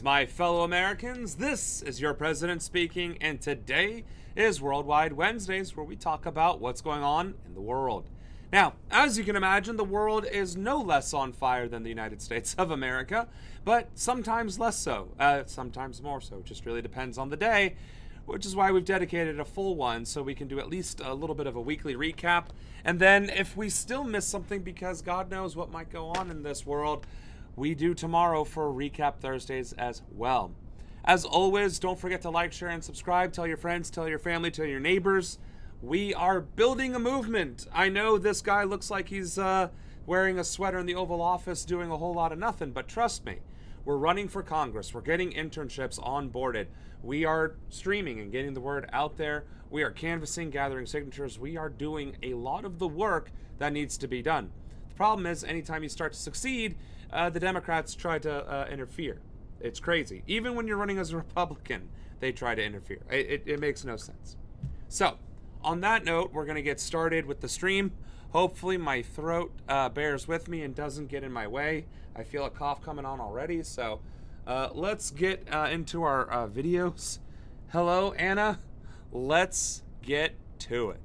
my fellow Americans. This is your president speaking, and today is Worldwide Wednesdays, where we talk about what's going on in the world. Now, as you can imagine, the world is no less on fire than the United States of America, but sometimes less so, sometimes more so. It just really depends on the day, which is why we've dedicated a full one so we can do at least a little bit of a weekly recap. And then if we still miss something, because God knows what might go on in this world, we do tomorrow for Recap Thursdays as well. As always, don't forget to like, share, and subscribe. Tell your friends, tell your family, tell your neighbors. We are building a movement. I know this guy looks like he's wearing a sweater in the Oval Office doing a whole lot of nothing, but trust me, we're running for Congress. We're getting internships onboarded. We are streaming and getting the word out there. We are canvassing, gathering signatures. We are doing a lot of the work that needs to be done. The problem is, anytime you start to succeed, the Democrats try to interfere. It's crazy. Even when you're running as a Republican, they try to interfere. It makes no sense. So, on that note, we're going to get started with the stream. Hopefully my throat bears with me and doesn't get in my way. I feel a cough coming on already, so let's get into our videos. Hello, Anna. Let's get to it.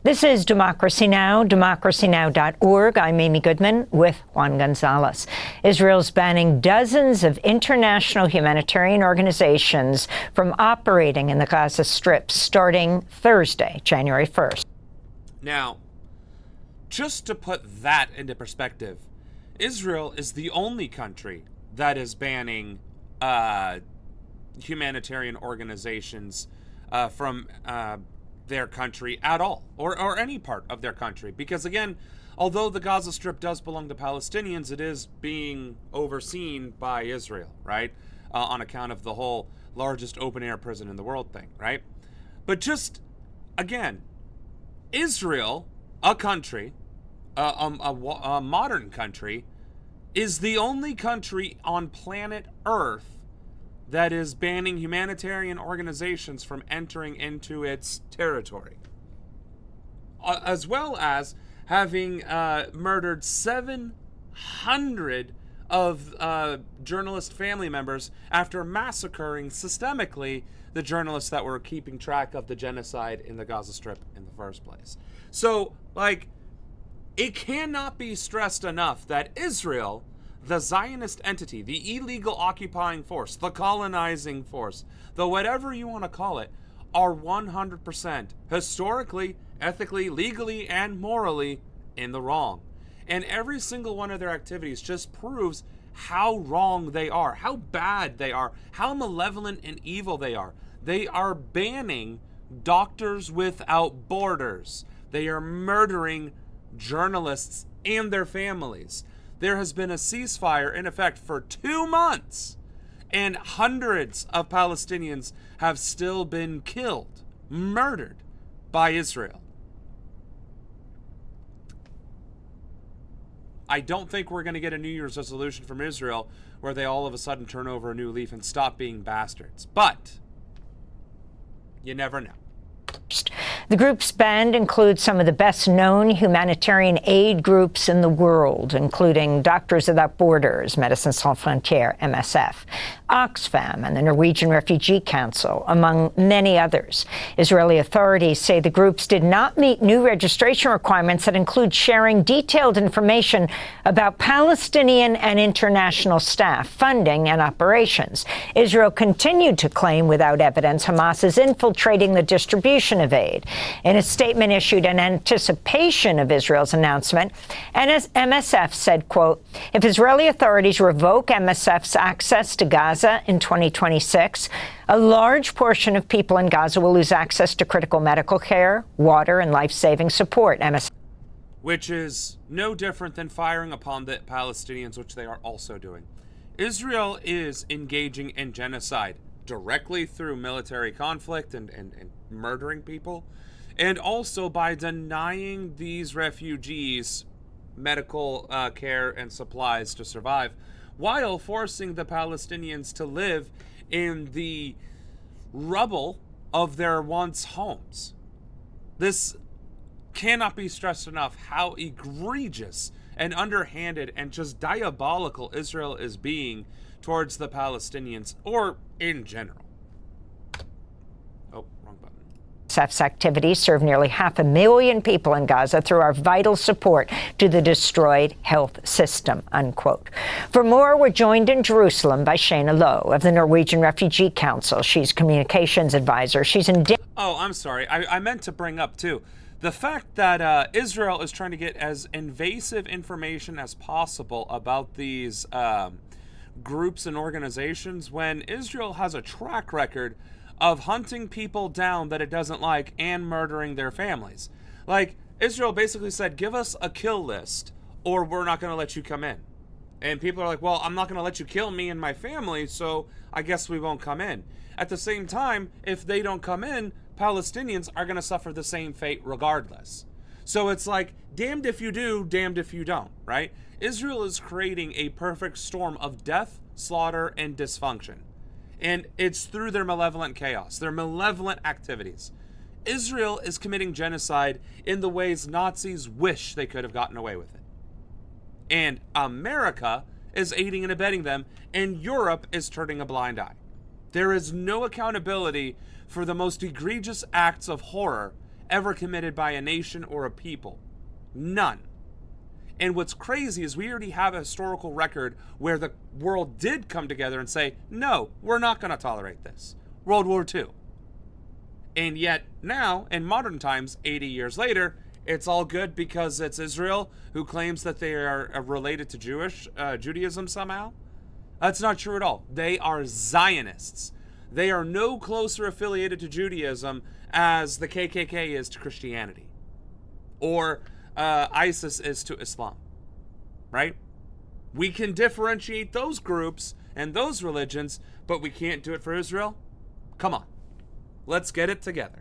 This is Democracy Now!, democracynow.org. I'm Amy Goodman with Juan Gonzalez. Israel's banning dozens of international humanitarian organizations from operating in the Gaza Strip starting Thursday, January 1st. Now, just to put that into perspective, Israel is the only country that is banning humanitarian organizations from their country at all, or any part of their country. Because again, although the Gaza Strip does belong to Palestinians, it is being overseen by Israel, right? On account of the whole largest open-air prison in the world thing, right? But just, again, Israel, a country, a modern country, is the only country on planet Earth that is banning humanitarian organizations from entering into its territory, as well as having murdered 700 of journalist family members after massacring systemically the journalists that were keeping track of the genocide in the Gaza Strip in the first place. So, like, it cannot be stressed enough that Israel, the Zionist entity, the illegal occupying force, the colonizing force, the whatever you want to call it, are 100% historically, ethically, legally, and morally in the wrong. And every single one of their activities just proves how wrong they are, how bad they are, how malevolent and evil they are. They are banning Doctors Without Borders. They are murdering journalists and their families. There has been a ceasefire in effect for 2 months, and hundreds of Palestinians have still been killed, murdered by Israel. I don't think we're going to get a New Year's resolution from Israel where they all of a sudden turn over a new leaf and stop being bastards. But you never know. The group's band includes some of the best-known humanitarian aid groups in the world, including Doctors Without Borders, Médecins Sans Frontières, MSF, Oxfam, and the Norwegian Refugee Council, among many others. Israeli authorities say the groups did not meet new registration requirements that include sharing detailed information about Palestinian and international staff, funding, and operations. Israel continued to claim, without evidence, Hamas is infiltrating the distribution of aid. In a statement issued in anticipation of Israel's announcement, MSF said, quote, if Israeli authorities revoke MSF's access to Gaza in 2026, a large portion of people in Gaza will lose access to critical medical care, water, and life-saving support, MSF. Which is no different than firing upon the Palestinians, which they are also doing. Israel is engaging in genocide directly through military conflict and murdering people, and also by denying these refugees medical care and supplies to survive, while forcing the Palestinians to live in the rubble of their once homes. This cannot be stressed enough how egregious and underhanded and just diabolical Israel is being towards the Palestinians, or in general. Oh, wrong button. UNICEF's activities serve nearly 500,000 people in Gaza through our vital support to the destroyed health system, unquote. For more, we're joined in Jerusalem by Shayna Lowe of the Norwegian Refugee Council. She's communications advisor. She's in... Oh, I'm sorry. I meant to bring up, too, the fact that Israel is trying to get as invasive information as possible about these groups and organizations when Israel has a track record of hunting people down that it doesn't like and murdering their families. Like, Israel basically said, give us a kill list or we're not going to let you come in. And people are like, well, I'm not going to let you kill me and my family, so I guess we won't come in. At the same time, if they don't come in, Palestinians are going to suffer the same fate regardless. So it's like, damned if you do, damned if you don't, right? Israel is creating a perfect storm of death, slaughter, and dysfunction. And it's through their malevolent chaos, their malevolent activities. Israel is committing genocide in the ways Nazis wish they could have gotten away with it. And America is aiding and abetting them, and Europe is turning a blind eye. There is no accountability for the most egregious acts of horror ever committed by a nation or a people. None. And what's crazy is we already have a historical record where the world did come together and say, no, we're not going to tolerate this. World War II. And yet now, in modern times, 80 years later, it's all good because it's Israel who claims that they are related to Judaism somehow. That's not true at all. They are Zionists. They are no closer affiliated to Judaism as the KKK is to Christianity. Or ISIS is to Islam, right? We can differentiate those groups and those religions, but we can't do it for Israel? Come on, let's get it together.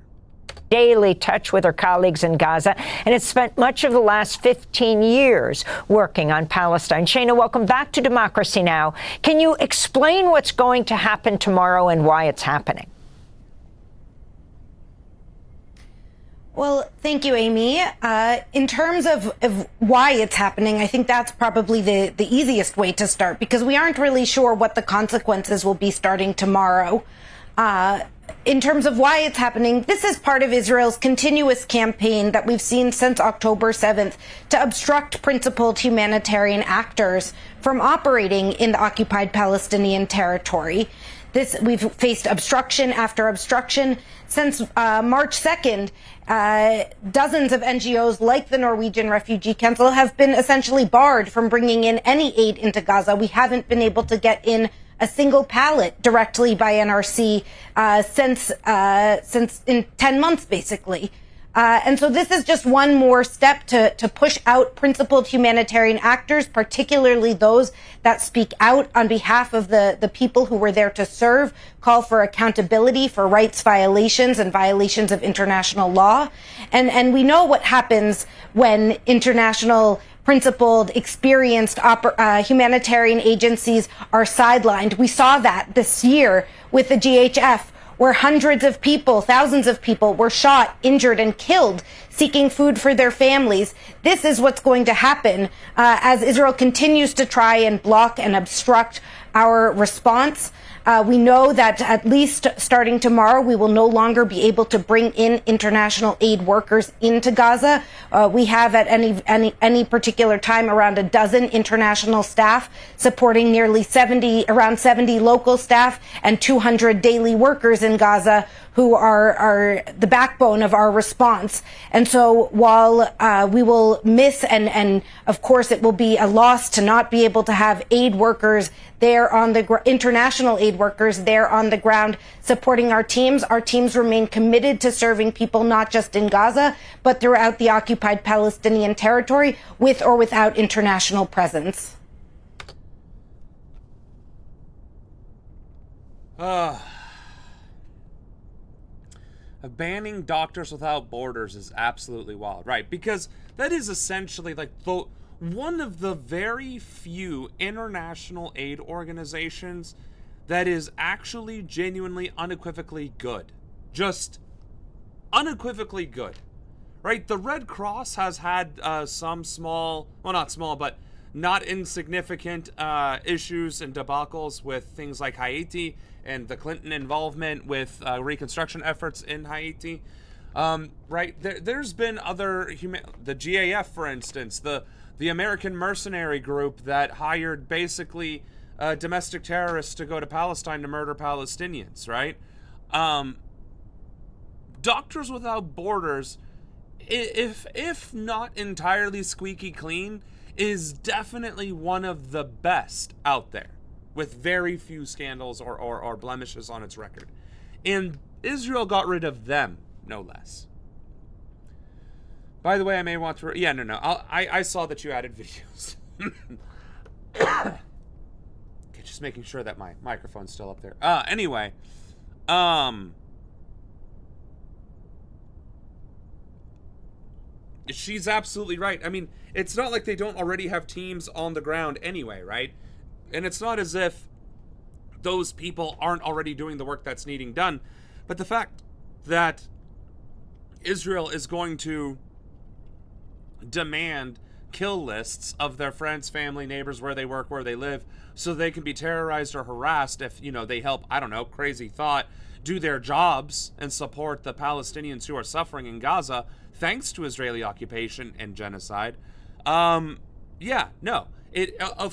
Daily touch with her colleagues in Gaza and has spent much of the last 15 years working on Palestine. Shayna, welcome back to Democracy Now! Can you explain what's going to happen tomorrow and why it's happening? Well, thank you, Amy. In terms of why it's happening, I think that's probably the easiest way to start, because we aren't really sure what the consequences will be starting tomorrow. In terms of why it's happening, this is part of Israel's continuous campaign that we've seen since October 7th to obstruct principled humanitarian actors from operating in the occupied Palestinian territory. We've faced obstruction after obstruction. Since March 2nd, dozens of NGOs like the Norwegian Refugee Council have been essentially barred from bringing in any aid into Gaza. We haven't been able to get in a single pallet directly by NRC since in 10 months, basically. And so this is just one more step to push out principled humanitarian actors, particularly those that speak out on behalf of the people who were there to serve, call for accountability for rights violations and violations of international law. And we know what happens when international principled, experienced humanitarian agencies are sidelined. We saw that this year with the GHF, where hundreds of people, thousands of people were shot, injured, and killed seeking food for their families. This is what's going to happen as Israel continues to try and block and obstruct our response. We know that at least starting tomorrow, we will no longer be able to bring in international aid workers into Gaza. We have at any particular time around a dozen international staff supporting around 70 local staff and 200 daily workers in Gaza who are the backbone of our response. And so while we will miss, and of course it will be a loss to not be able to have aid workers there on the international aid workers there on the ground supporting our teams remain committed to serving people not just in Gaza, but throughout the occupied Palestinian territory with or without international presence. Banning Doctors Without Borders is absolutely wild, right? Because that is essentially like one of the very few international aid organizations that is actually genuinely, unequivocally good. Just unequivocally good, right? The Red Cross has had some small, well, not small, but not insignificant issues and debacles with things like Haiti and the Clinton involvement with reconstruction efforts in Haiti. Right? There's been other, the GAF, for instance, the American mercenary group that hired basically domestic terrorists to go to Palestine to murder Palestinians, right? Doctors Without Borders, if not entirely squeaky clean, is definitely one of the best out there, with very few scandals or blemishes on its record. And Israel got rid of them, no less. By the way, I may want to... Yeah, no. I saw that you added videos. Okay, just making sure that my microphone's still up there. Anyway. She's absolutely right. I mean, it's not like they don't already have teams on the ground anyway, right? And it's not as if those people aren't already doing the work that's needing done. But the fact that Israel is going to demand kill lists of their friends, family, neighbors, where they work, where they live, so they can be terrorized or harassed if, they help, I don't know, crazy thought, do their jobs and support the Palestinians who are suffering in Gaza thanks to Israeli occupation and genocide. Of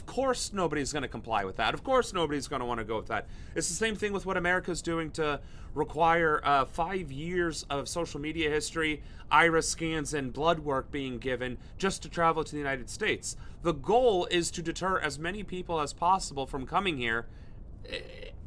course nobody's going to comply with that. Of course nobody's going to want to go with that. It's the same thing with what America's doing to require 5 years of social media history, iris scans, and blood work being given just to travel to the United States. The goal is to deter as many people as possible from coming here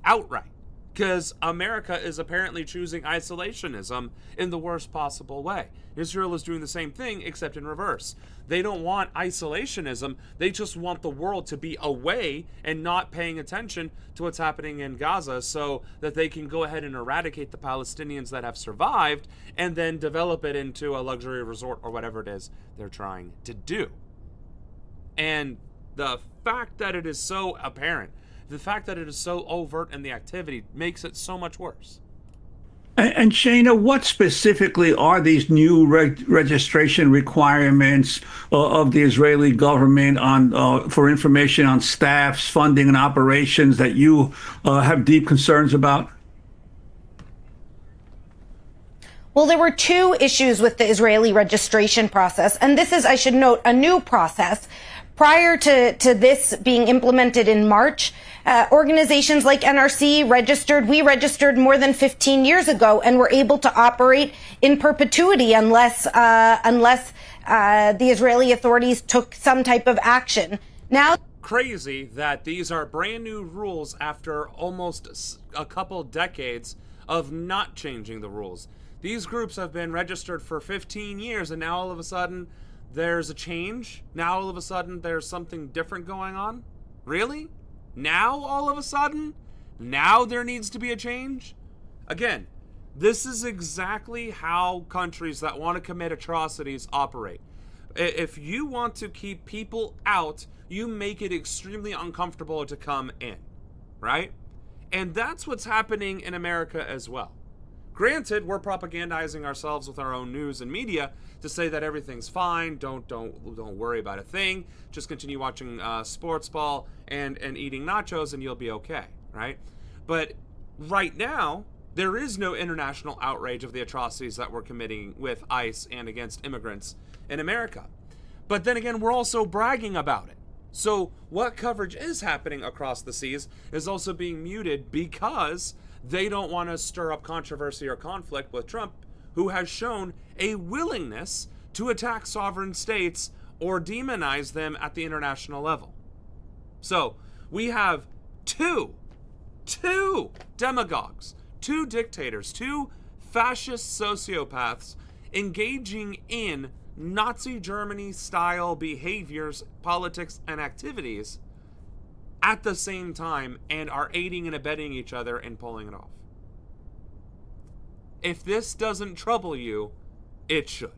outright, because America is apparently choosing isolationism in the worst possible way. Israel is doing the same thing, except in reverse. They don't want isolationism. They just want the world to be away and not paying attention to what's happening in Gaza, so that they can go ahead and eradicate the Palestinians that have survived and then develop it into a luxury resort or whatever it is they're trying to do. And the fact that it is so apparent, the fact that it is so overt in the activity, makes it so much worse. And Shayna, what specifically are these new registration requirements of the Israeli government on for information on staffs, funding, and operations that you have deep concerns about? Well, there were two issues with the Israeli registration process, and this is, I should note, a new process. Prior to this being implemented in March, organizations like NRC we registered more than 15 years ago and were able to operate in perpetuity unless the Israeli authorities took some type of action. Now, crazy that these are brand new rules after almost a couple decades of not changing the rules. These groups have been registered for 15 years, and now all of a sudden there's a change? Now all of a sudden there's something different going on? Really? Now all of a sudden? Now there needs to be a change? Again, this is exactly how countries that want to commit atrocities operate. If you want to keep people out, you make it extremely uncomfortable to come in, right? And that's what's happening in America as well. Granted, we're propagandizing ourselves with our own news and media to say that everything's fine, don't worry about a thing, just continue watching sports ball and eating nachos and you'll be okay, right? But right now, there is no international outrage of the atrocities that we're committing with ICE and against immigrants in America. But then again, we're also bragging about it. So what coverage is happening across the seas is also being muted because they don't want to stir up controversy or conflict with Trump, who has shown a willingness to attack sovereign states or demonize them at the international level. So we have two demagogues, two dictators, two fascist sociopaths engaging in Nazi Germany style behaviors, politics, and activities at the same time, and are aiding and abetting each other and pulling it off. If this doesn't trouble you, it should.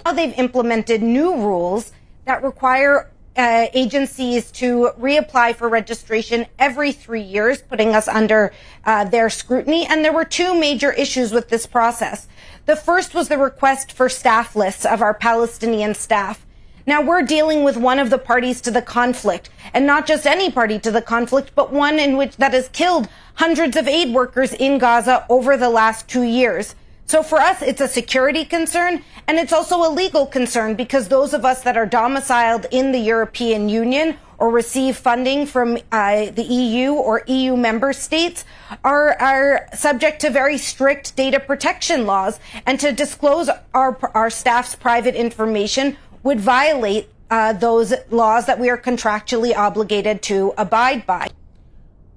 Now they've implemented new rules that require agencies to reapply for registration every 3 years, putting us under their scrutiny. And there were two major issues with this process. The first was the request for staff lists of our Palestinian staff. Now, we're dealing with one of the parties to the conflict, and not just any party to the conflict, but one in which that has killed hundreds of aid workers in Gaza over the last 2 years. So for us, it's a security concern, and it's also a legal concern, because those of us that are domiciled in the European Union or receive funding from the EU or EU member states are subject to very strict data protection laws, and to disclose our staff's private information would violate those laws that we are contractually obligated to abide by.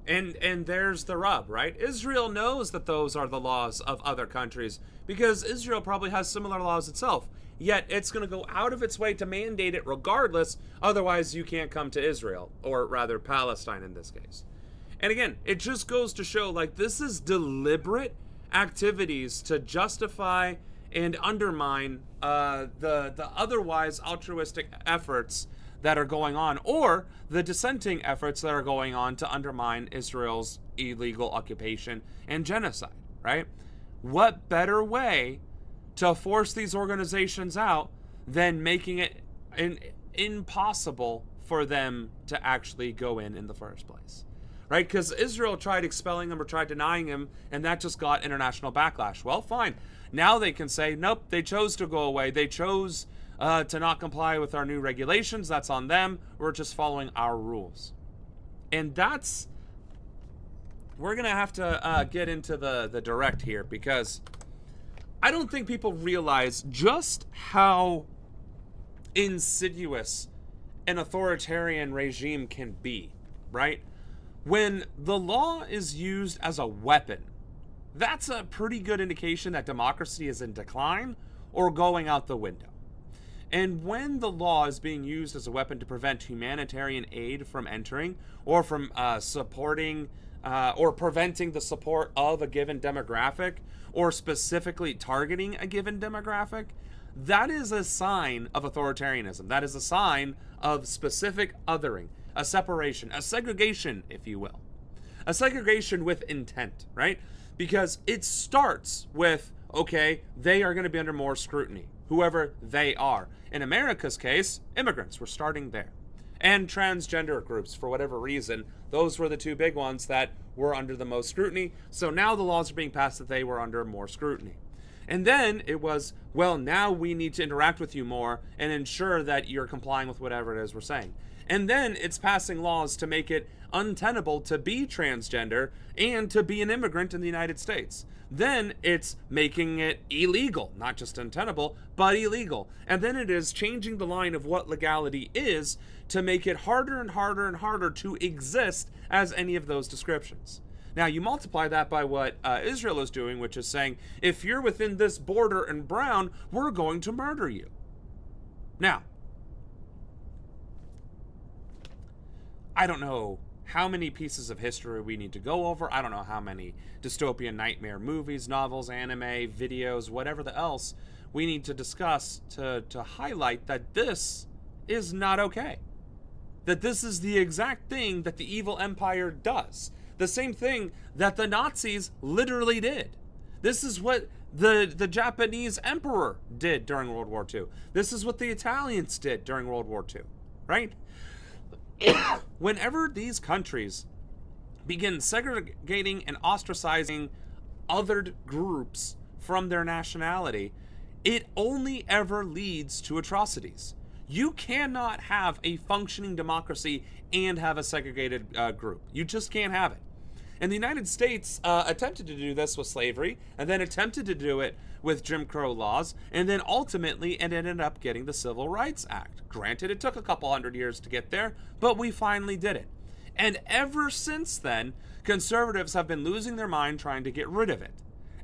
And there's the rub, right? Israel knows that those are the laws of other countries, because Israel probably has similar laws itself. Yet it's going to go out of its way to mandate it regardless. Otherwise, you can't come to Israel, or rather Palestine in this case. And again, it just goes to show, like, this is deliberate activities to justify and undermine the otherwise altruistic efforts that are going on, or the dissenting efforts that are going on to undermine Israel's illegal occupation and genocide, right? What better way to force these organizations out than making it impossible for them to actually go in the first place, right? Because Israel tried expelling him or tried denying him, and that just got international backlash. Well, fine. Now they can say, nope, they chose to go away. They chose to not comply with our new regulations. That's on them. We're just following our rules. And we're going to have to get into the direct here, because I don't think people realize just how insidious an authoritarian regime can be, right? When the law is used as a weapon, that's a pretty good indication that democracy is in decline or going out the window. And when the law is being used as a weapon to prevent humanitarian aid from entering, or from supporting or preventing the support of a given demographic, or specifically targeting a given demographic, that is a sign of authoritarianism. That is a sign of specific othering, a separation, a segregation, if you will. A segregation with intent, right? Because it starts with, okay, they are going to be under more scrutiny, whoever they are. In America's case, immigrants, we're starting there. And transgender groups, for whatever reason, those were the two big ones that were under the most scrutiny. So now the laws are being passed that they were under more scrutiny. And then it was, well, now we need to interact with you more and ensure that you're complying with whatever it is we're saying. And then it's passing laws to make it untenable to be transgender and to be an immigrant in the United States. Then it's making it illegal, not just untenable, but illegal. And then it is changing the line of what legality is to make it harder and harder and harder to exist as any of those descriptions. Now, you multiply that by what Israel is doing, which is saying, if you're within this border in brown, we're going to murder you. Now, I don't know how many pieces of history we need to go over. I don't know how many dystopian nightmare movies, novels, anime, videos, whatever the else we need to discuss to highlight that this is not okay. That this is the exact thing that the evil empire does. The same thing that the Nazis literally did. This is what the Japanese emperor did during World War II. This is what the Italians did during World War II, right? Whenever these countries begin segregating and ostracizing othered groups from their nationality, it only ever leads to atrocities. You cannot have a functioning democracy and have a segregated group. You just can't have it. And the United States attempted to do this with slavery, and then attempted to do it with Jim Crow laws, and then ultimately it ended up getting the Civil Rights Act. Granted, it took a couple hundred years to get there, but we finally did it. And ever since then, conservatives have been losing their mind trying to get rid of it,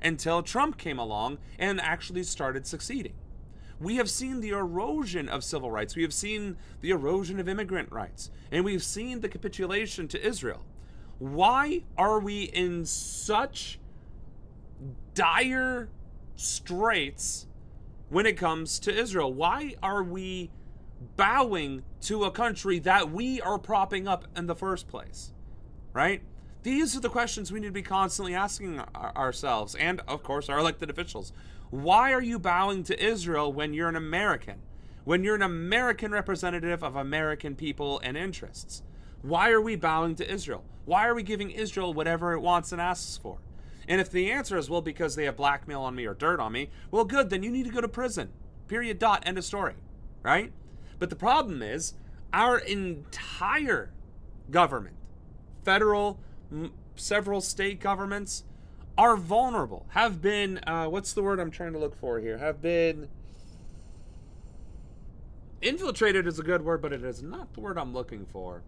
until Trump came along and actually started succeeding. We have seen the erosion of civil rights. We have seen the erosion of immigrant rights, and we've seen the capitulation to Israel. Why are we in such dire straits when it comes to Israel? Why are we bowing to a country that we are propping up in the first place, right? These are the questions we need to be constantly asking ourselves and, of course, our elected officials. Why are you bowing to Israel when you're an American? When you're an American representative of American people and interests? Why are we bowing to Israel? Why are we giving Israel whatever it wants and asks for? And if the answer is, well, because they have blackmail on me or dirt on me, well, good, then you need to go to prison. Period, dot, end of story, right? But the problem is, our entire government, federal, several state governments, are vulnerable, have been, what's the word I'm trying to look for here? Have been, infiltrated is a good word, but it is not the word I'm looking for.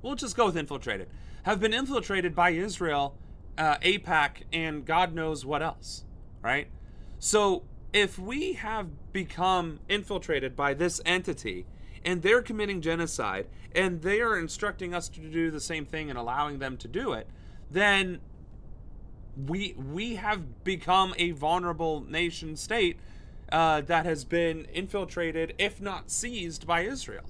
We'll just go with infiltrated. Have been infiltrated by Israel, AIPAC, and God knows what else, right? So if we have become infiltrated by this entity and they're committing genocide and they are instructing us to do the same thing and allowing them to do it, then we have become a vulnerable nation state that has been infiltrated, if not seized, by Israel.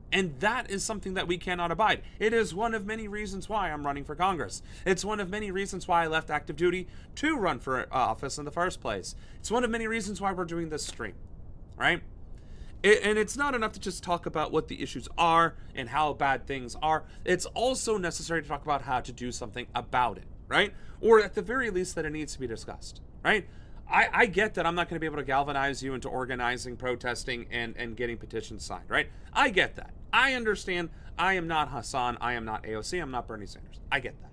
And that is something that we cannot abide. It is one of many reasons why I'm running for Congress. It's one of many reasons why I left active duty to run for office in the first place. It's one of many reasons why we're doing this stream, right? And it's not enough to just talk about what the issues are and how bad things are. It's also necessary to talk about how to do something about it, right? Or at the very least that it needs to be discussed, right? I get that I'm not going to be able to galvanize you into organizing, protesting, and getting petitions signed, right? I get that. I understand. I am not Hassan. I am not AOC. I'm not Bernie Sanders. I get that.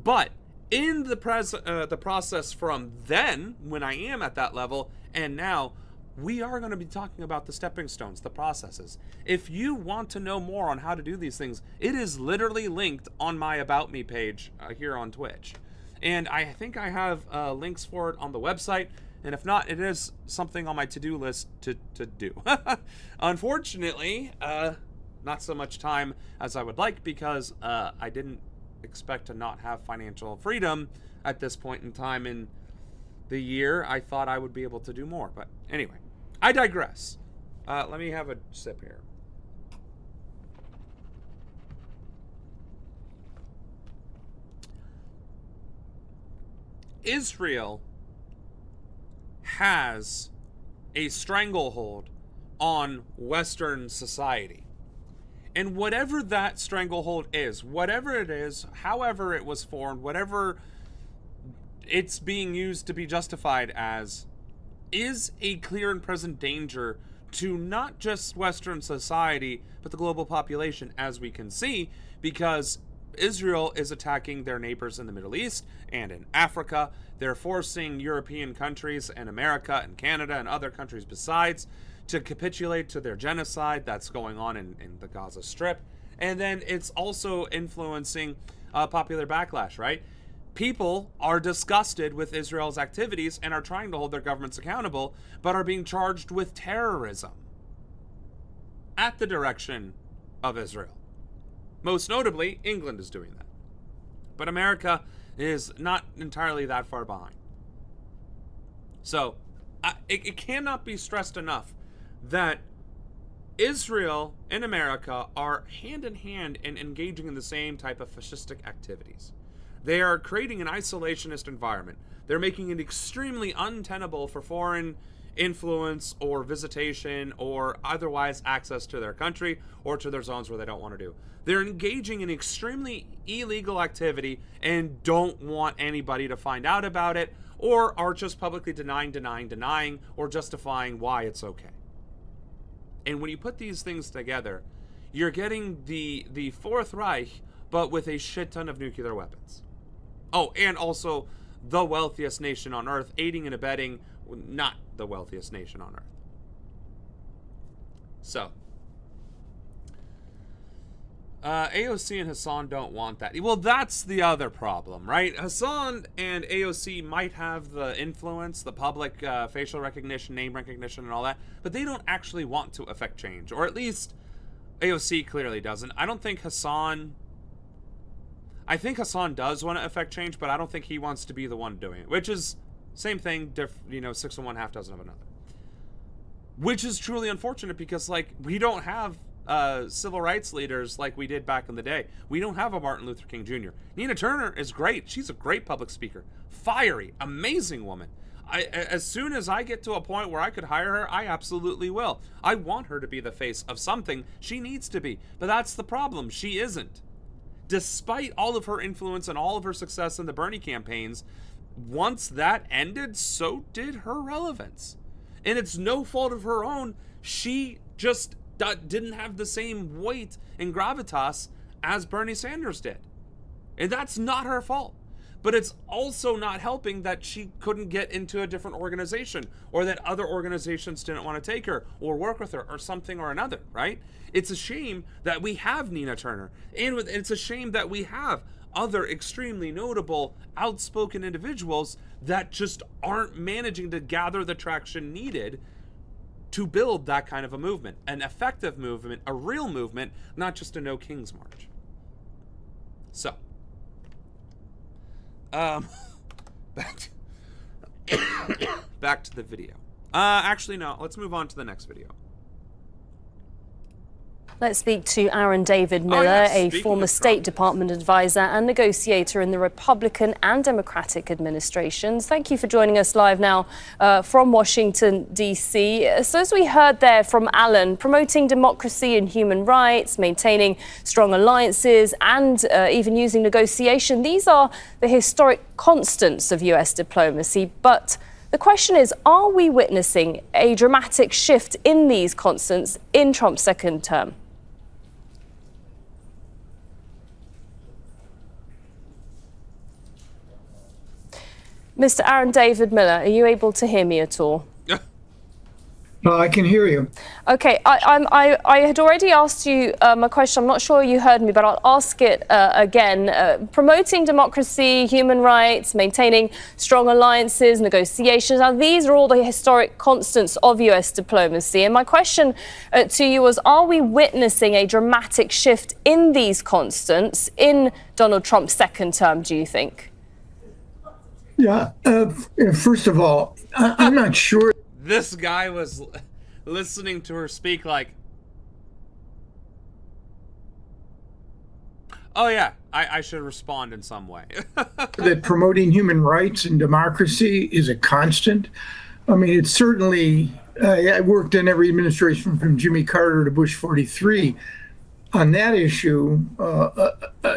But in the process from then, when I am at that level, and now, we are going to be talking about the stepping stones, the processes. If you want to know more on how to do these things, it is literally linked on my About Me page here on Twitch. And I think I have links for it on the website. And if not, it is something on my to-do list to do. Unfortunately, not so much time as I would like because I didn't expect to not have financial freedom at this point in time in the year. I thought I would be able to do more. But anyway, I digress. Let me have a sip here. Israel has a stranglehold on Western society. And whatever that stranglehold is, whatever it is, however it was formed, whatever it's being used to be justified as, is a clear and present danger to not just Western society, but the global population, as we can see, because Israel is attacking their neighbors in the Middle East and in Africa. They're forcing European countries and America and Canada and other countries besides to capitulate to their genocide that's going on in the Gaza Strip. And then it's also influencing popular backlash, right? People are disgusted with Israel's activities and are trying to hold their governments accountable, but are being charged with terrorism at the direction of Israel. Most notably, England is doing that. But America is not entirely that far behind. So, it cannot be stressed enough that Israel and America are hand in hand in engaging in the same type of fascistic activities. They are creating an isolationist environment. They're making it extremely untenable for foreign influence or visitation or otherwise access to their country or to their zones where they don't want to do. They're engaging in extremely illegal activity and don't want anybody to find out about it, or are just publicly denying, or justifying why it's okay. And when you put these things together, you're getting the Fourth Reich, but with a shit ton of nuclear weapons. Oh, and also the wealthiest nation on Earth, aiding and abetting not the wealthiest nation on Earth. So, AOC and Hassan don't want that. Well, that's the other problem, right? Hassan and AOC might have the influence, the public facial recognition, name recognition, and all that, but they don't actually want to affect change, or at least AOC clearly doesn't. I think Hassan does want to affect change, but I don't think he wants to be the one doing it, which is same thing, six of one, half dozen of another. which is truly unfortunate because, like, we don't have civil rights leaders like we did back in the day. We don't have a Martin Luther King Jr. Nina Turner is great. She's a great public speaker. Fiery, amazing woman. As soon as I get to a point where I could hire her, I absolutely will. I want her to be the face of something. She needs to be. But that's the problem. She isn't. Despite all of her influence and all of her success in the Bernie campaigns, once that ended, so did her relevance. And it's no fault of her own. She just didn't have the same weight and gravitas as Bernie Sanders did. And that's not her fault. But it's also not helping that she couldn't get into a different organization, or that other organizations didn't want to take her or work with her or something or another, right? It's a shame that we have Nina Turner, and it's a shame that we have other extremely notable, outspoken individuals that just aren't managing to gather the traction needed to build that kind of a movement, an effective movement, a real movement, not just a No Kings March. So, back to the video. Actually, no, let's move on to the next video. Let's speak to Aaron David Miller, a former State Department advisor and negotiator in the Republican and Democratic administrations. Thank you for joining us live now from Washington, D.C. So as we heard there from Alan, promoting democracy and human rights, maintaining strong alliances, and even using negotiation, these are the historic constants of U.S. diplomacy. But the question is, are we witnessing a dramatic shift in these constants in Trump's second term? Mr. Aaron David Miller, are you able to hear me at all? I can hear you. Okay, I had already asked you a question. I'm not sure you heard me, but I'll ask it again. Promoting democracy, human rights, maintaining strong alliances, negotiations. Now, these are all the historic constants of U.S. diplomacy. And my question to you was, are we witnessing a dramatic shift in these constants in Donald Trump's second term, do you think? Yeah. First of all, I'm not sure. This guy was listening to her speak like, oh yeah, I should respond in some way. That promoting human rights and democracy is a constant. I mean, it's certainly, I worked in every administration from Jimmy Carter to Bush 43. On that issue,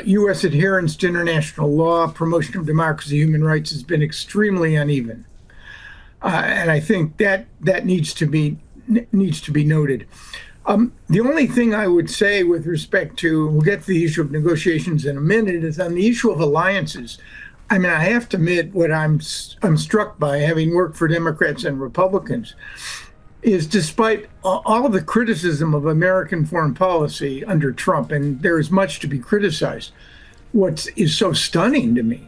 U.S. adherence to international law, promotion of democracy, human rights has been extremely uneven. And I think that needs to be noted. The only thing I would say with respect to, we'll get to the issue of negotiations in a minute, is on the issue of alliances. I mean, I have to admit what I'm struck by, having worked for Democrats and Republicans, is despite all of the criticism of American foreign policy under Trump, and there is much to be criticized, what is so stunning to me,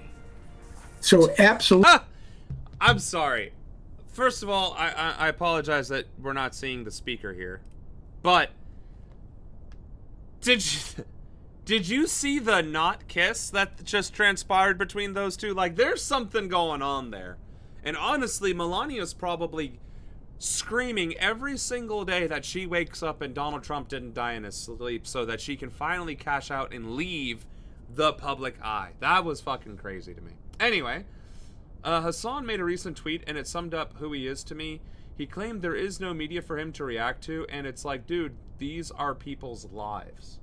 so absolutely. I'm sorry. First of all, I apologize that we're not seeing the speaker here, but did you see the not kiss that just transpired between those two? Like, there's something going on there. And honestly, Melania's probably screaming every single day that she wakes up and Donald Trump didn't die in his sleep so that she can finally cash out and leave the public eye. That was fucking crazy to me. Anyway, Hassan made a recent tweet and it summed up who he is to me. He claimed there is no media for him to react to, and it's like, dude, these are people's lives.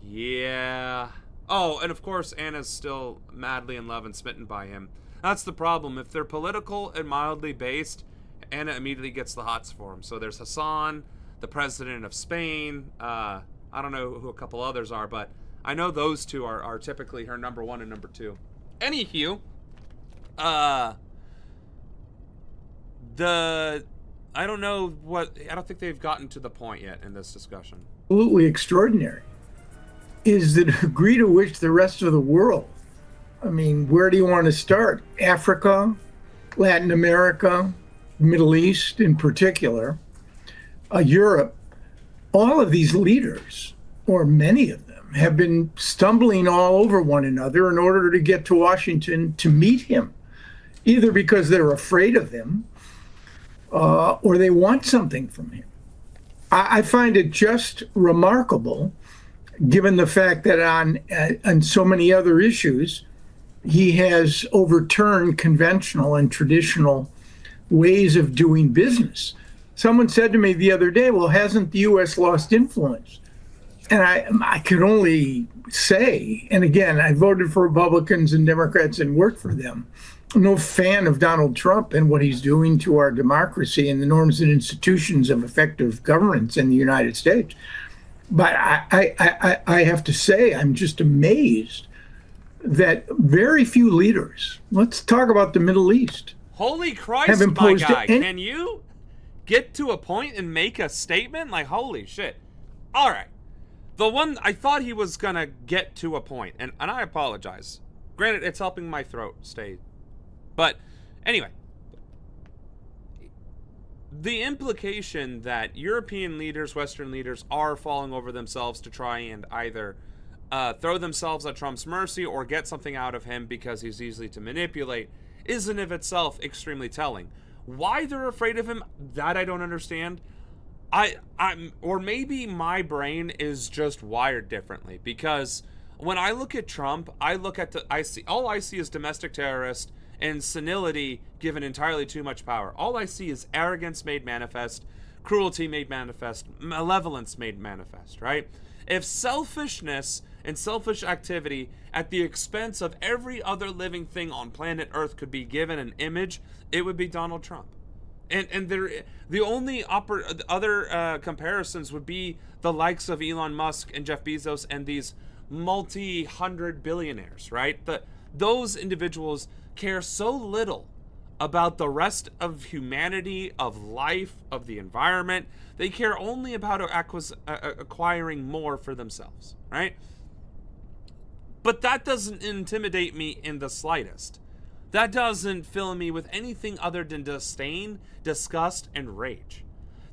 Yeah. Oh, and of course, Anna's still madly in love and smitten by him. That's the problem. If they're political and mildly based, Anna immediately gets the hots for him. So there's Hassan, the president of Spain. I don't know who a couple others are, but I know those two are typically her number one and number two. Anywho, I don't think they've gotten to the point yet in this discussion. Absolutely extraordinary is the degree to which the rest of the world, I mean, where do you want to start? Africa, Latin America, Middle East in particular, Europe, all of these leaders, or many of them, have been stumbling all over one another in order to get to Washington to meet him either because they're afraid of him or they want something from him. I find it just remarkable, given the fact that on so many other issues, he has overturned conventional and traditional ways of doing business. Someone said to me the other day, well, hasn't the U.S. lost influence? And I could only say, and again, I voted for Republicans and Democrats and worked for them. I'm no fan of Donald Trump and what he's doing to our democracy and the norms and institutions of effective governance in the United States. But I have to say, I'm just amazed that very few leaders, let's talk about the Middle East. Holy Christ, my guy, can you get to a point and make a statement? Like, holy shit. All right. The one, I thought he was going to get to a point, and I apologize. Granted, it's helping my throat stay. But anyway, the implication that European leaders, Western leaders, are falling over themselves to try and either throw themselves at Trump's mercy or get something out of him because he's easy to manipulate is in of itself extremely telling. Why they're afraid of him, that I don't understand. Or maybe my brain is just wired differently, because when I look at Trump, all I see is domestic terrorist and senility given entirely too much power. All I see is arrogance made manifest, cruelty made manifest, malevolence made manifest, right? If selfishness and selfish activity at the expense of every other living thing on planet Earth could be given an image, it would be Donald Trump. And the only other comparisons would be the likes of Elon Musk and Jeff Bezos and these multi-hundred billionaires, right? Those individuals care so little about the rest of humanity, of life, of the environment. They care only about acquiring more for themselves, right? But that doesn't intimidate me in the slightest. That doesn't fill me with anything other than disdain, disgust, and rage.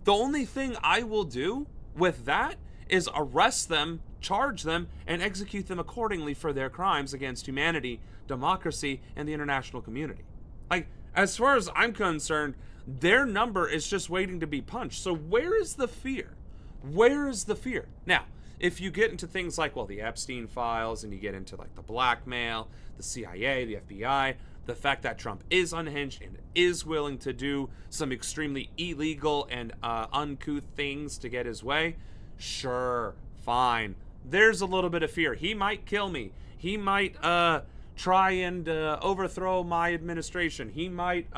The only thing I will do with that is arrest them, charge them, and execute them accordingly for their crimes against humanity, democracy, and the international community. Like, as far as I'm concerned, their number is just waiting to be punched. So where is the fear? Where is the fear? Now, if you get into things like, well, the Epstein files, and you get into like the blackmail, the CIA, the FBI, the fact that Trump is unhinged and is willing to do some extremely illegal and uncouth things to get his way, sure, fine. There's a little bit of fear. He might kill me. He might try and overthrow my administration. He might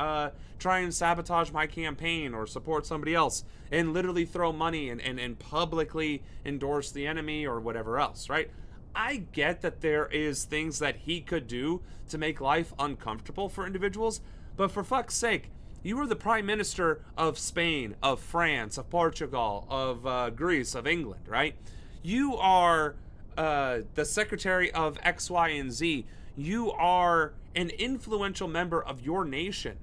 try and sabotage my campaign or support somebody else and literally throw money and publicly endorse the enemy or whatever else, right? I get that there is things that he could do to make life uncomfortable for individuals, but for fuck's sake, you are the Prime Minister of Spain, of France, of Portugal, of Greece, of England, right? You are the Secretary of X, Y, and Z. You are an influential member of your nation.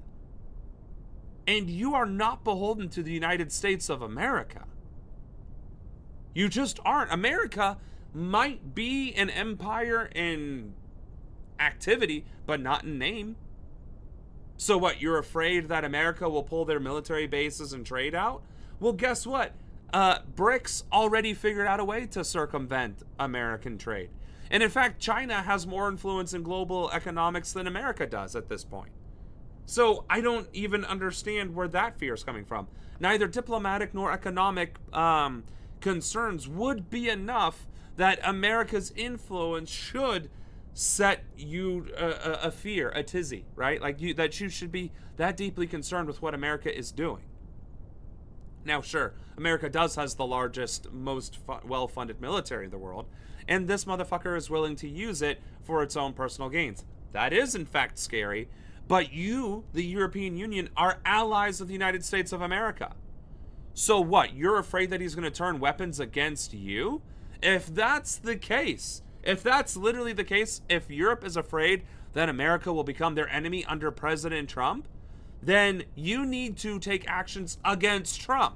And you are not beholden to the United States of America. You just aren't. America might be an empire in activity, but not in name. So what, you're afraid that America will pull their military bases and trade out? Well, guess what? BRICS already figured out a way to circumvent American trade. And in fact, China has more influence in global economics than America does at this point. So I don't even understand where that fear is coming from. Neither diplomatic nor economic concerns would be enough that America's influence should set you a fear, a tizzy, right? Like that you should be that deeply concerned with what America is doing. Now, sure, America has the largest, most well-funded military in the world, and this motherfucker is willing to use it for its own personal gains. That is, in fact, scary, but you, the European Union, are allies of the United States of America. So what, you're afraid that he's going to turn weapons against you? If that's the case, if that's literally the case, if Europe is afraid that America will become their enemy under President Trump, then you need to take actions against Trump.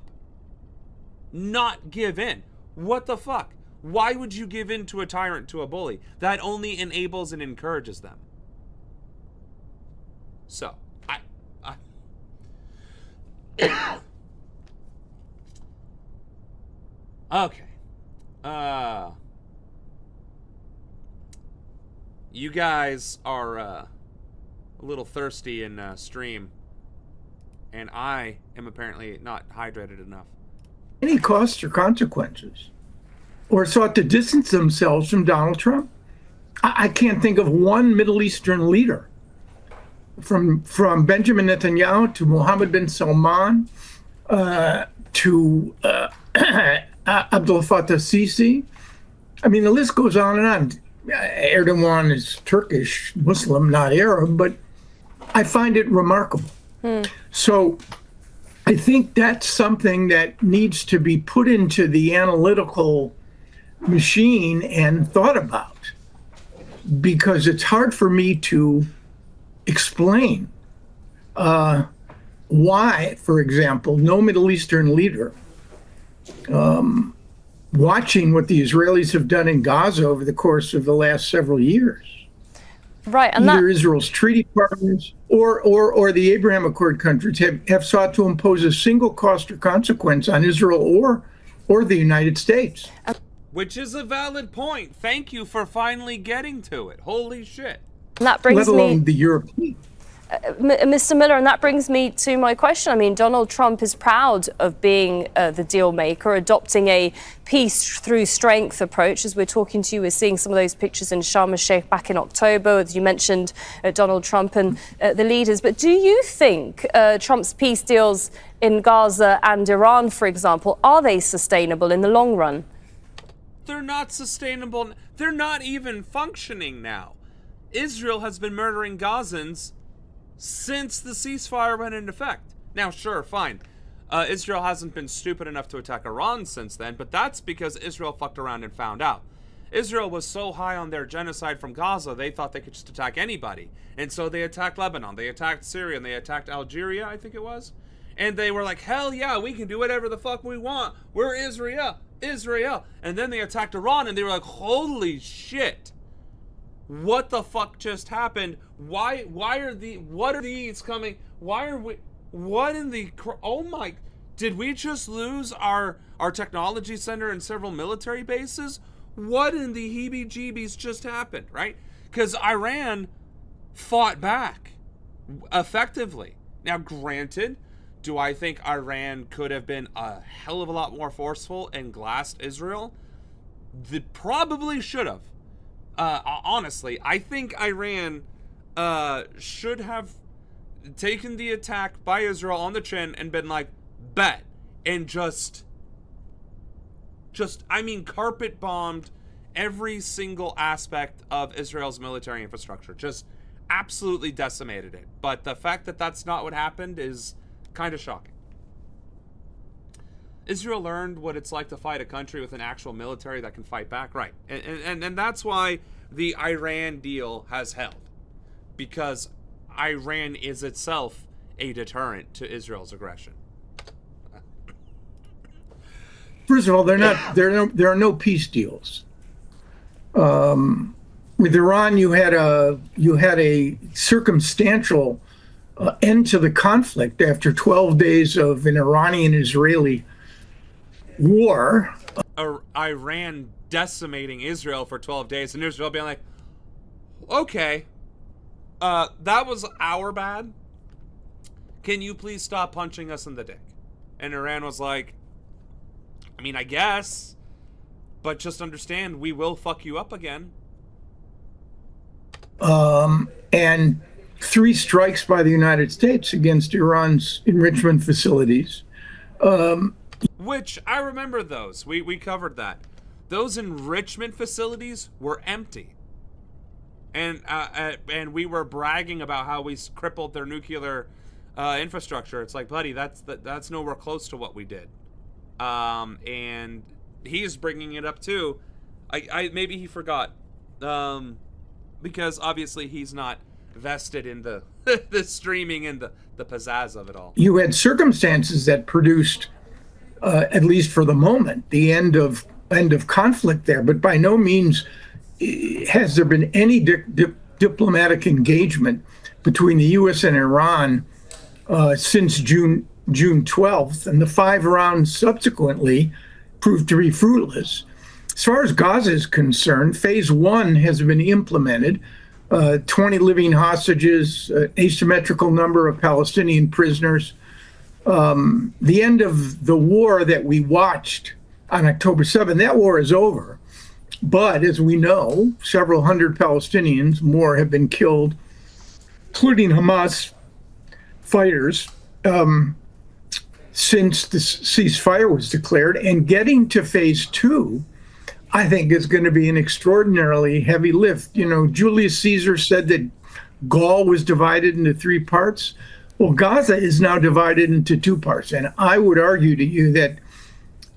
Not give in. What the fuck? Why would you give in to a tyrant, to a bully? That only enables and encourages them. So, Okay. You guys are a little thirsty in stream, and I am apparently not hydrated enough. Any costs or consequences, or sought to distance themselves from Donald Trump. I can't think of one Middle Eastern leader, from Benjamin Netanyahu to Mohammed bin Salman to Abdel Fattah Sisi. I mean, the list goes on and on. Erdogan is Turkish, Muslim, not Arab, but I find it remarkable. So I think that's something that needs to be put into the analytical machine and thought about, because it's hard for me to explain why, for example, no Middle Eastern leader watching what the Israelis have done in Gaza over the course of the last several years. Right, and either Israel's treaty partners or the Abraham Accord countries have sought to impose a single cost or consequence on Israel or the United States. Which is a valid point. Thank you for finally getting to it. Holy shit. And that brings let alone the European. Mr. Miller, and that brings me to my question. I mean, Donald Trump is proud of being the deal maker, adopting a peace through strength approach. As we're talking to you, we're seeing some of those pictures in Sharm el-Sheikh back in October, as you mentioned, Donald Trump and the leaders. But do you think Trump's peace deals in Gaza and Iran, for example, are they sustainable in the long run? They're not sustainable. They're not even functioning now. Israel has been murdering Gazans since the ceasefire went into effect. Now, sure, fine. Israel hasn't been stupid enough to attack Iran since then, but that's because Israel fucked around and found out. Israel was so high on their genocide from Gaza, they thought they could just attack anybody. And so they attacked Lebanon, they attacked Syria, and they attacked Algeria, I think it was. And they were like, hell yeah, we can do whatever the fuck we want. We're Israel. And then they attacked Iran, and they were like, holy shit. What the fuck just happened? What are these coming? Oh my, did we just lose our technology center and several military bases? What in the heebie-jeebies just happened, right? Because Iran fought back effectively. Now, granted, do I think Iran could have been a hell of a lot more forceful and glassed Israel? They probably should have. Honestly, I think Iran should have taken the attack by Israel on the chin and been like, bet, and just carpet bombed every single aspect of Israel's military infrastructure. Just absolutely decimated it. But the fact that that's not what happened is kind of shocking. Israel learned what it's like to fight a country with an actual military that can fight back, right? And that's why the Iran deal has held, because Iran is itself a deterrent to Israel's aggression. First of all, there are no peace deals. With Iran, you had a circumstantial end to the conflict after 12 days of an Iranian-Israeli war. Iran decimating Israel for 12 days, and Israel being like, okay, that was our bad. Can you please stop punching us in the dick? And Iran was like, I mean, I guess, but just understand, we will fuck you up again. And 3 strikes by the United States against Iran's enrichment facilities. Which, I remember those. We covered that. Those enrichment facilities were empty. And we were bragging about how we crippled their nuclear infrastructure. It's like, buddy, that's nowhere close to what we did. And he's bringing it up too. Maybe he forgot. Because obviously he's not vested in the the streaming and the pizzazz of it all. You had circumstances that produced, at least for the moment, the end of conflict there. But by no means has there been any diplomatic engagement between the U.S. and Iran since June 12th, and the 5 rounds subsequently proved to be fruitless. As far as Gaza is concerned, phase 1 has been implemented. 20 living hostages, asymmetrical number of Palestinian prisoners. The end of the war that we watched on October 7th, that war is over. But as we know, several hundred Palestinians more have been killed, including Hamas fighters, since the ceasefire was declared. And getting to phase 2, I think, is going to be an extraordinarily heavy lift. You know, Julius Caesar said that Gaul was divided into 3 parts. Well, Gaza is now divided into 2 parts. And I would argue to you that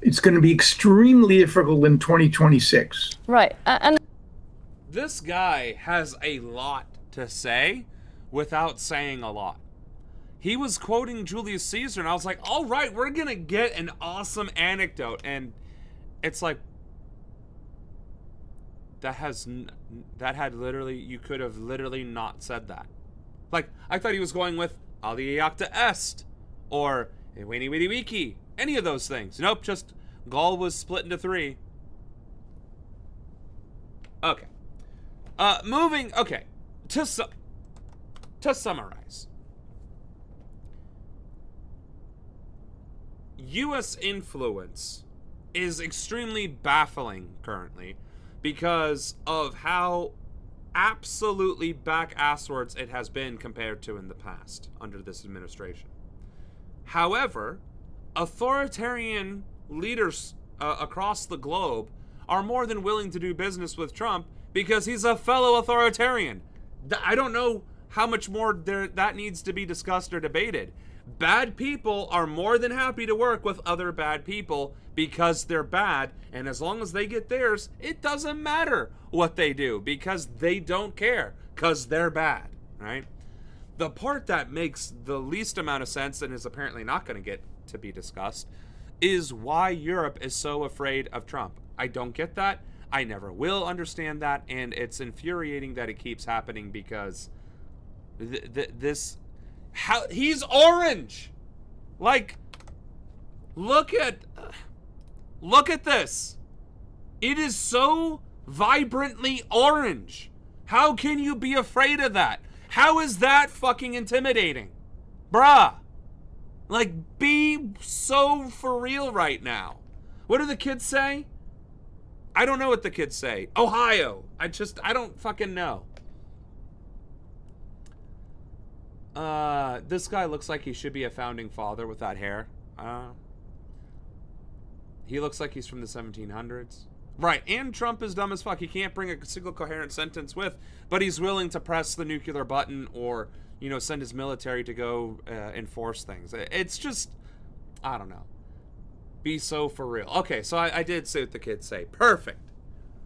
it's going to be extremely difficult in 2026. Right. And this guy has a lot to say without saying a lot. He was quoting Julius Caesar, and I was like, all right, we're going to get an awesome anecdote. And it's like, that had literally, you could have literally not said that. Like, I thought he was going with Ali Iacta Est, or Weni Widi Wiki, any of those things. Nope, just Gaul was split into 3. Okay. To summarize. U.S. influence is extremely baffling currently because of how absolutely back-asswards it has been compared to in the past under this administration. However, authoritarian leaders across the globe are more than willing to do business with Trump because he's a fellow authoritarian. I don't know how much more that needs to be discussed or debated. Bad people are more than happy to work with other bad people because they're bad, and as long as they get theirs, it doesn't matter what they do because they don't care because they're bad, right? The part that makes the least amount of sense and is apparently not going to get to be discussed is why Europe is so afraid of Trump. I don't get that. I never will understand that, and it's infuriating that it keeps happening because he's orange. Like, look at this. It is so vibrantly orange. How can you be afraid of that? How is that fucking intimidating? Bruh. Like, be so for real right now. What do the kids say? I don't know what the kids say. Ohio. I don't fucking know. This guy looks like he should be a founding father with that hair. He looks like he's from the 1700s. Right, and Trump is dumb as fuck. He can't bring a single coherent sentence but he's willing to press the nuclear button or, send his military to go enforce things. It's just, I don't know. Be so for real. Okay, so I did say what the kids say. Perfect.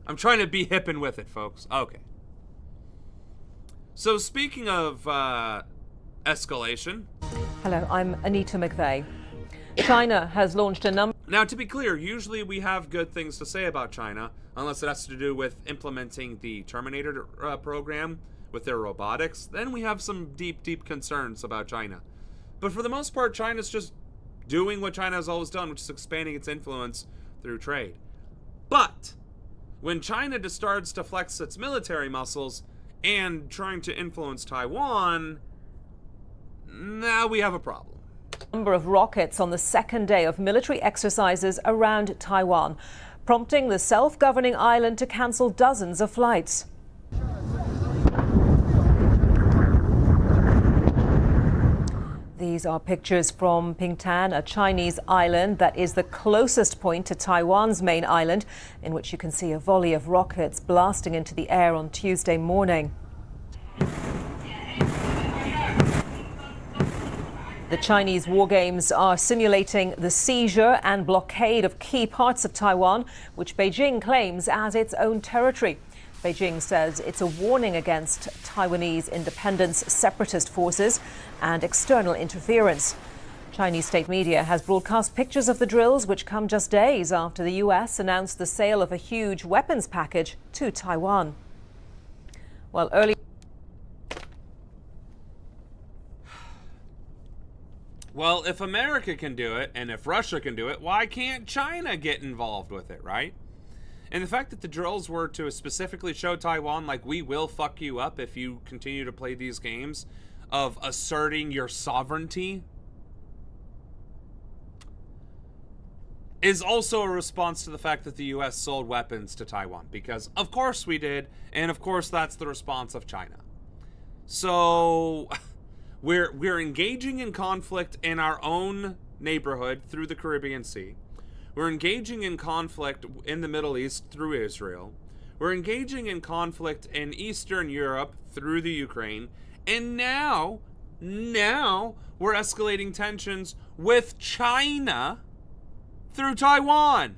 I'm trying to be hip and with it, folks. Okay. So speaking of escalation. Hello, I'm Anita McVeigh. China has launched a number... Now, to be clear, usually we have good things to say about China, unless it has to do with implementing the Terminator program with their robotics. Then we have some deep, deep concerns about China. But for the most part, China's just doing what China has always done, which is expanding its influence through trade. But when China starts to flex its military muscles and trying to influence Taiwan, now we have a problem. Number of rockets on the second day of military exercises around Taiwan, prompting the self-governing island to cancel dozens of flights. These are pictures from Pingtan, a Chinese island that is the closest point to Taiwan's main island, in which you can see a volley of rockets blasting into the air on Tuesday morning. The Chinese war games are simulating the seizure and blockade of key parts of Taiwan, which Beijing claims as its own territory. Beijing says it's a warning against Taiwanese independence, separatist forces and external interference. Chinese state media has broadcast pictures of the drills, which come just days after the US announced the sale of a huge weapons package to Taiwan. Well, early... well, if America can do it, and if Russia can do it, why can't China get involved with it, right? And the fact that the drills were to specifically show Taiwan, like, we will fuck you up if you continue to play these games of asserting your sovereignty, is also a response to the fact that the U.S. sold weapons to Taiwan. Because, of course we did, and of course that's the response of China. So, we're engaging in conflict in our own neighborhood through the Caribbean Sea. We're engaging in conflict in the Middle East through Israel. We're engaging in conflict in Eastern Europe through the Ukraine. And now we're escalating tensions with China through Taiwan.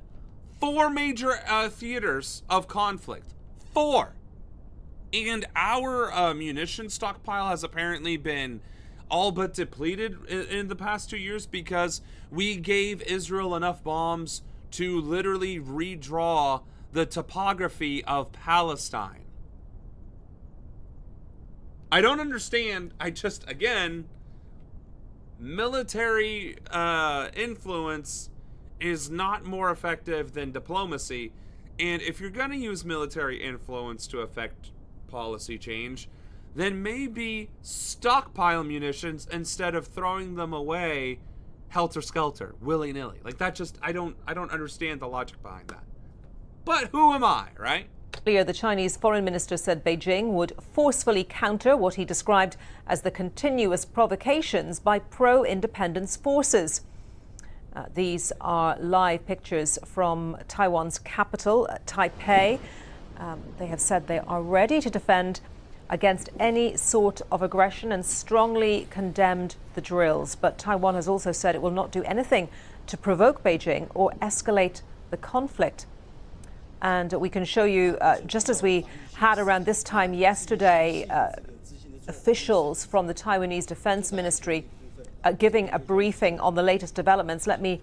4 major theaters of conflict. 4. And our munition stockpile has apparently been all but depleted in the past 2 years because we gave Israel enough bombs to literally redraw the topography of Palestine. I don't understand. Again, military influence is not more effective than diplomacy. And if you're going to use military influence to affect policy change, then maybe stockpile munitions instead of throwing them away helter-skelter, willy-nilly. Like, that just, I don't understand the logic behind that. But who am I, right? Earlier, the Chinese foreign minister said Beijing would forcefully counter what he described as the continuous provocations by pro-independence forces. These are live pictures from Taiwan's capital, Taipei. They have said they are ready to defend against any sort of aggression and strongly condemned the drills. But Taiwan has also said it will not do anything to provoke Beijing or escalate the conflict. And we can show you, just as we had around this time yesterday, officials from the Taiwanese Defense Ministry giving a briefing on the latest developments. Let me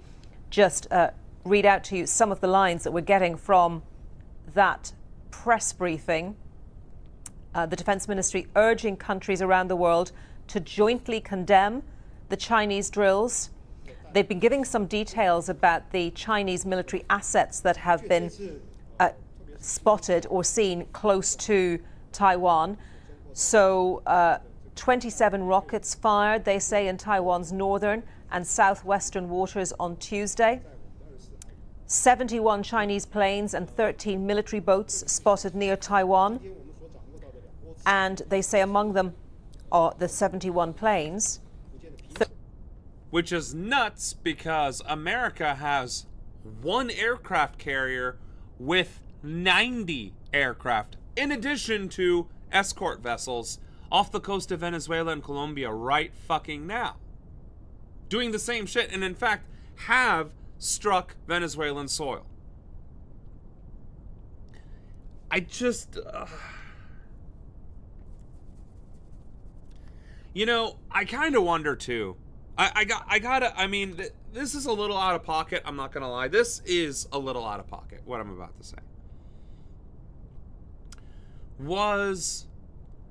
just read out to you some of the lines that we're getting from that press briefing. The Defense Ministry urging countries around the world to jointly condemn the Chinese drills. They've been giving some details about the Chinese military assets that have been spotted or seen close to Taiwan. So 27 rockets fired, they say, in Taiwan's northern and southwestern waters on Tuesday. 71 Chinese planes and 13 military boats spotted near Taiwan. And they say among them are the 71 planes. Which is nuts because America has 1 aircraft carrier with 90 aircraft, in addition to escort vessels off the coast of Venezuela and Colombia right fucking now, doing the same shit, and in fact have struck Venezuelan soil. I just I kind of wonder too. I mean, this is a little out of pocket. I'm not gonna lie. This is a little out of pocket, what I'm about to say. Was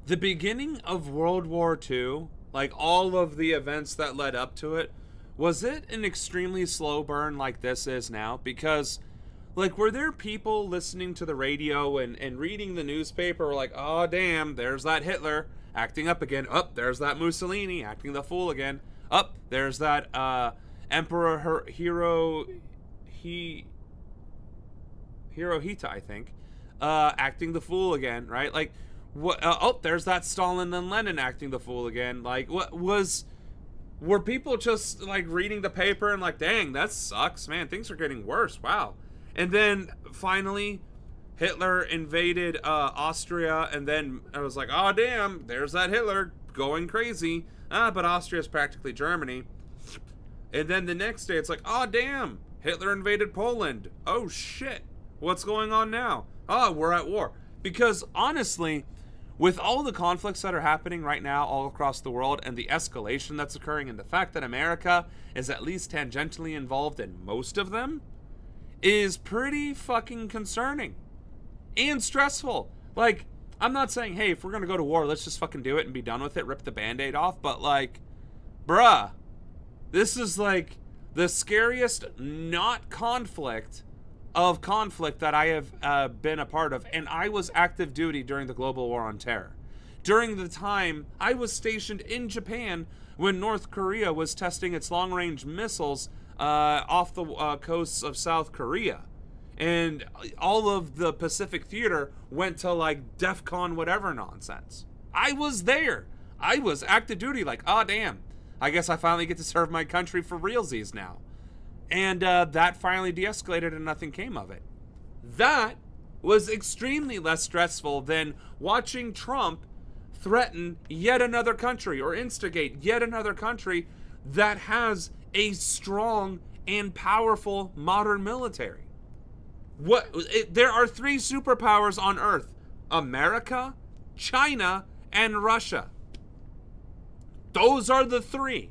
the beginning of World War II, like all of the events that led up to it, was it an extremely slow burn like this is now? Because, like, were there people listening to the radio and reading the newspaper like, oh, damn, there's that Hitler acting up again. Up, there's that Mussolini acting the fool again. Up, there's that Emperor Hirohito, I think, acting the fool again, right? Like, what? Oh, there's that Stalin and Lenin acting the fool again. Like, were people just like reading the paper and like, dang, that sucks, man, things are getting worse, wow. And then finally Hitler invaded Austria, and then I was like, oh damn, there's that Hitler going crazy. But Austria's practically Germany. And then the next day it's like, oh damn, Hitler invaded Poland. Oh shit, what's going on now? Oh, we're at war. Because honestly, with all the conflicts that are happening right now all across the world and the escalation that's occurring and the fact that America is at least tangentially involved in most of them is pretty fucking concerning and stressful. Like, I'm not saying, hey, if we're going to go to war, let's just fucking do it and be done with it, rip the Band-Aid off. But like, bruh, This is like the scariest not conflict of conflict that I have been a part of. And I was active duty during the global war on terror. During the time I was stationed in Japan when North Korea was testing its long-range missiles off the coasts of South Korea. And all of the Pacific theater went to like DEFCON whatever nonsense. I was there. I was active duty, like, oh damn, I guess I finally get to serve my country for realsies now. And that finally de-escalated and nothing came of it. That was extremely less stressful than watching Trump threaten yet another country or instigate yet another country that has a strong and powerful modern military. There are 3 superpowers on Earth: America, China, and Russia. Those are the 3.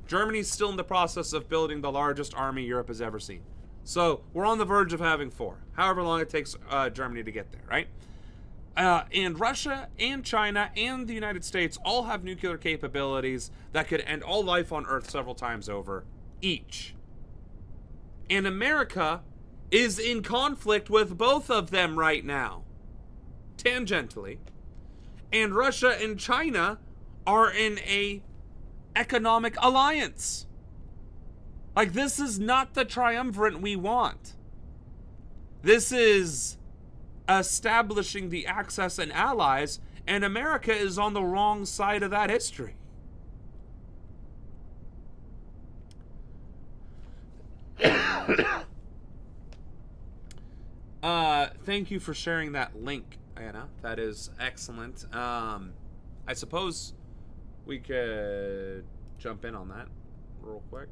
Germany's still in the process of building the largest army Europe has ever seen. So we're on the verge of having 4, however long it takes Germany to get there, right? And Russia and China and the United States all have nuclear capabilities that could end all life on Earth several times over each. And America is in conflict with both of them right now, tangentially. And Russia and China are in a economic alliance. Like, this is not the triumvirate we want. This is establishing the Axis and allies, and America is on the wrong side of that history. Thank you for sharing that link, Anna. That is excellent. I suppose we could jump in on that real quick.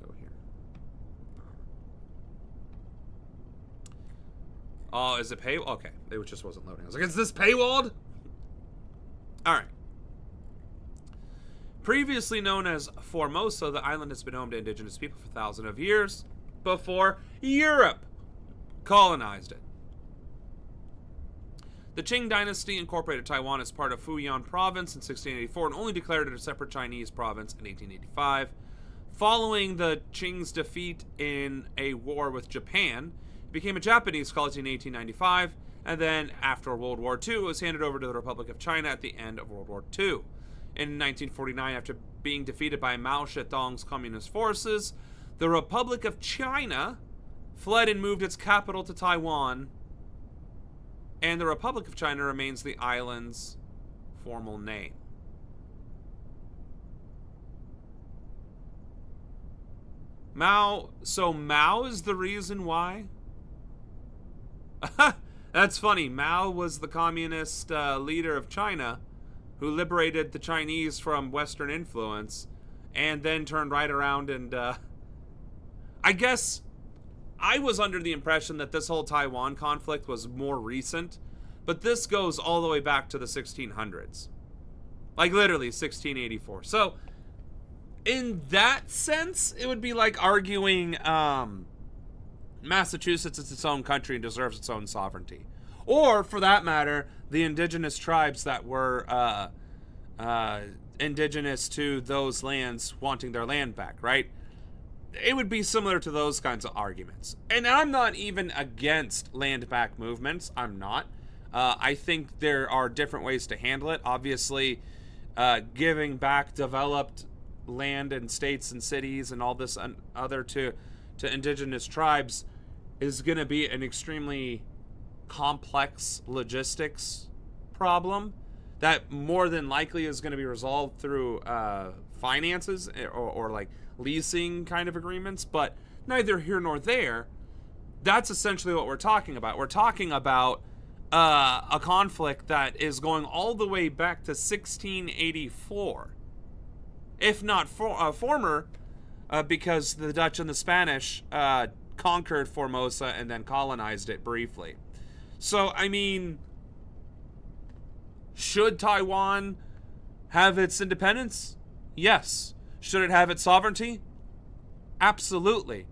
Go here. Oh, is it paywalled? Okay, it just wasn't loading. I was like, is this paywalled? All right. Previously known as Formosa, the island has been home to indigenous people for thousands of years before Europe colonized it. The Qing dynasty incorporated Taiwan as part of Fujian province in 1684 and only declared it a separate Chinese province in 1885. Following the Qing's defeat in a war with Japan, it became a Japanese colony in 1895, and then after World War II, it was handed over to the Republic of China at the end of World War II. In 1949, after being defeated by Mao Zedong's communist forces, the Republic of China fled and moved its capital to Taiwan, and the Republic of China remains the island's formal name. Mao is the reason why? That's funny. Mao was the communist leader of China who liberated the Chinese from Western influence and then turned right around and I guess I was under the impression that this whole Taiwan conflict was more recent, but this goes all the way back to the 1600s. Like literally 1684. So in that sense, it would be like arguing Massachusetts is its own country and deserves its own sovereignty. Or, for that matter, the indigenous tribes that were indigenous to those lands wanting their land back, right? It would be similar to those kinds of arguments. And I'm not even against land back movements. I'm not. I think there are different ways to handle it. Obviously, giving back developed land and states and cities and all this other to indigenous tribes is going to be an extremely complex logistics problem that more than likely is going to be resolved through finances or like leasing kind of agreements, but neither here nor there. That's essentially what we're talking about. We're talking about a conflict that is going all the way back to 1684, if not former, because the Dutch and the Spanish conquered Formosa and then colonized it briefly. So, I mean, should Taiwan have its independence? Yes. Should it have its sovereignty? Absolutely.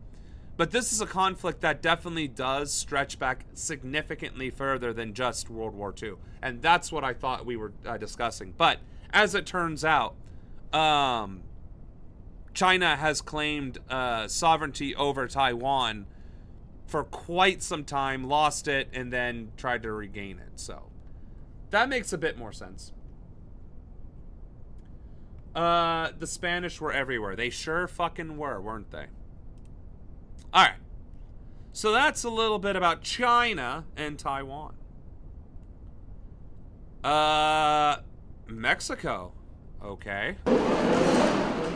But this is a conflict that definitely does stretch back significantly further than just World War II. And that's what I thought we were discussing. But as it turns out, China has claimed sovereignty over Taiwan for quite some time, lost it, and then tried to regain it. So that makes a bit more sense. The Spanish were everywhere. They sure fucking were, weren't they? All right. So that's a little bit about China and Taiwan. Mexico. Okay.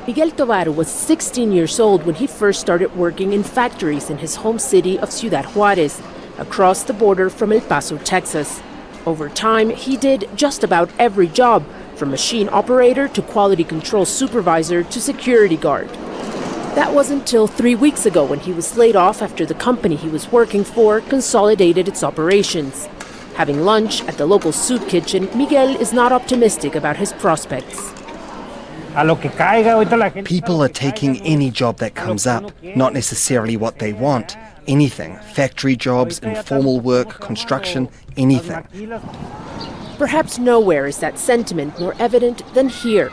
Miguel Tovar was 16 years old when he first started working in factories in his home city of Ciudad Juárez, across the border from El Paso, Texas. Over time, he did just about every job, from machine operator to quality control supervisor to security guard. That was until 3 weeks ago when he was laid off after the company he was working for consolidated its operations. Having lunch at the local soup kitchen, Miguel is not optimistic about his prospects. People are taking any job that comes up, not necessarily what they want. Anything. Factory jobs, informal work, construction, anything. Perhaps nowhere is that sentiment more evident than here.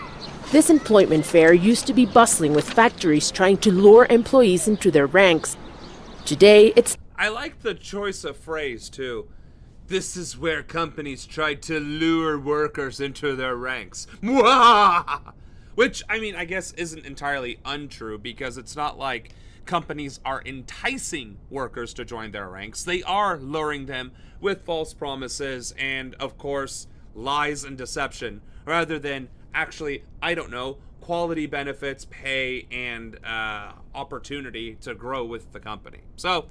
This employment fair used to be bustling with factories trying to lure employees into their ranks. Today, it's... I like the choice of phrase, too. This is where companies try to lure workers into their ranks. Which, I mean, I guess isn't entirely untrue, because it's not like companies are enticing workers to join their ranks. They are luring them with false promises and, of course, lies and deception, rather than actually, I don't know, quality benefits, pay, and opportunity to grow with the company. So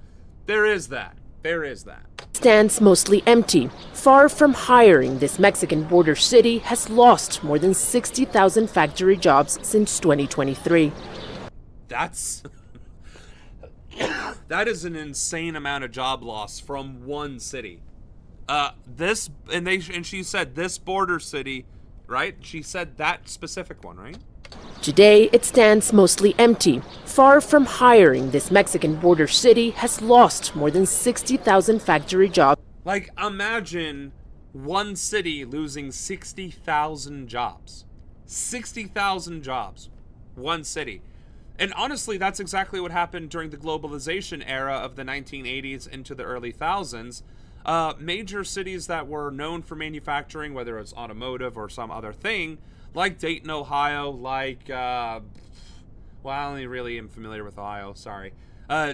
there is that. There is that. Stands mostly empty. Far from hiring, this Mexican border city has lost more than 60,000 factory jobs since 2023. That's... that is an insane amount of job loss from one city. She said this border city, right? She said that specific one, right? Today, it stands mostly empty. Far from hiring, this Mexican border city has lost more than 60,000 factory jobs. Like, imagine one city losing 60,000 jobs. 60,000 jobs. One city. And honestly, that's exactly what happened during the globalization era of the 1980s into the early thousands. Major cities that were known for manufacturing, whether it's automotive or some other thing, like Dayton, Ohio, like, well, I only really am familiar with Ohio, sorry.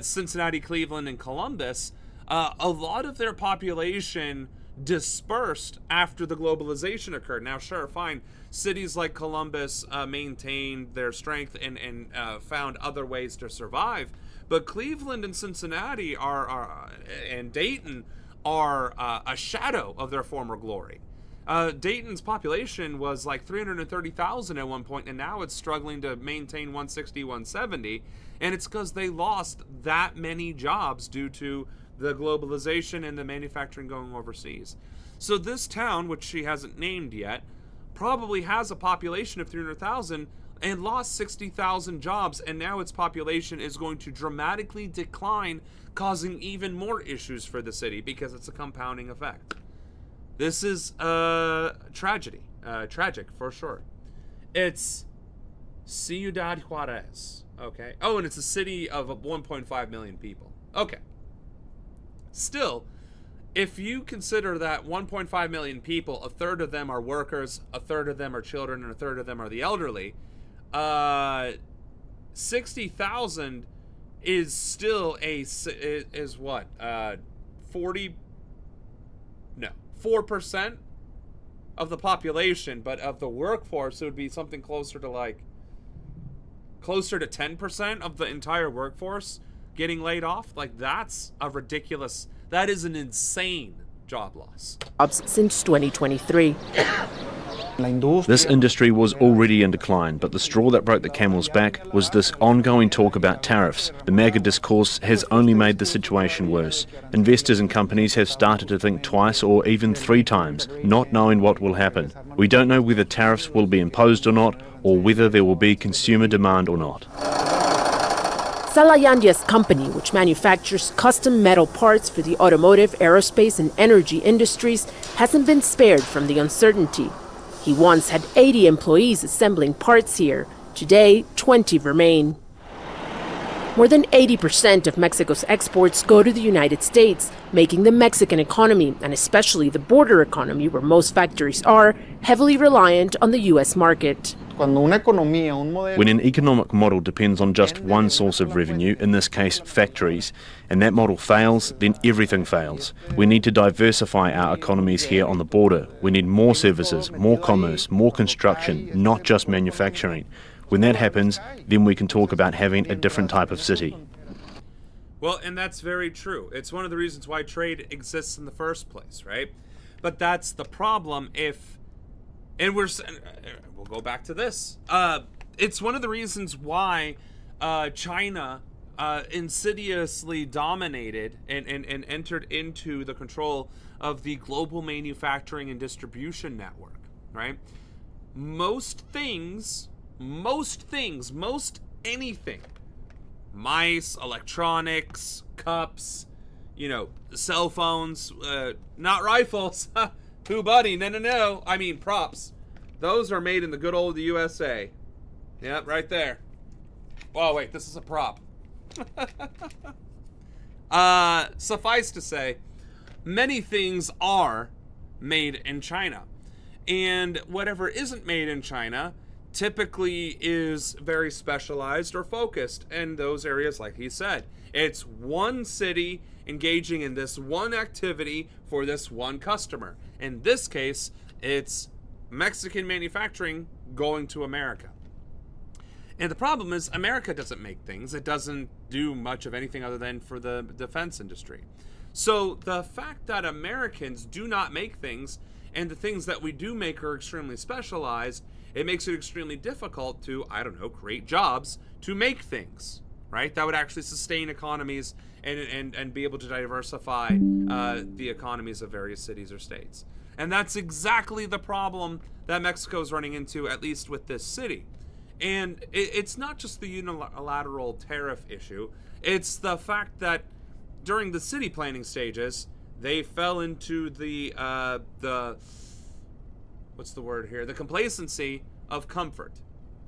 Cincinnati, Cleveland, and Columbus, a lot of their population dispersed after the globalization occurred. Now, sure, fine, cities like Columbus maintained their strength and found other ways to survive, but Cleveland and Cincinnati and Dayton are a shadow of their former glory. Dayton's population was like 330,000 at one point, and now it's struggling to maintain 160, 170, and it's because they lost that many jobs due to the globalization and the manufacturing going overseas. So this town, which she hasn't named yet, probably has a population of 300,000 and lost 60,000 jobs, and now its population is going to dramatically decline, causing even more issues for the city because it's a compounding effect. This is tragedy. Tragic, for sure. It's Ciudad Juárez, okay? Oh, and it's a city of 1.5 million people. Okay. Still, if you consider that 1.5 million people, a third of them are workers, a third of them are children, and a third of them are the elderly, 60,000 is still is what? 4% of the population, but of the workforce, it would be something closer to 10% of the entire workforce getting laid off. Like, that's a ridiculous, that is an insane job loss. Since 2023. This industry was already in decline, but the straw that broke the camel's back was this ongoing talk about tariffs. The MAGA discourse has only made the situation worse. Investors and companies have started to think twice or even 3 times, not knowing what will happen. We don't know whether tariffs will be imposed or not, or whether there will be consumer demand or not. Salayandia's company, which manufactures custom metal parts for the automotive, aerospace, and energy industries, hasn't been spared from the uncertainty. He once had 80 employees assembling parts here. Today, 20 remain. More than 80% of Mexico's exports go to the United States, making the Mexican economy, and especially the border economy where most factories are, heavily reliant on the U.S. market. When an economic model depends on just one source of revenue, in this case factories, and that model fails, then everything fails. We need to diversify our economies here on the border. We need more services, more commerce, more construction, not just manufacturing. When that happens, then we can talk about having a different type of city. Well, and that's very true. It's one of the reasons why trade exists in the first place, right? But that's the problem and we'll go back to this. It's one of the reasons why China insidiously dominated and entered into the control of the global manufacturing and distribution network, right? Most anything, mice, electronics, cups, cell phones, not rifles. Who, buddy? No. I mean props. Those are made in the good old USA. Yep, right there. Oh, wait, this is a prop. Suffice to say, many things are made in China. And whatever isn't made in China typically is very specialized or focused in those areas, like he said. It's one city engaging in this one activity for this one customer. In this case, it's Mexican manufacturing going to America. And the problem is America doesn't make things. It doesn't do much of anything other than for the defense industry. So the fact that Americans do not make things, and the things that we do make are extremely specialized, it makes it extremely difficult to, create jobs to make things, right? That would actually sustain economies and be able to diversify the economies of various cities or states. And that's exactly the problem that Mexico is running into, at least with this city. And it's not just the unilateral tariff issue. It's the fact that during the city planning stages, they fell into the what's the word here? The complacency of comfort.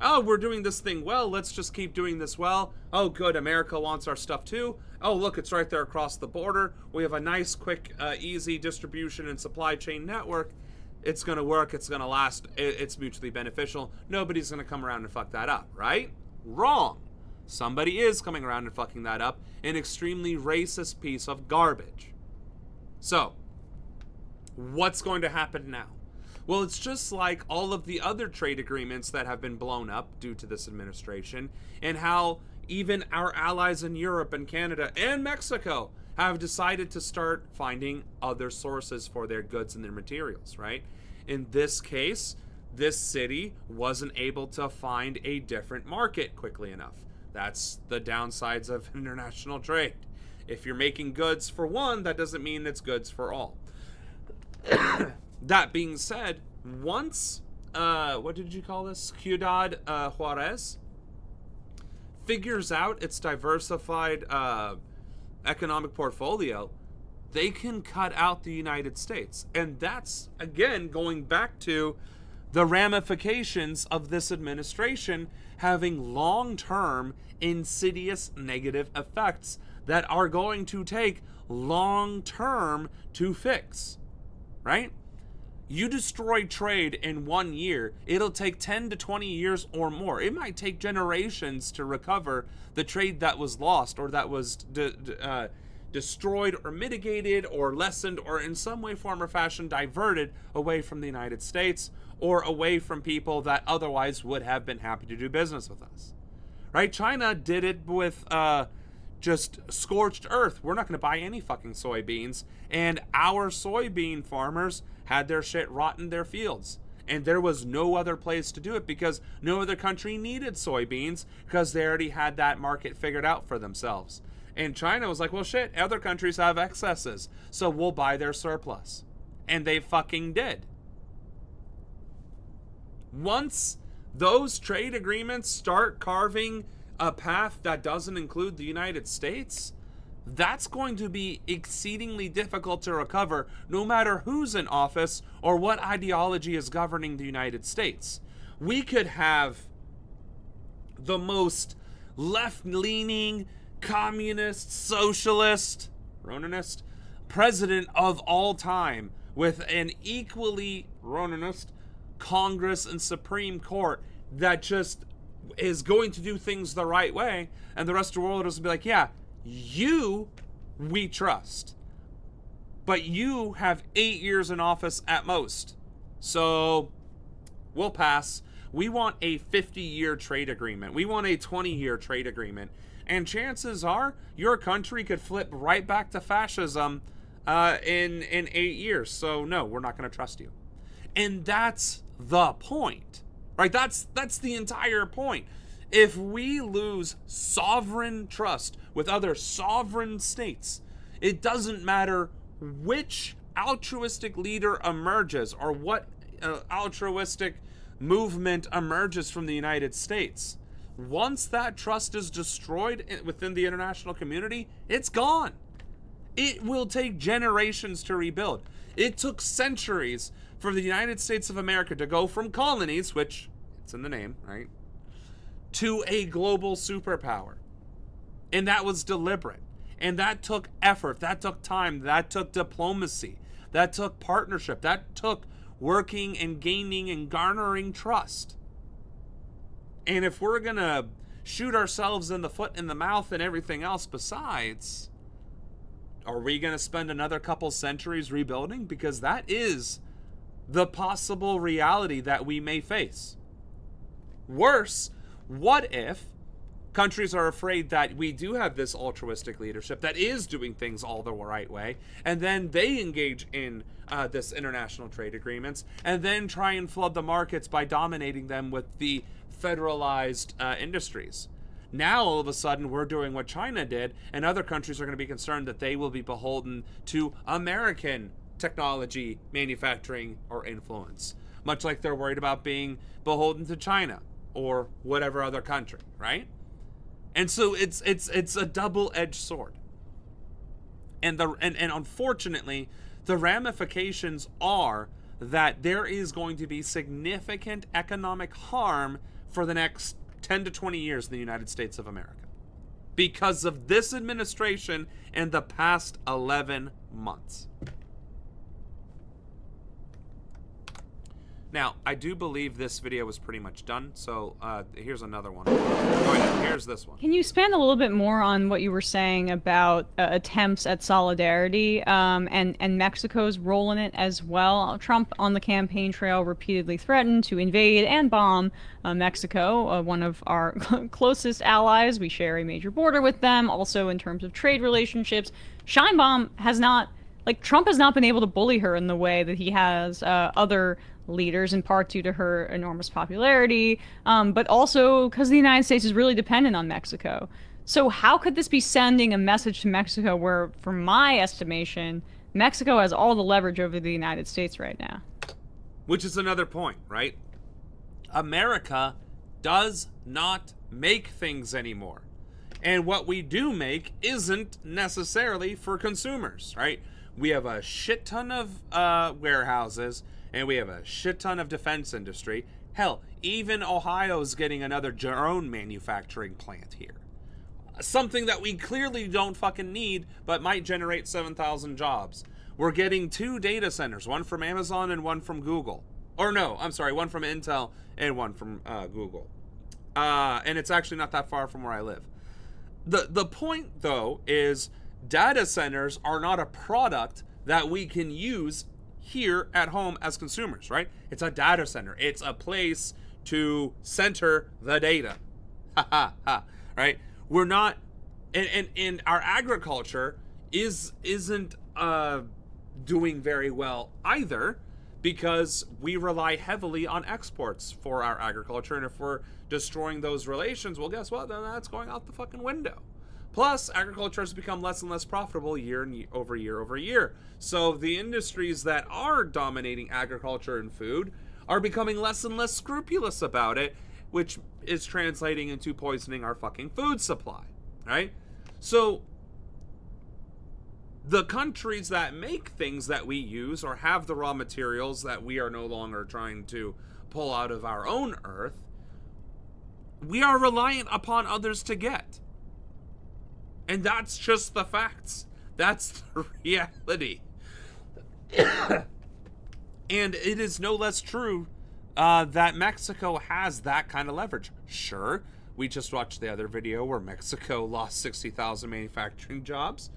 Oh, we're doing this thing well. Let's just keep doing this well. Oh, good. America wants our stuff too. Oh, look, it's right there across the border. We have a nice, quick, easy distribution and supply chain network. It's going to work. It's going to last. It's mutually beneficial. Nobody's going to come around and fuck that up, right? Wrong. Somebody is coming around and fucking that up. An extremely racist piece of garbage. So, what's going to happen now? Well, it's just like all of the other trade agreements that have been blown up due to this administration, and how even our allies in Europe and Canada and Mexico have decided to start finding other sources for their goods and their materials, right? In this case, this city wasn't able to find a different market quickly enough. That's the downsides of international trade. If you're making goods for one, that doesn't mean it's goods for all. That being said, once, what did you call this? Ciudad Juarez figures out its diversified economic portfolio, they can cut out the United States. And that's, again, going back to the ramifications of this administration having long-term, insidious negative effects that are going to take long-term to fix, right? You destroy trade in 1 year, it'll take 10 to 20 years or more. It might take generations to recover the trade that was lost or that was destroyed or mitigated or lessened or in some way, form, or fashion diverted away from the United States or away from people that otherwise would have been happy to do business with us. Right? China did it with just scorched earth. We're not going to buy any fucking soybeans. And our soybean farmers had their shit rot in their fields. And there was no other place to do it because no other country needed soybeans because they already had that market figured out for themselves. And China was like, well, shit, other countries have excesses, so we'll buy their surplus. And they fucking did. Once those trade agreements start carving a path that doesn't include the United States, that's going to be exceedingly difficult to recover no matter who's in office or what ideology is governing the United States. We could have the most left-leaning, communist, socialist, Ronanist president of all time with an equally Ronanist Congress and Supreme Court that just is going to do things the right way, and the rest of the world is going to be like, yeah, you we trust, but you have 8 years in office at most, so we'll pass. We want a 50-year trade agreement. We want a 20-year trade agreement. And chances are your country could flip right back to fascism in 8 years. So no, we're not going to trust you. And that's the point, right? That's the entire point. If we lose sovereign trust with other sovereign states, it doesn't matter which altruistic leader emerges or what altruistic movement emerges from the United States. Once that trust is destroyed within the international community, it's gone. It will take generations to rebuild. It took centuries for the United States of America to go from colonies, which it's in the name, right, to a global superpower. And that was deliberate. And that took effort, that took time, that took diplomacy, that took partnership, that took working and gaining and garnering trust. And if we're gonna shoot ourselves in the foot, in the mouth, and everything else besides, are we gonna spend another couple centuries rebuilding? Because that is the possible reality that we may face. Worse, what if countries are afraid that we do have this altruistic leadership that is doing things all the right way, and then they engage in this international trade agreements, and then try and flood the markets by dominating them with the federalized industries. Now, all of a sudden, we're doing what China did, and other countries are going to be concerned that they will be beholden to American technology, manufacturing, or influence, much like they're worried about being beholden to China or whatever other country, right? And so it's a double-edged sword. And unfortunately, the ramifications are that there is going to be significant economic harm for the next 10 to 20 years in the United States of America because of this administration and the past 11 months. Now, I do believe this video was pretty much done, so here's another one. Go ahead, here's this one. Can you expand a little bit more on what you were saying about attempts at solidarity and Mexico's role in it as well? Trump on the campaign trail repeatedly threatened to invade and bomb Mexico, one of our closest allies. We share a major border with them, also in terms of trade relationships. Sheinbaum has not, Trump has not been able to bully her in the way that he has other leaders, in part due to her enormous popularity, but also because the United States is really dependent on Mexico. So how could this be sending a message to Mexico where, from my estimation, Mexico has all the leverage over the United States right now? Which is another point, right? America does not make things anymore. And what we do make isn't necessarily for consumers, right? We have a shit ton of warehouses, and we have a shit ton of defense industry. Hell, even Ohio's getting another drone manufacturing plant here. Something that we clearly don't fucking need, but might generate 7,000 jobs. We're getting 2 data centers, one from Amazon and one from Google. Or no, I'm sorry, one from Intel and one from Google. And it's actually not that far from where I live. The point, though, is data centers are not a product that we can use here at home as consumers, right? It's a data center. It's a place to center the data. Right? We're not, and our agriculture isn't doing very well either, because we rely heavily on exports for our agriculture, and if we're destroying those relations, well, guess what? Then that's going out the fucking window. Plus, agriculture has become less and less profitable year over year. So the industries that are dominating agriculture and food are becoming less and less scrupulous about it, which is translating into poisoning our fucking food supply, right? So the countries that make things that we use or have the raw materials that we are no longer trying to pull out of our own earth, we are reliant upon others to get. And that's just the facts. That's the reality. And it is no less true that Mexico has that kind of leverage. Sure, we just watched the other video where Mexico lost 60,000 manufacturing jobs,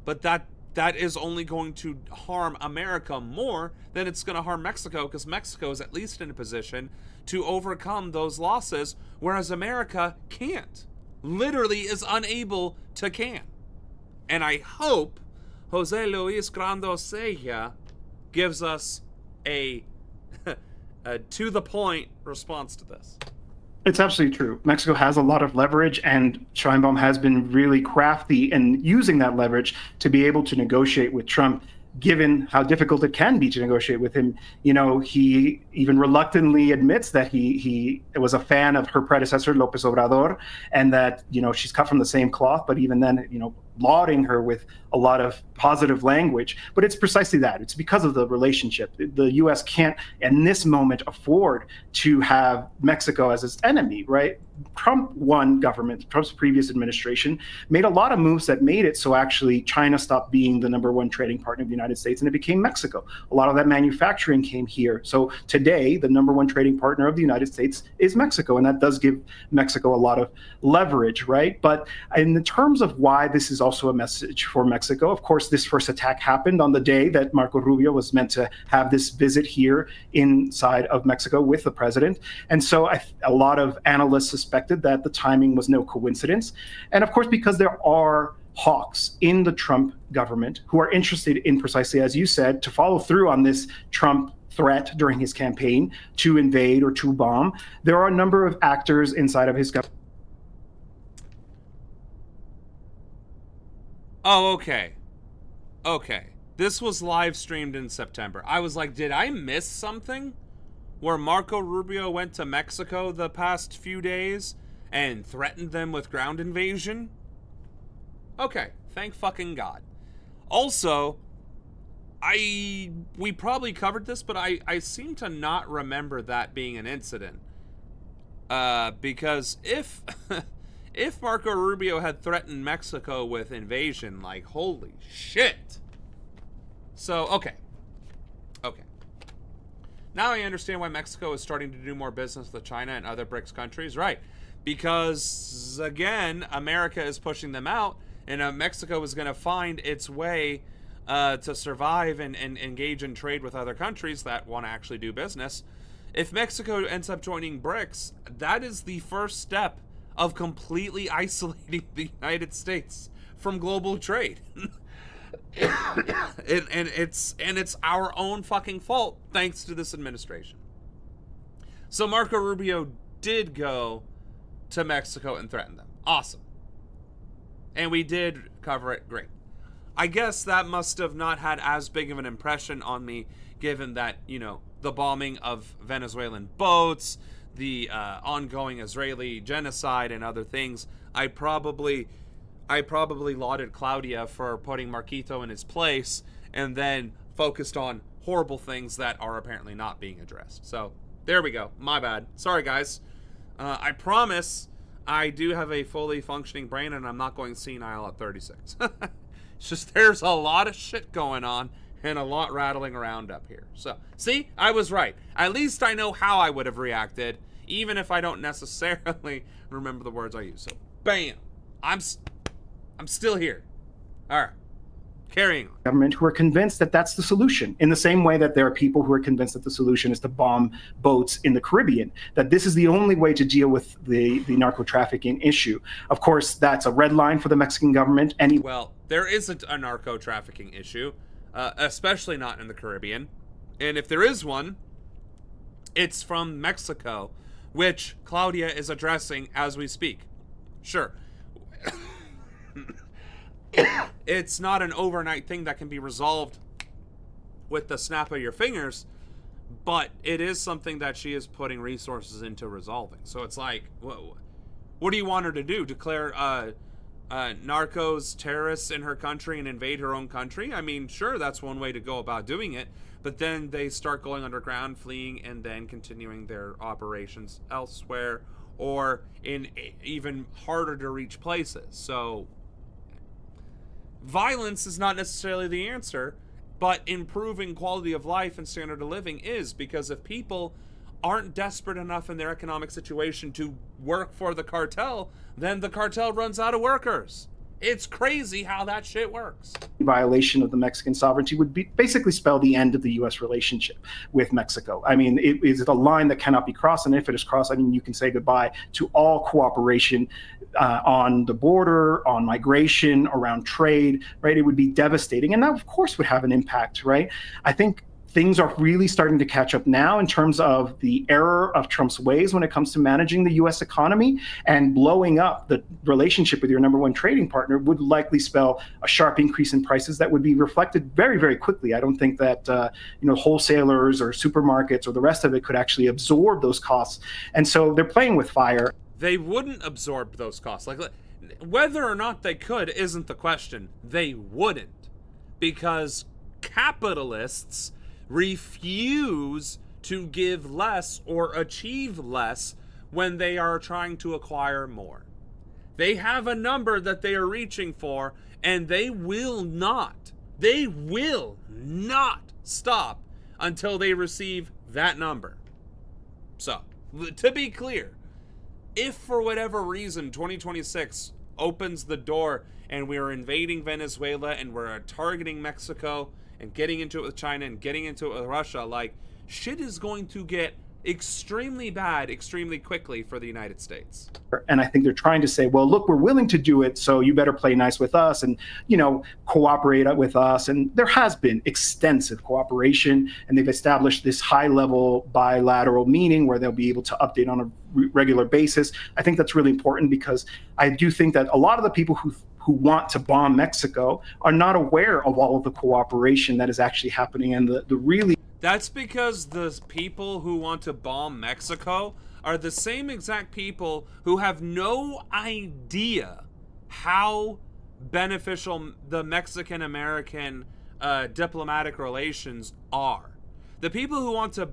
but that is only going to harm America more than it's going to harm Mexico, because Mexico is at least in a position to overcome those losses, whereas America can't. Literally is unable to can. And I hope Jose Luis Grandosella gives us a to-the-point response to this. It's absolutely true. Mexico has a lot of leverage, and Sheinbaum has been really crafty in using that leverage to be able to negotiate with Trump, given how difficult it can be to negotiate with him. You know, he even reluctantly admits that he was a fan of her predecessor, López Obrador, and that, you know, she's cut from the same cloth, but even then, you know, lauding her with a lot of positive language. But it's precisely that. It's because of the relationship. The U.S. can't, in this moment, afford to have Mexico as its enemy, right? Trump's previous administration, made a lot of moves that made it so actually China stopped being the #1 trading partner of the United States and it became Mexico. A lot of that manufacturing came here. So today, the #1 trading partner of the United States is Mexico, and that does give Mexico a lot of leverage, right? But in the terms of why this is also a message for Mexico, of course, this first attack happened on the day that Marco Rubio was meant to have this visit here inside of Mexico with the president. And so a lot of analysts suspected that the timing was no coincidence. And of course, because there are hawks in the Trump government who are interested in, precisely as you said, to follow through on this Trump threat during his campaign to invade or to bomb, there are a number of actors inside of his government. Oh, okay. Okay. This was live streamed in September. I was like, did I miss something? Where Marco Rubio went to Mexico the past few days and threatened them with ground invasion? Okay. Thank fucking God. Also, we probably covered this, but I seem to not remember that being an incident. Because if... if Marco Rubio had threatened Mexico with invasion, like, holy shit. So, okay. Okay. Now I understand why Mexico is starting to do more business with China and other BRICS countries. Right. Because, again, America is pushing them out, and Mexico is going to find its way to survive and engage in trade with other countries that want to actually do business. If Mexico ends up joining BRICS, that is the first step of completely isolating the United States from global trade. and it's our own fucking fault, thanks to this administration. So Marco Rubio did go to Mexico and threaten them. Awesome. And we did cover it. Great. I guess that must have not had as big of an impression on me, given that, you know, the bombing of Venezuelan boats, the ongoing Israeli genocide and other things. I probably lauded Claudia for putting Marquito in his place and then focused on horrible things that are apparently not being addressed. So there we go. My bad. Sorry, guys. I promise I do have a fully functioning brain and I'm not going senile at 36. It's just there's a lot of shit going on and a lot rattling around up here. So, see? I was right. At least I know how I would have reacted, even if I don't necessarily remember the words I use. So, bam. I'm still here. All right. Carrying on. Government who are convinced that that's the solution, in the same way that there are people who are convinced that the solution is to bomb boats in the Caribbean, that this is the only way to deal with the narco trafficking issue. Of course, that's a red line for the Mexican government. Well, there isn't a narco trafficking issue. Especially not in the Caribbean. And if there is one, it's from Mexico, which Claudia is addressing as we speak. Sure. It's not an overnight thing that can be resolved with the snap of your fingers, but it is something that she is putting resources into resolving. So it's like, what do you want her to do? Declare narcos, terrorists in her country and invade her own country. I mean, sure, that's one way to go about doing it, but then they start going underground, fleeing, and then continuing their operations elsewhere or in even harder to reach places. So violence is not necessarily the answer, but improving quality of life and standard of living is, because if people aren't desperate enough in their economic situation to work for the cartel, then the cartel runs out of workers. It's crazy how that shit works. Violation of the Mexican sovereignty would basically spell the end of the U.S. relationship with Mexico. I mean, it is a line that cannot be crossed, and if it is crossed, I mean, you can say goodbye to all cooperation on the border, on migration, around trade, right? It would be devastating, and that, of course, would have an impact, right? I think things are really starting to catch up now in terms of the error of Trump's ways when it comes to managing the U.S. economy, and blowing up the relationship with your number one trading partner would likely spell a sharp increase in prices that would be reflected very, very quickly. I don't think that wholesalers or supermarkets or the rest of it could actually absorb those costs. And so they're playing with fire. They wouldn't absorb those costs. Like, whether or not they could isn't the question. They wouldn't, because capitalists refuse to give less or achieve less when they are trying to acquire more. They have a number that they are reaching for, and they will not stop until they receive that number. So, to be clear, if for whatever reason 2026 opens the door and we're invading Venezuela and we're targeting Mexico and getting into it with China and getting into it with Russia, like, shit is going to get extremely bad extremely quickly for the United States. And I think they're trying to say, well, look, we're willing to do it, so you better play nice with us and, cooperate with us. And there has been extensive cooperation, and they've established this high-level bilateral meeting where they'll be able to update on a regular basis. I think that's really important, because I do think that a lot of the people who want to bomb Mexico are not aware of all of the cooperation that is actually happening, and the really... That's because the people who want to bomb Mexico are the same exact people who have no idea how beneficial the Mexican-American diplomatic relations are. The people who want to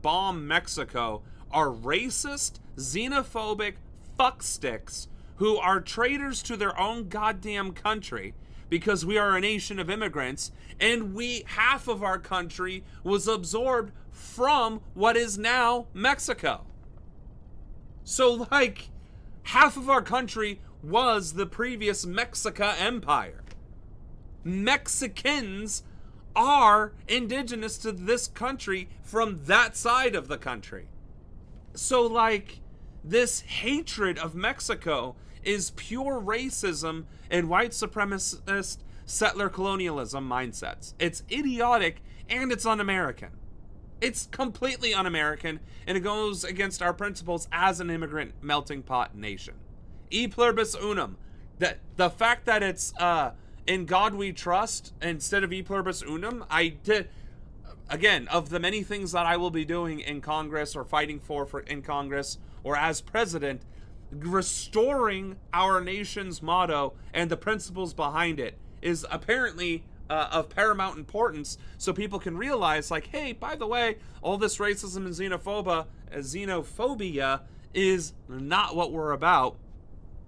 bomb Mexico are racist, xenophobic fucksticks who are traitors to their own goddamn country, because we are a nation of immigrants, and half of our country was absorbed from what is now Mexico. So, half of our country was the previous Mexica Empire. Mexicans are indigenous to this country from that side of the country. So, this hatred of Mexico is pure racism and white supremacist settler colonialism mindsets. It's idiotic, and it's un-American. It's completely un-American, and it goes against our principles as an immigrant melting pot nation. E pluribus unum. The fact that it's in God we trust instead of e pluribus unum, again, of the many things that I will be doing in Congress or fighting for in Congress or as president, restoring our nation's motto and the principles behind it is apparently of paramount importance, so people can realize, hey, by the way, all this racism and xenophobia is not what we're about.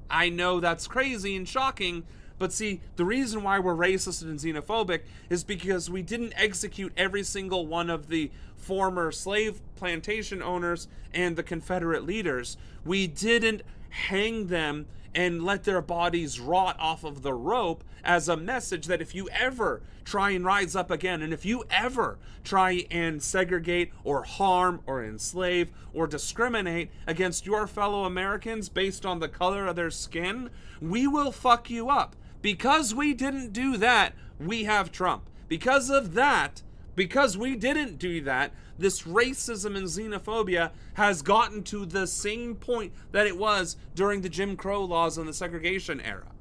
I know that's crazy and shocking, but see, the reason why we're racist and xenophobic is because we didn't execute every single one of the former slave plantation owners and the Confederate leaders. We didn't hang them and let their bodies rot off of the rope as a message that if you ever try and rise up again, and if you ever try and segregate or harm or enslave or discriminate against your fellow Americans based on the color of their skin, we will fuck you up. Because we didn't do that, we have Trump. Because of that, because we didn't do that, this racism and xenophobia has gotten to the same point that it was during the Jim Crow laws and the segregation era.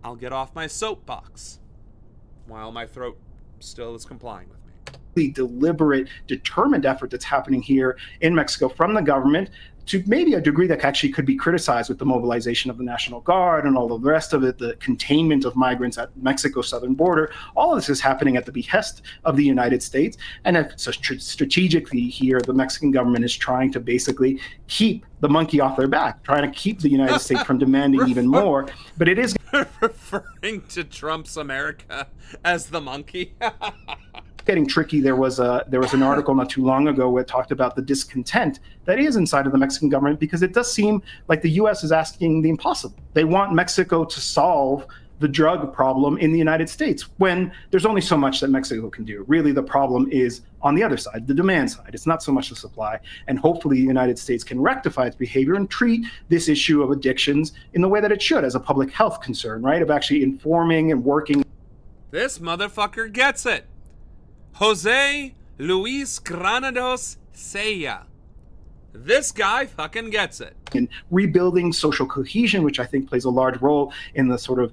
I'll get off my soapbox while my throat still is complying with me. Deliberate, determined effort that's happening here in Mexico from the government to maybe a degree that actually could be criticized with the mobilization of the National Guard and all of the rest of it, the containment of migrants at Mexico's southern border. All of this is happening at the behest of the United States. And so strategically here, the Mexican government is trying to basically keep the monkey off their back, trying to keep the United States from demanding even more. But it is referring to Trump's America as the monkey. getting tricky. There was an article not too long ago where it talked about the discontent that is inside of the Mexican government, because it does seem like the U.S. is asking the impossible. They want Mexico to solve the drug problem in the United States when there's only so much that Mexico can do. Really, the problem is on the other side, the demand side. It's not so much the supply. And hopefully the United States can rectify its behavior and treat this issue of addictions in the way that it should, as a public health concern, right? Of actually informing and working. This motherfucker gets it. Jose Luis Granados Sella. This guy fucking gets it. In rebuilding social cohesion, which I think plays a large role in the sort of,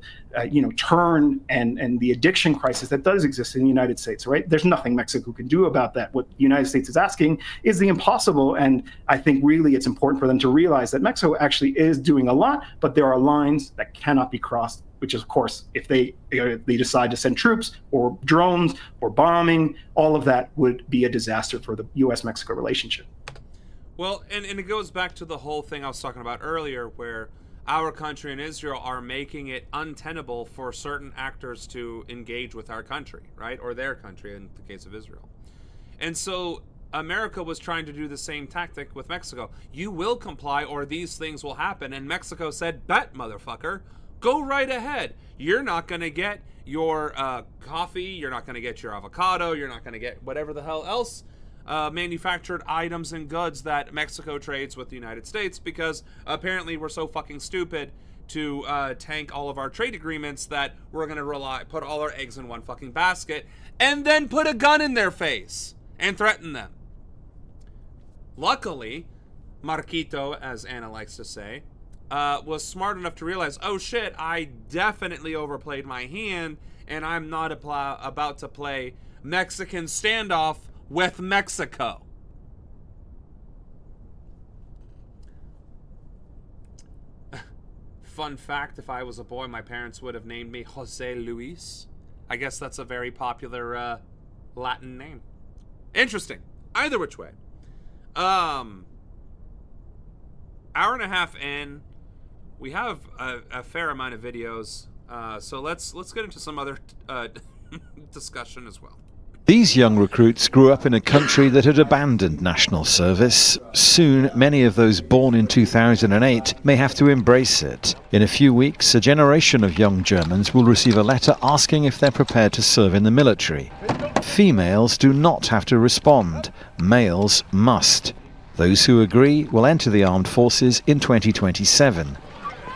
turn and the addiction crisis that does exist in the United States, right? There's nothing Mexico can do about that. What the United States is asking is the impossible. And I think really it's important for them to realize that Mexico actually is doing a lot, but there are lines that cannot be crossed, which is, of course, if they decide to send troops or drones or bombing, all of that would be a disaster for the U.S.-Mexico relationship. Well, and it goes back to the whole thing I was talking about earlier, where our country and Israel are making it untenable for certain actors to engage with our country, right? Or their country, in the case of Israel. And so America was trying to do the same tactic with Mexico. You will comply or these things will happen. And Mexico said, bet, motherfucker, go right ahead. You're not going to get your coffee. You're not going to get your avocado. You're not going to get whatever the hell else manufactured items and goods that Mexico trades with the United States, because apparently we're so fucking stupid to tank all of our trade agreements that we're going to put all our eggs in one fucking basket and then put a gun in their face and threaten them. Luckily, Marquito, as Anna likes to say, was smart enough to realize, oh shit, I definitely overplayed my hand and I'm not about to play Mexican standoff with Mexico. Fun fact, if I was a boy, my parents would have named me Jose Luis. I guess that's a very popular Latin name. Interesting. Either which way. Hour and a half in, we have a fair amount of videos, so let's get into some other discussion as well. These young recruits grew up in a country that had abandoned national service. Soon, many of those born in 2008 may have to embrace it. In a few weeks, a generation of young Germans will receive a letter asking if they're prepared to serve in the military. Females do not have to respond. Males must. Those who agree will enter the armed forces in 2027.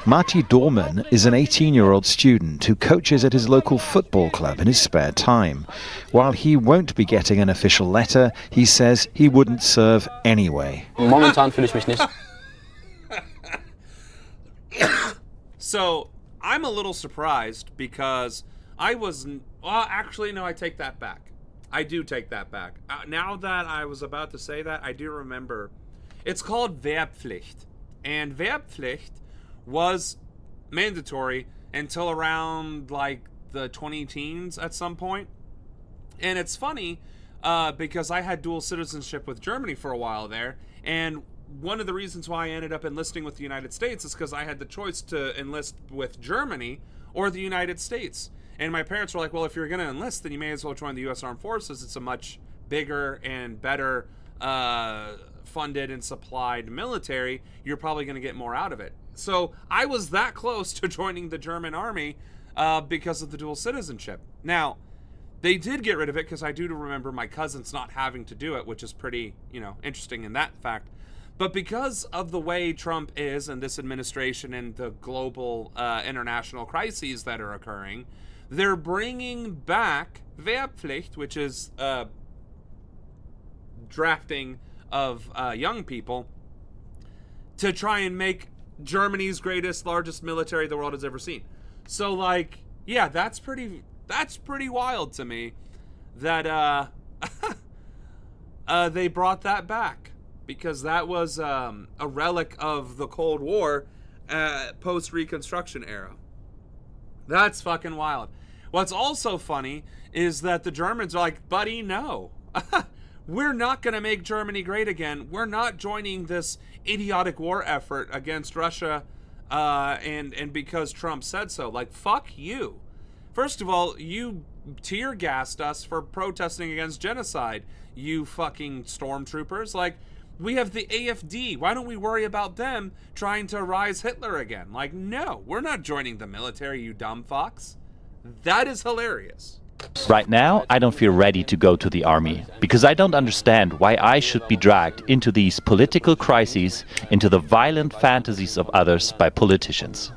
Marty Dorman is an 18-year-old student who coaches at his local football club in his spare time. While he won't be getting an official letter, he says he wouldn't serve anyway. Momentan fühle ich mich nicht. So, I'm a little surprised because I take that back. I do take that back. Now that I was about to say that, I do remember. It's called Wehrpflicht. And Wehrpflicht was mandatory until around like the 20-teens at some point. And it's funny because I had dual citizenship with Germany for a while there, and one of the reasons why I ended up enlisting with the United States is because I had the choice to enlist with Germany or the United States. And my parents were like, well, if you're going to enlist, then you may as well join the U.S. Armed Forces. It's a much bigger and better funded and supplied military. You're probably going to get more out of it. So I was that close to joining the German army because of the dual citizenship. Now, they did get rid of it because I do remember my cousins not having to do it, which is pretty, interesting in that fact. But because of the way Trump is and this administration and the global international crises that are occurring, they're bringing back Wehrpflicht, which is drafting of young people, to try and make Germany's largest military the world has ever seen. So, that's pretty wild to me that they brought that back. because that was a relic of the Cold War post-Reconstruction era. That's fucking wild. What's also funny is that the Germans are like, buddy, no. We're not going to make Germany great again. We're not joining this idiotic war effort against Russia and because Trump said so. Like, fuck you. First of all, you tear gassed us for protesting against genocide, you fucking stormtroopers. Like, we have the AfD. Why don't we worry about them trying to rise Hitler again? Like, no, we're not joining the military, you dumb fucks. That is hilarious. Right now, I don't feel ready to go to the army because I don't understand why I should be dragged into these political crises, into the violent fantasies of others by politicians.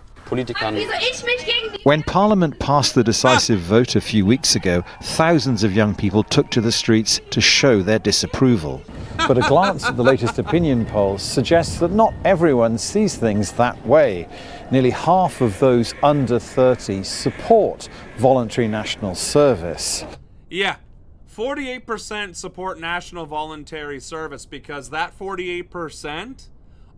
When Parliament passed the decisive vote a few weeks ago, thousands of young people took to the streets to show their disapproval. But a glance at the latest opinion polls suggests that not everyone sees things that way. Nearly half of those under 30 support voluntary national service. Yeah, 48% support national voluntary service because that 48%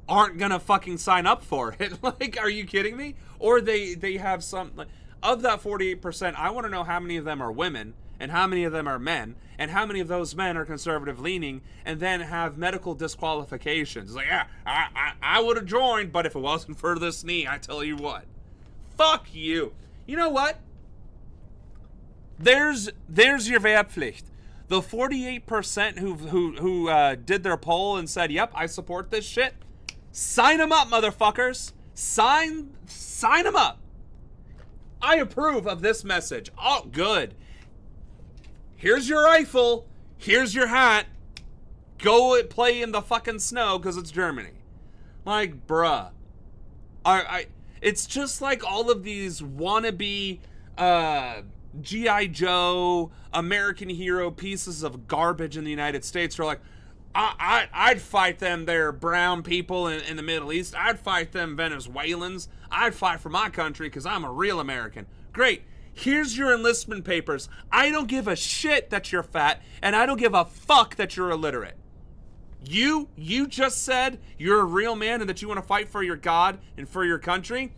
aren't gonna fucking sign up for it. Like, are you kidding me? Or they have some, like, of that 48%, I want to know how many of them are women and how many of them are men and how many of those men are conservative leaning and then have medical disqualifications. It's like, yeah, I would have joined, but if it wasn't for this knee, I tell you what, fuck you. You know what? There's your Wehrpflicht. The 48% who did their poll and said, yep, I support this shit. Sign them up, motherfuckers. Sign them up. I approve of this message. Oh, good. Here's your rifle. Here's your hat. Go play in the fucking snow because it's Germany. Like, bruh. It's just like all of these wannabe G.I. Joe, American hero pieces of garbage in the United States who are like, I'd fight them there brown people in the Middle East. I'd fight them Venezuelans. I'd fight for my country because I'm a real American. Great. Here's your enlistment papers. I don't give a shit that you're fat, and I don't give a fuck that you're illiterate. You just said you're a real man and that you want to fight for your God and for your country.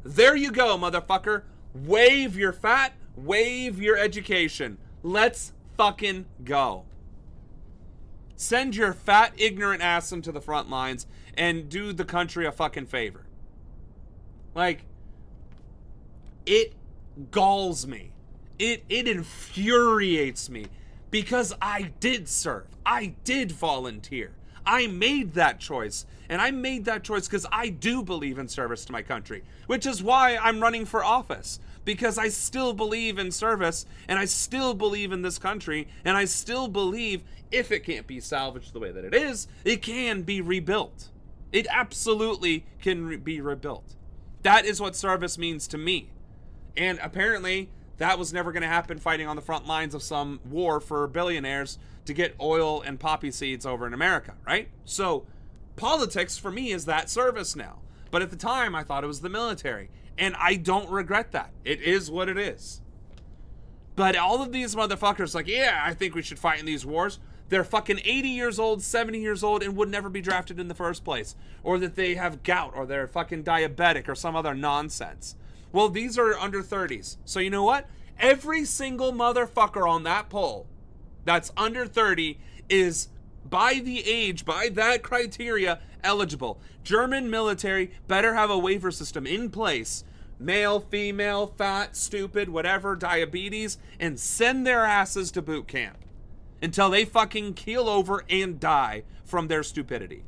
There you go, motherfucker. Wave your fat, wave your education. Let's fucking go. Send your fat, ignorant ass into the front lines and do the country a fucking favor. Like, it galls me. It infuriates me because I did serve. I did volunteer. I made that choice. And I made that choice because I do believe in service to my country, which is why I'm running for office. Because I still believe in service, and I still believe in this country, and I still believe if it can't be salvaged the way that it is, it can be rebuilt. It absolutely can be rebuilt. That is what service means to me. And apparently, that was never going to happen fighting on the front lines of some war for billionaires to get oil and poppy seeds over in America, right? So, politics for me is that service now. But at the time, I thought it was the military. And I don't regret that. It is what it is. But all of these motherfuckers like, yeah, I think we should fight in these wars. They're fucking 80 years old, 70 years old, and would never be drafted in the first place. Or that they have gout, or they're fucking diabetic, or some other nonsense. Well, these are under 30s. So you know what? Every single motherfucker on that poll that's under 30 is, by the age, by that criteria, eligible. German military better have a waiver system in place. Male, female, fat, stupid, whatever, diabetes, and send their asses to boot camp until they fucking keel over and die from their stupidity.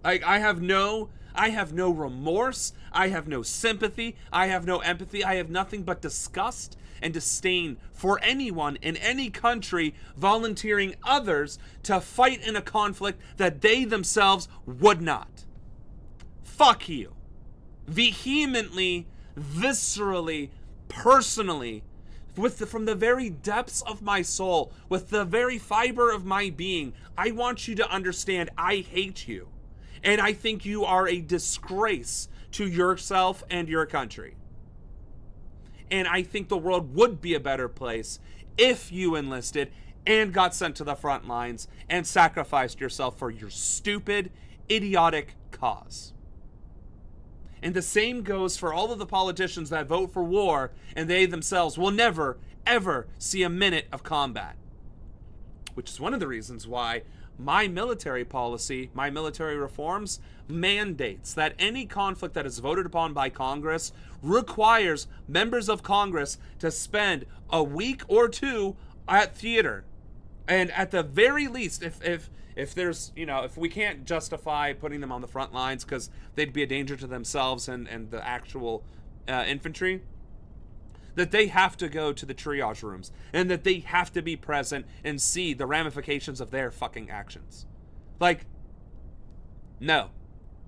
Like, I have no remorse. I have no sympathy. I have no empathy. I have nothing but disgust and disdain for anyone in any country volunteering others to fight in a conflict that they themselves would not. Fuck you. Vehemently, viscerally, personally, from the very depths of my soul, with the very fiber of my being, I want you to understand I hate you. And I think you are a disgrace to yourself and your country. And I think the world would be a better place if you enlisted, and got sent to the front lines and sacrificed yourself for your stupid, idiotic cause. And the same goes for all of the politicians that vote for war, and they themselves will never, ever see a minute of combat. Which is one of the reasons why my military policy, my military reforms, mandates that any conflict that is voted upon by Congress requires members of Congress to spend a week or two at theater. And at the very least, if there's, if we can't justify putting them on the front lines because they'd be a danger to themselves and the actual infantry, that they have to go to the triage rooms and that they have to be present and see the ramifications of their fucking actions. Like, no,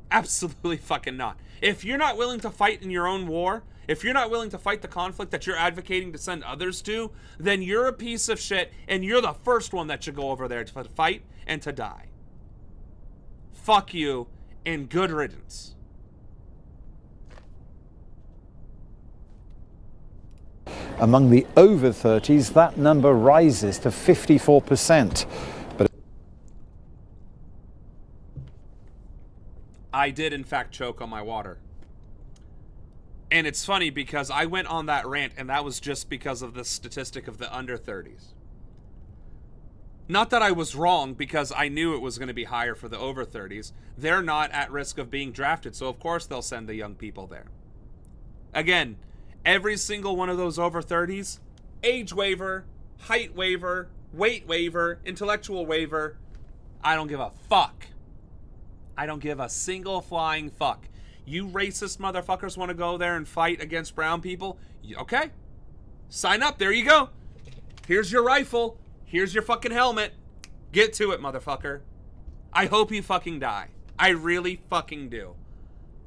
absolutely fucking not. If you're not willing to fight in your own war, if you're not willing to fight the conflict that you're advocating to send others to, then you're a piece of shit and you're the first one that should go over there to fight and to die. Fuck you and good riddance. Among the over 30s, that number rises to 54%. But I did, in fact, choke on my water. And it's funny because I went on that rant, and that was just because of the statistic of the under 30s. Not that I was wrong, because I knew it was going to be higher for the over 30s. They're not at risk of being drafted, so of course they'll send the young people there. Again, every single one of those over 30s, age waiver, height waiver, weight waiver, intellectual waiver, I don't give a fuck. I don't give a single flying fuck. You racist motherfuckers want to go there and fight against brown people? Okay. Sign up. There you go. Here's your rifle. Here's your fucking helmet. Get to it, motherfucker. I hope you fucking die. I really fucking do.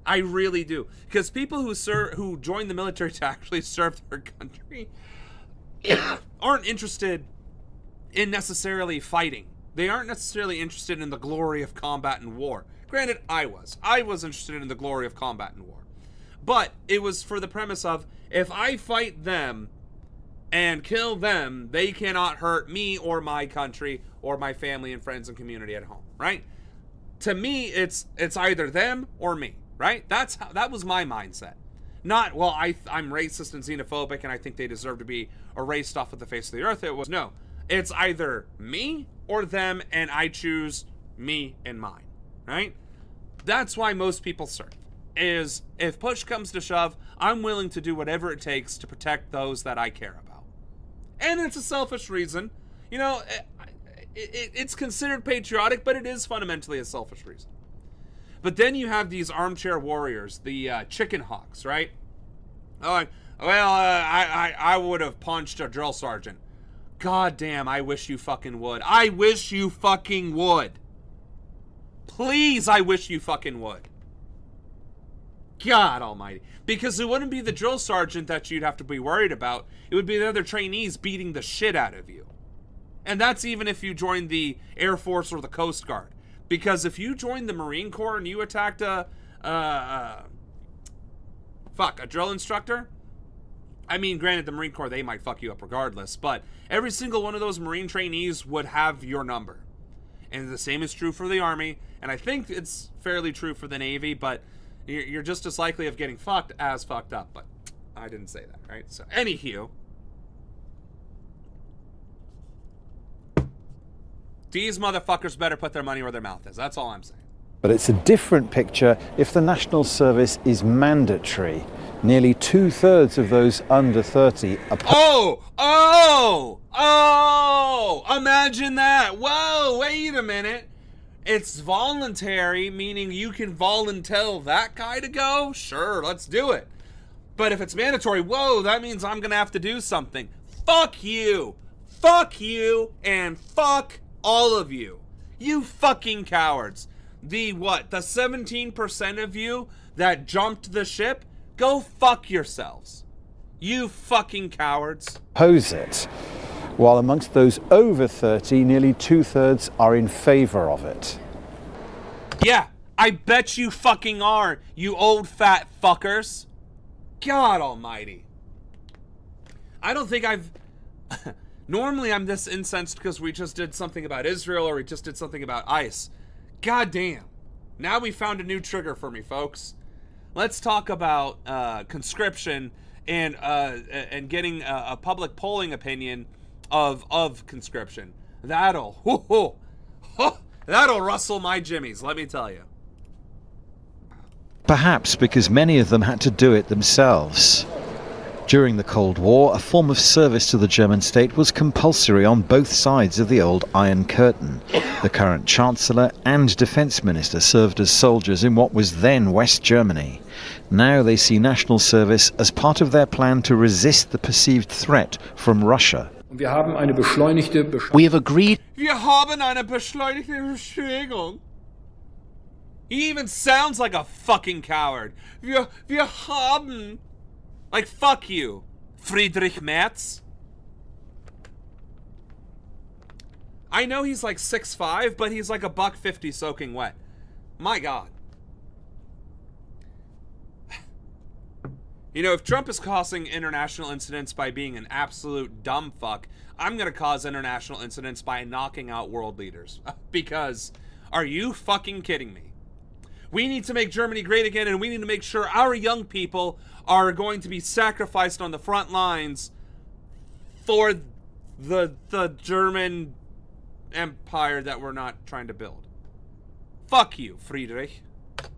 I really do. Because people who join the military to actually serve their country aren't interested in necessarily fighting. They aren't necessarily interested in the glory of combat and war. Granted, I was interested in the glory of combat and war. But it was for the premise of, if I fight them and kill them, they cannot hurt me or my country or my family and friends and community at home, right? To me, it's either them or me, right? That was my mindset. Not, well, I'm racist and xenophobic and I think they deserve to be erased off of the face of the earth. It was, no, it's either me or them, and I choose me and mine, right? That's why most people serve, is if push comes to shove, I'm willing to do whatever it takes to protect those that I care about. And it's a selfish reason. You know, it's considered patriotic, but it is fundamentally a selfish reason. But then you have these armchair warriors, the chicken hawks, right? Oh, well, I would have punched a drill sergeant. God damn, I wish you fucking would. I wish you fucking would. Please, I wish you fucking would. God almighty. Because it wouldn't be the drill sergeant that you'd have to be worried about. It would be the other trainees beating the shit out of you. And that's even if you join the Air Force or the Coast Guard. Because if you join the Marine Corps and you attacked a drill instructor, I mean, granted, the Marine Corps, they might fuck you up regardless, but every single one of those Marine trainees would have your number. And the same is true for the Army, and I think it's fairly true for the Navy, but you're just as likely of getting fucked as fucked up. But I didn't say that, right? So, anywho, these motherfuckers better put their money where their mouth is. That's all I'm saying. But it's a different picture if the national service is mandatory. Nearly 2/3 of those under 30 are... Imagine that. Whoa, wait a minute. It's voluntary, meaning you can volunteer that guy to go? Sure, let's do it. But if it's mandatory, whoa, that means I'm going to have to do something. Fuck you. Fuck you, and fuck all of you. You fucking cowards. The 17% of you that jumped the ship? Go fuck yourselves. You fucking cowards. Oppose it. While amongst those over 30, nearly 2/3 are in favor of it. Yeah, I bet you fucking are, you old fat fuckers. God almighty. I don't think I've... Normally I'm this incensed because we just did something about Israel or we just did something about ICE. God damn. Now we found a new trigger for me, folks. Let's talk about conscription and getting a public polling opinion of conscription. That'll rustle my jimmies, let me tell you. Perhaps because many of them had to do it themselves. During the Cold War, a form of service to the German state was compulsory on both sides of the old Iron Curtain. The current Chancellor and Defence Minister served as soldiers in what was then West Germany. Now they see national service as part of their plan to resist the perceived threat from Russia. We have agreed. Wir haben eine beschleunigte Beschwingung. He even sounds like a fucking coward. Wir haben... Like, fuck you, Friedrich Merz. I know he's like 6'5", but he's like $150 soaking wet. My God. You know, if Trump is causing international incidents by being an absolute dumb fuck, I'm gonna cause international incidents by knocking out world leaders. Because, are you fucking kidding me? We need to make Germany great again, and we need to make sure our young people are going to be sacrificed on the front lines for the German empire that we're not trying to build. Fuck you, Friedrich.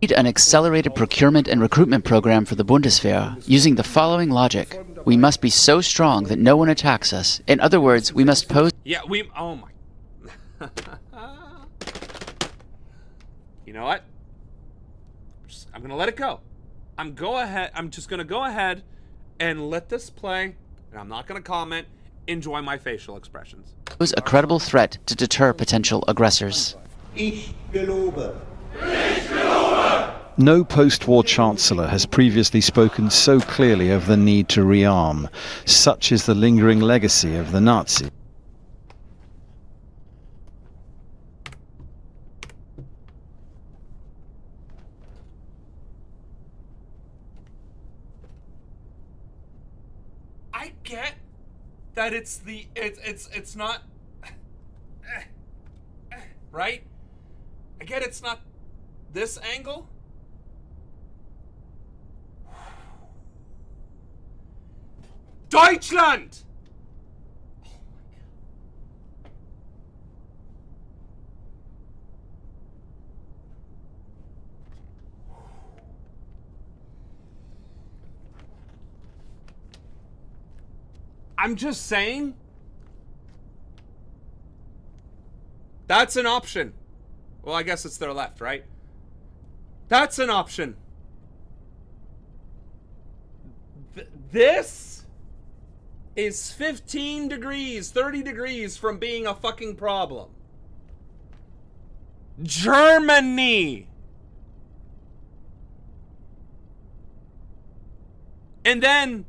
An accelerated procurement and recruitment program for the Bundeswehr using the following logic. We must be so strong that no one attacks us. In other words, we must pose... Yeah, oh my... You know what? I'm gonna let it go. I'm just gonna go ahead and let this play, and I'm not gonna comment. Enjoy my facial expressions. ...pose a credible threat to deter potential aggressors. Ich gelobe. No post-war chancellor has previously spoken so clearly of the need to rearm. Such is the lingering legacy of the Nazis. I get that it's not right? I get it's not this angle. Deutschland! I'm just saying, that's an option. Well, I guess it's their left, right? That's an option. This is 15 degrees, 30 degrees from being a fucking problem. Germany! And then,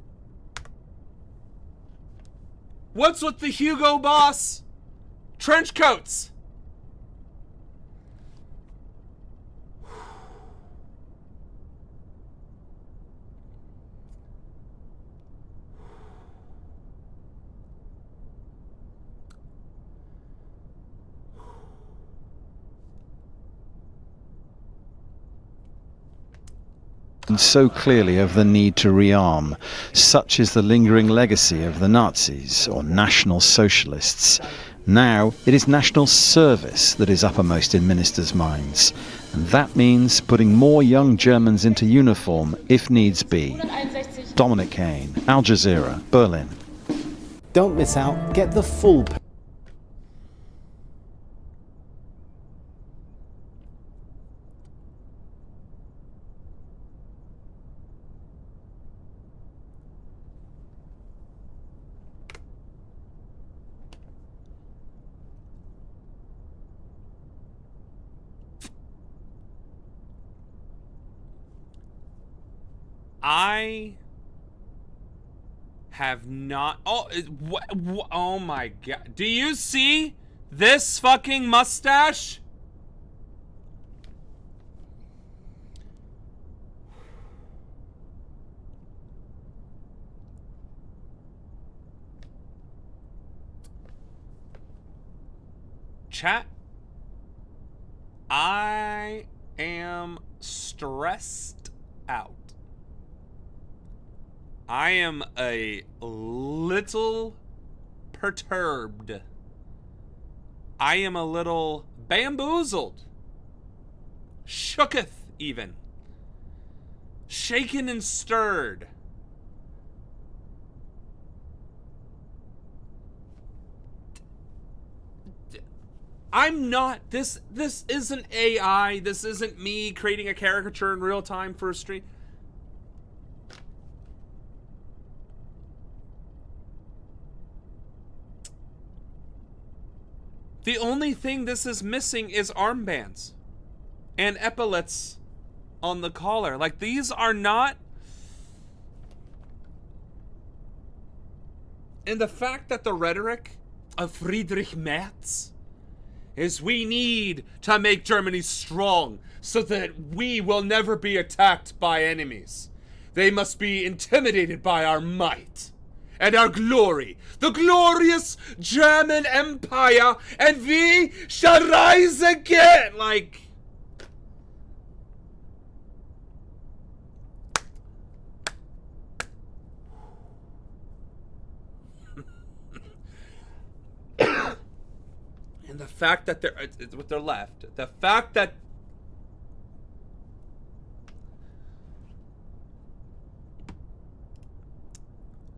what's with the Hugo Boss trench coats? And so clearly of the need to rearm. Such is the lingering legacy of the Nazis, or National Socialists. Now it is national service that is uppermost in ministers' minds. And that means putting more young Germans into uniform, if needs be. Dominic Kane, Al Jazeera, Berlin. Don't miss out. Get the full... I have not... Oh my God. Do you see this fucking mustache? Chat, I am stressed out. I am a little perturbed. I am a little bamboozled. Shooketh even. Shaken and stirred. I'm not, this isn't AI, this isn't me creating a caricature in real time for a stream. The only thing this is missing is armbands and epaulets on the collar. Like, these are not... And the fact that the rhetoric of Friedrich Merz is we need to make Germany strong so that we will never be attacked by enemies. They must be intimidated by our might and our glory, the glorious German Empire, and we shall rise again. Like, and the fact that they're with their left, the fact that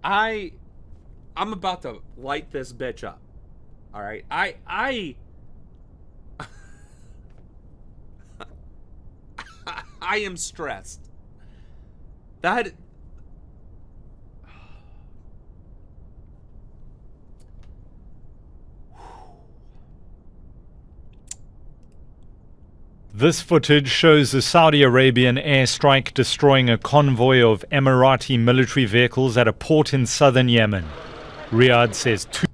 I'm about to light this bitch up. All right, I am stressed. That. This footage shows a Saudi Arabian airstrike destroying a convoy of Emirati military vehicles at a port in southern Yemen. Riyadh says two.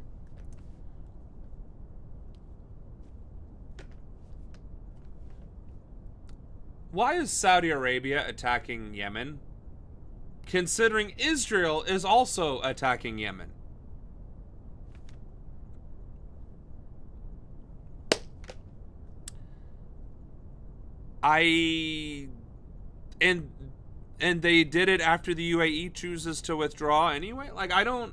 Why is Saudi Arabia attacking Yemen, considering Israel is also attacking Yemen? And they did it after the UAE chooses to withdraw anyway? Like, I don't...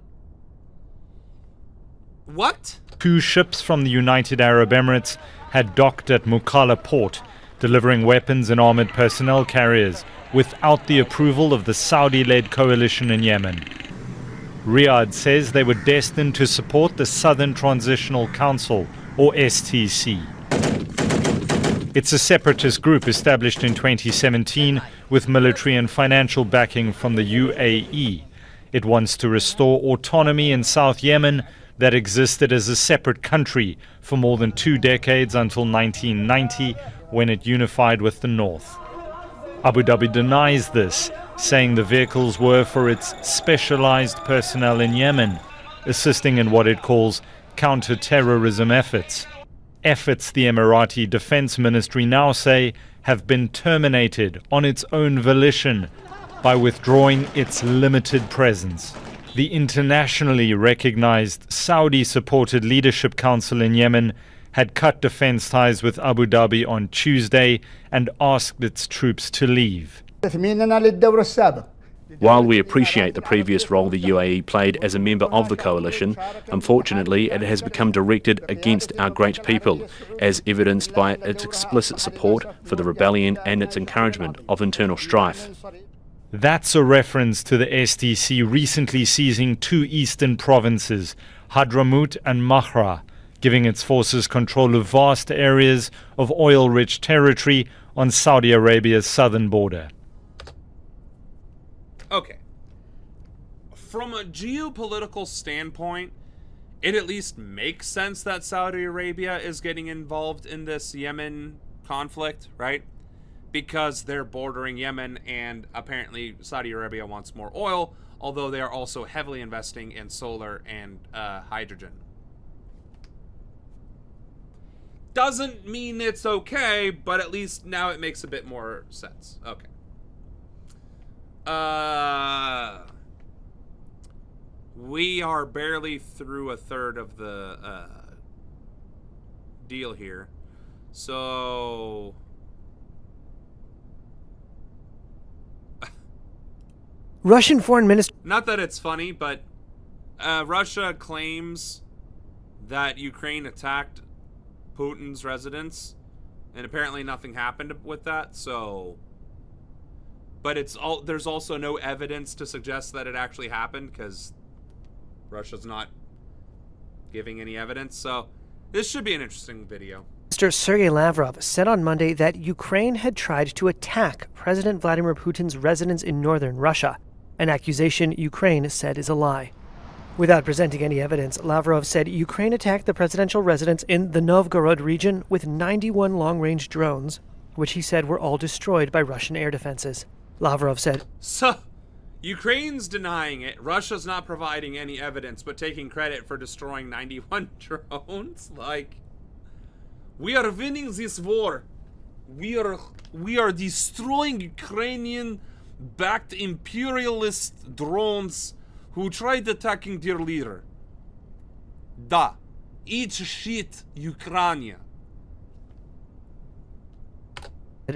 What? Two ships from the United Arab Emirates had docked at Mukalla port, delivering weapons and armored personnel carriers without the approval of the Saudi-led coalition in Yemen. Riyadh says they were destined to support the Southern Transitional Council, or STC. It's a separatist group established in 2017 with military and financial backing from the UAE. It wants to restore autonomy in South Yemen that existed as a separate country for more than 2 decades until 1990, when it unified with the north. Abu Dhabi denies this, saying the vehicles were for its specialized personnel in Yemen, assisting in what it calls counter-terrorism efforts. Efforts the Emirati Defense Ministry now say have been terminated on its own volition by withdrawing its limited presence. The internationally recognized Saudi-supported Leadership Council in Yemen had cut defense ties with Abu Dhabi on Tuesday and asked its troops to leave. While we appreciate the previous role the UAE played as a member of the coalition, unfortunately it has become directed against our great people, as evidenced by its explicit support for the rebellion and its encouragement of internal strife. That's a reference to the STC recently seizing 2 eastern provinces, Hadramaut and Mahra, giving its forces control of vast areas of oil-rich territory on Saudi Arabia's southern border. Okay. From a geopolitical standpoint, it at least makes sense that Saudi Arabia is getting involved in this Yemen conflict, right? Because they're bordering Yemen, and apparently Saudi Arabia wants more oil, although they are also heavily investing in solar and hydrogen. Doesn't mean it's okay, but at least now it makes a bit more sense. Okay. We are barely through a third of the deal here. So Russian Foreign Minister... Not that it's funny, but Russia claims that Ukraine attacked Putin's residence, and apparently nothing happened with that, so... But there's also no evidence to suggest that it actually happened, because Russia's not giving any evidence, so this should be an interesting video. Minister Sergei Lavrov said on Monday that Ukraine had tried to attack President Vladimir Putin's residence in northern Russia, an accusation Ukraine said is a lie. Without presenting any evidence, Lavrov said Ukraine attacked the presidential residence in the Novgorod region with 91 long-range drones, which he said were all destroyed by Russian air defenses. Lavrov said, So, Ukraine's denying it. Russia's not providing any evidence, but taking credit for destroying 91 drones? Like, we are winning this war. We are destroying Ukrainian-backed imperialist drones who tried attacking their leader. Da. Eat shit, Ukraine.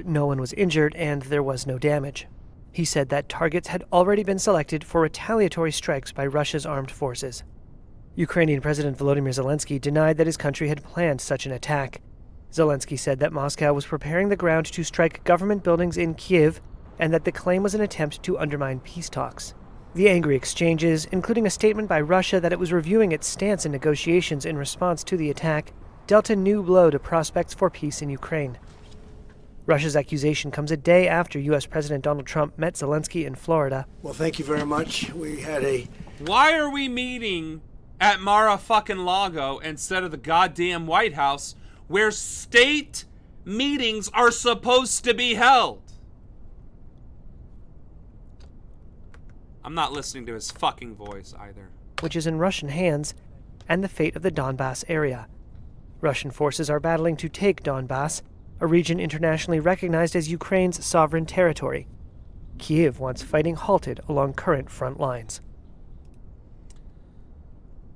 no one was injured and there was no damage. He said that targets had already been selected for retaliatory strikes by Russia's armed forces. Ukrainian President Volodymyr Zelensky denied that his country had planned such an attack. Zelensky said that Moscow was preparing the ground to strike government buildings in Kyiv and that the claim was an attempt to undermine peace talks. The angry exchanges, including a statement by Russia that it was reviewing its stance in negotiations in response to the attack, dealt a new blow to prospects for peace in Ukraine. Russia's accusation comes a day after U.S. President Donald Trump met Zelensky in Florida. Well, thank you very much. We had a... Why are we meeting at Mar-a-fucking-Lago instead of the goddamn White House, where state meetings are supposed to be held? I'm not listening to his fucking voice either. Which is in Russian hands, and the fate of the Donbass area. Russian forces are battling to take Donbass, a region internationally recognized as Ukraine's sovereign territory. Kyiv wants fighting halted along current front lines.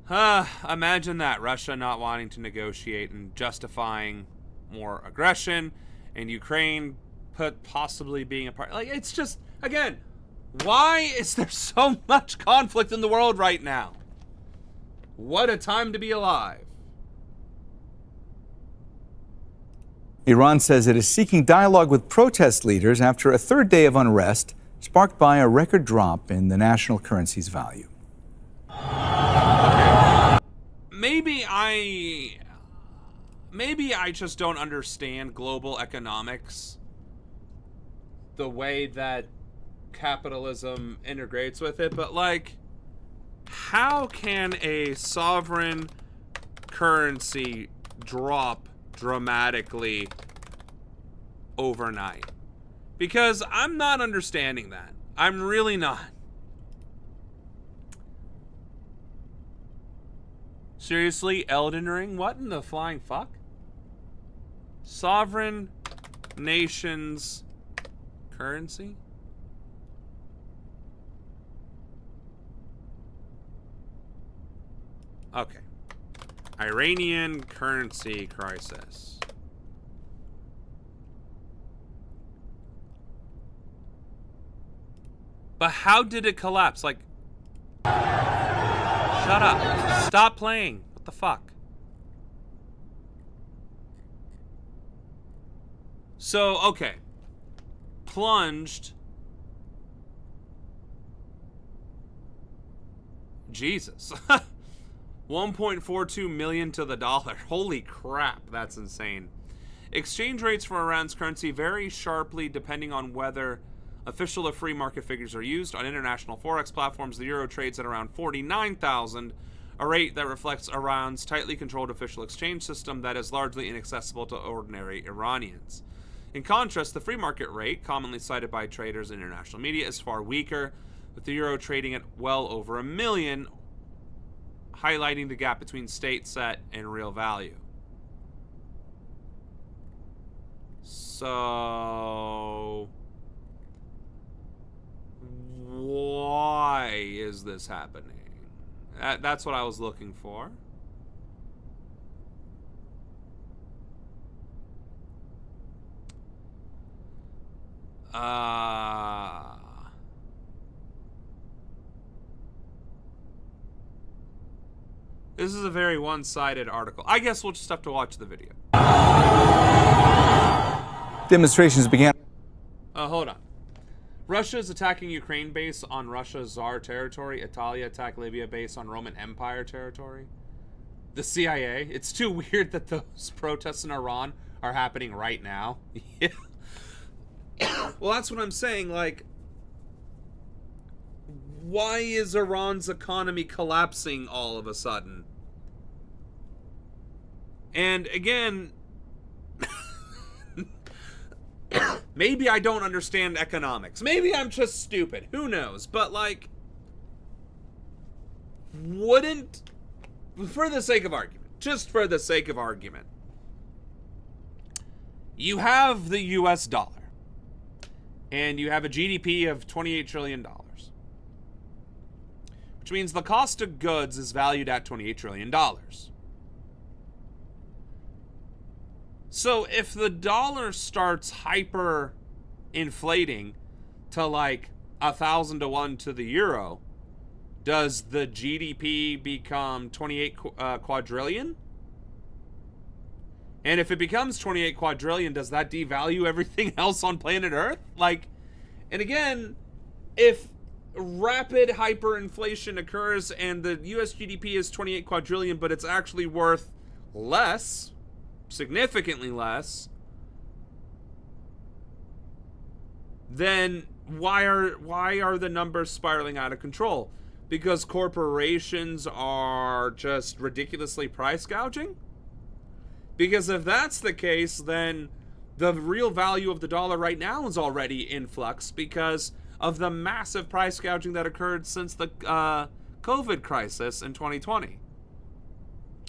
Imagine that, Russia not wanting to negotiate and justifying more aggression, and Ukraine possibly being a part. Like, it's just, again, why is there so much conflict in the world right now? What a time to be alive. Iran says it is seeking dialogue with protest leaders after a third day of unrest sparked by a record drop in the national currency's value. Maybe I just don't understand global economics the way that capitalism integrates with it, but like, how can a sovereign currency drop dramatically overnight? Because I'm not understanding that. I'm really not. Seriously, Elden Ring? What in the flying fuck? Sovereign nations currency? Okay. Iranian currency crisis. But how did it collapse? Like, shut up. Stop playing. What the fuck? So, okay. Plunged. Jesus. 1.42 million to the dollar. Holy crap, that's insane. Exchange rates for Iran's currency vary sharply depending on whether official or free market figures are used. On international forex platforms, the euro trades at around 49,000, a rate that reflects Iran's tightly controlled official exchange system that is largely inaccessible to ordinary Iranians. In contrast, the free market rate, commonly cited by traders in international media, is far weaker, with the euro trading at well over 1 million, highlighting the gap between state set and real value. So, why is this happening? That's what I was looking for. This is a very one-sided article. I guess we'll just have to watch the video. Demonstrations began. Hold on. Russia is attacking Ukraine base on Russia's Tsar territory. Italia attacked Libya base on Roman Empire territory. The CIA. It's too weird that those protests in Iran are happening right now. Yeah. Well, that's what I'm saying. Like, why is Iran's economy collapsing all of a sudden? And again, maybe I don't understand economics. Maybe I'm just stupid. Who knows? But, like, wouldn't, for the sake of argument, just for the sake of argument, you have the US dollar, and you have a GDP of $28 trillion, which means the cost of goods is valued at $28 trillion. So if the dollar starts hyper inflating to like 1,000 to 1 to the euro, does the GDP become 28 quadrillion? And if it becomes 28 quadrillion, does that devalue everything else on planet Earth? Like, and again, if rapid hyperinflation occurs and the US GDP is 28 quadrillion, but it's actually worth less, significantly less, then why are the numbers spiraling out of control? Because corporations are just ridiculously price gouging? Because if that's the case, then the real value of the dollar right now is already in flux because of the massive price gouging that occurred since the COVID crisis in 2020.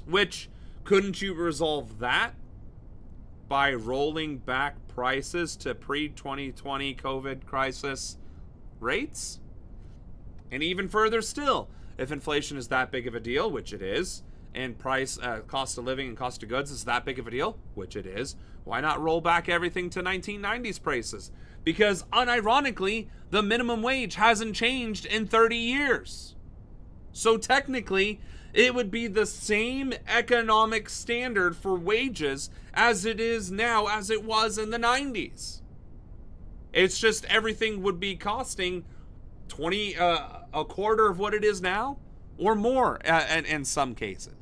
Which, couldn't you resolve that by rolling back prices to pre-2020 COVID crisis rates? And even further still, if inflation is that big of a deal, which it is, and cost of living and cost of goods is that big of a deal, which it is, why not roll back everything to 1990s prices? Because unironically, the minimum wage hasn't changed in 30 years. So technically, it would be the same economic standard for wages as it is now, as it was in the 90s. It's just everything would be costing a quarter of what it is now, or more in some cases.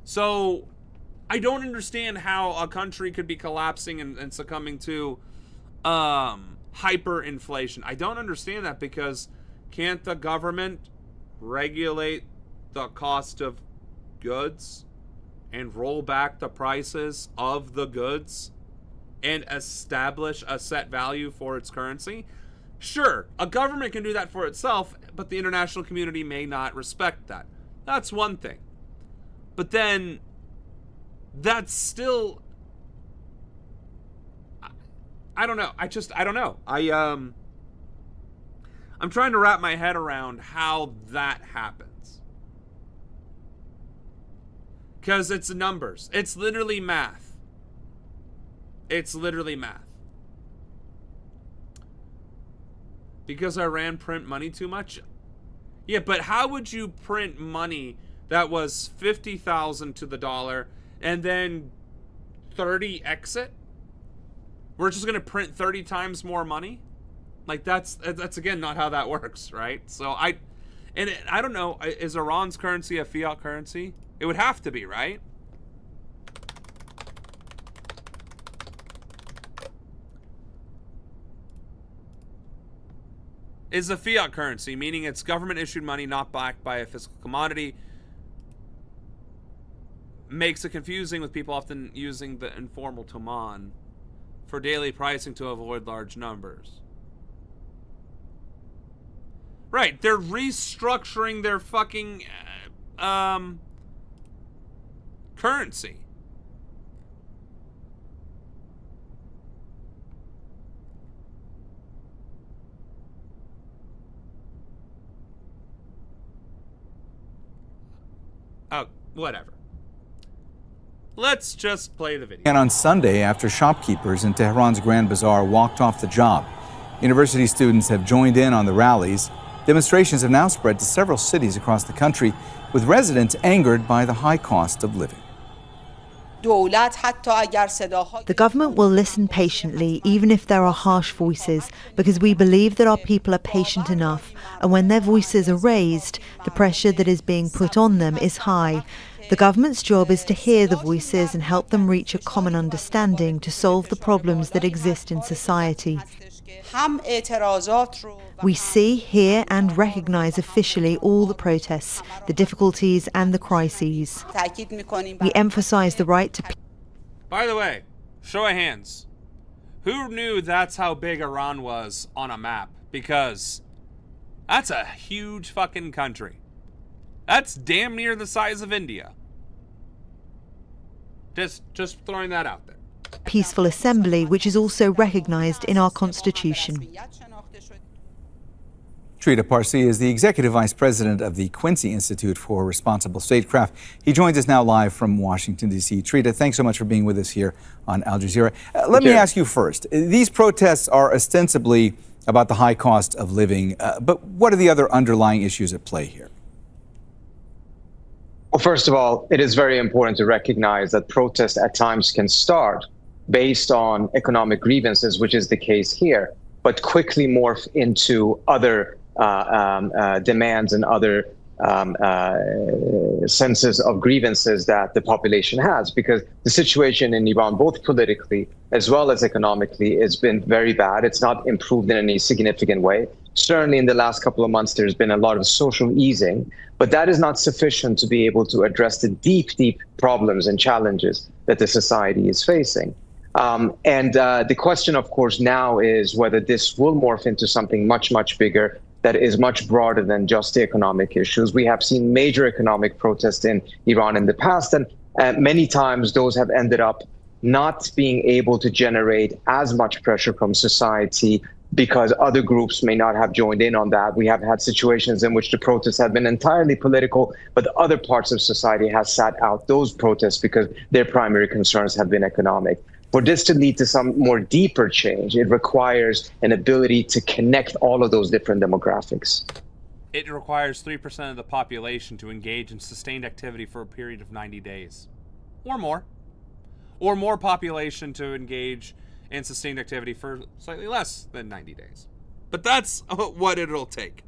So I don't understand how a country could be collapsing and succumbing to hyperinflation. I don't understand that, because can't the government regulate the cost of goods and roll back the prices of the goods and establish a set value for its currency? Sure, a government can do that for itself, but the international community may not respect that. That's one thing. But then, that's still... I don't know. I don't know. I'm trying to wrap my head around how that happens. Because it's numbers. It's literally math. It's literally math. Because Iran print money too much? Yeah, but how would you print money that was 50,000 to the dollar and then 30 exit? We're just going to print 30 times more money? Like, that's again not how that works, right? So I don't know, is Iran's currency a fiat currency? It would have to be, right? Is a fiat currency, meaning it's government-issued money not backed by a physical commodity, makes it confusing with people often using the informal toman for daily pricing to avoid large numbers. Right, they're restructuring their fucking currency. Oh, whatever. Let's just play the video. And on Sunday, after shopkeepers in Tehran's Grand Bazaar walked off the job, University students have joined in on the rallies. Demonstrations have now spread to several cities across the country, with residents angered by the high cost of living. The government will listen patiently, even if there are harsh voices, because we believe that our people are patient enough, and when their voices are raised, the pressure that is being put on them is high. The government's job is to hear the voices and help them reach a common understanding to solve the problems that exist in society. We see, hear and recognise officially all the protests, the difficulties and the crises. We emphasise the right to... By the way, show of hands. Who knew that's how big Iran was on a map? Because that's a huge fucking country. That's damn near the size of India. Just throwing that out there. Peaceful assembly, which is also recognised in our constitution. Trita Parsi is the Executive Vice President of the Quincy Institute for Responsible Statecraft. He joins us now live from Washington, D.C. Trita, thanks so much for being with us here on Al Jazeera. Let me ask you first. These protests are ostensibly about the high cost of living, but what are the other underlying issues at play here? Well, first of all, it is very important to recognize that protests at times can start based on economic grievances, which is the case here, but quickly morph into other demands and other senses of grievances that the population has, because the situation in Iran, both politically as well as economically, has been very bad. It's not improved in any significant way. Certainly in the last couple of months, there's been a lot of social easing, but that is not sufficient to be able to address the deep, deep problems and challenges that the society is facing. The question, of course, now is whether this will morph into something much, much bigger that is much broader than just the economic issues. We have seen major economic protests in Iran in the past, and many times those have ended up not being able to generate as much pressure from society because other groups may not have joined in on that. We have had situations in which the protests have been entirely political, but other parts of society have sat out those protests because their primary concerns have been economic. For this to lead to some more deeper change, it requires an ability to connect all of those different demographics. It requires 3% of the population to engage in sustained activity for a period of 90 days. Or more population to engage in sustained activity for slightly less than 90 days. But that's what it'll take.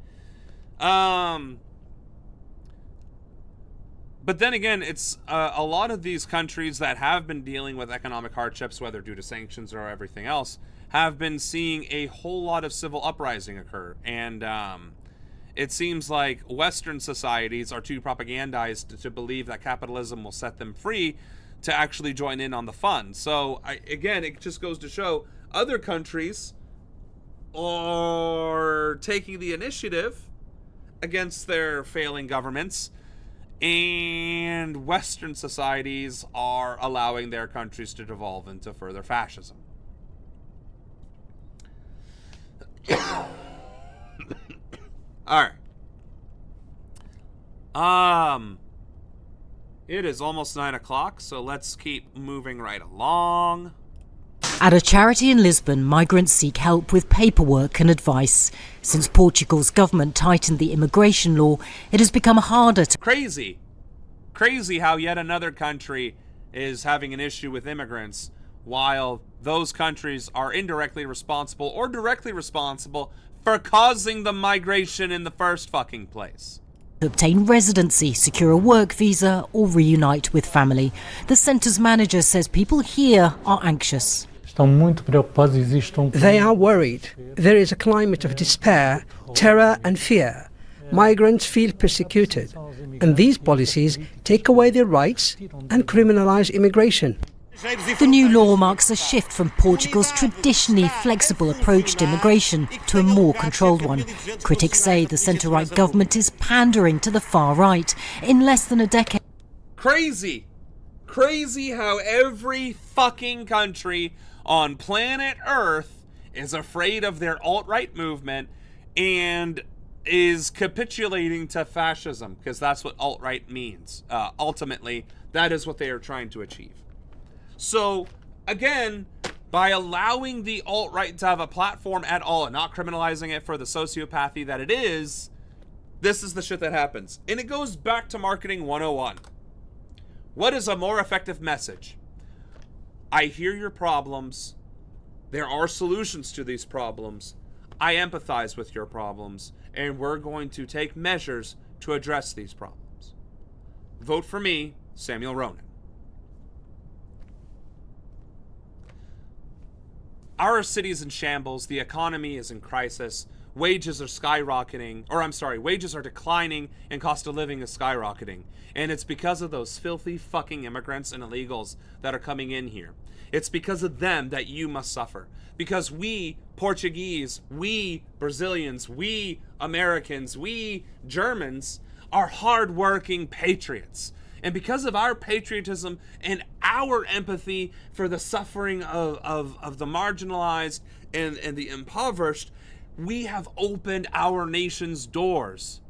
But then again, it's a lot of these countries that have been dealing with economic hardships, whether due to sanctions or everything else, have been seeing a whole lot of civil uprising occur. And it seems like Western societies are too propagandized to believe that capitalism will set them free to actually join in on the fun. So, again, it just goes to show other countries are taking the initiative against their failing governments, and Western societies are allowing their countries to devolve into further fascism. All right. It is almost 9 o'clock, so let's keep moving right along. At a charity in Lisbon, migrants seek help with paperwork and advice. Since Portugal's government tightened the immigration law, it has become harder to... Crazy how yet another country is having an issue with immigrants, while those countries are indirectly responsible or directly responsible for causing the migration in the first fucking place. To obtain residency, secure a work visa, or reunite with family. The centre's manager says people here are anxious. They are worried. There is a climate of despair, terror and fear. Migrants feel persecuted, and these policies take away their rights and criminalise immigration. The new law marks a shift from Portugal's traditionally flexible approach to immigration to a more controlled one. Critics say the centre-right government is pandering to the far right. In less than a decade... Crazy how every fucking country on planet Earth is afraid of their alt-right movement and is capitulating to fascism, because that's what alt-right means. Ultimately, that is what they are trying to achieve. So, again, by allowing the alt-right to have a platform at all and not criminalizing it for the sociopathy that it is, this is the shit that happens. And it goes back to marketing 101. What is a more effective message? I hear your problems. There are solutions to these problems. I empathize with your problems, and we're going to take measures to address these problems. Vote for me, Samuel Ronan. Our city is in shambles. The economy is in crisis. Wages are skyrocketing, wages are declining and cost of living is skyrocketing. And it's because of those filthy fucking immigrants and illegals that are coming in here. It's because of them that you must suffer. Because we Portuguese, we Brazilians, we Americans, we Germans are hardworking patriots. And because of our patriotism and our empathy for the suffering of the marginalized and the impoverished, we have opened our nation's doors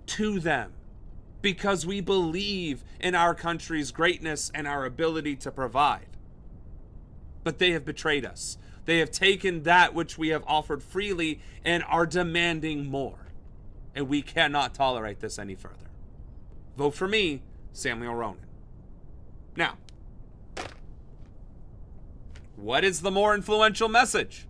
to them because we believe in our country's greatness and our ability to provide. But they have betrayed us. They have taken that which we have offered freely and are demanding more. And we cannot tolerate this any further. Vote for me, Samuel Ronan. Now, what is the more influential message?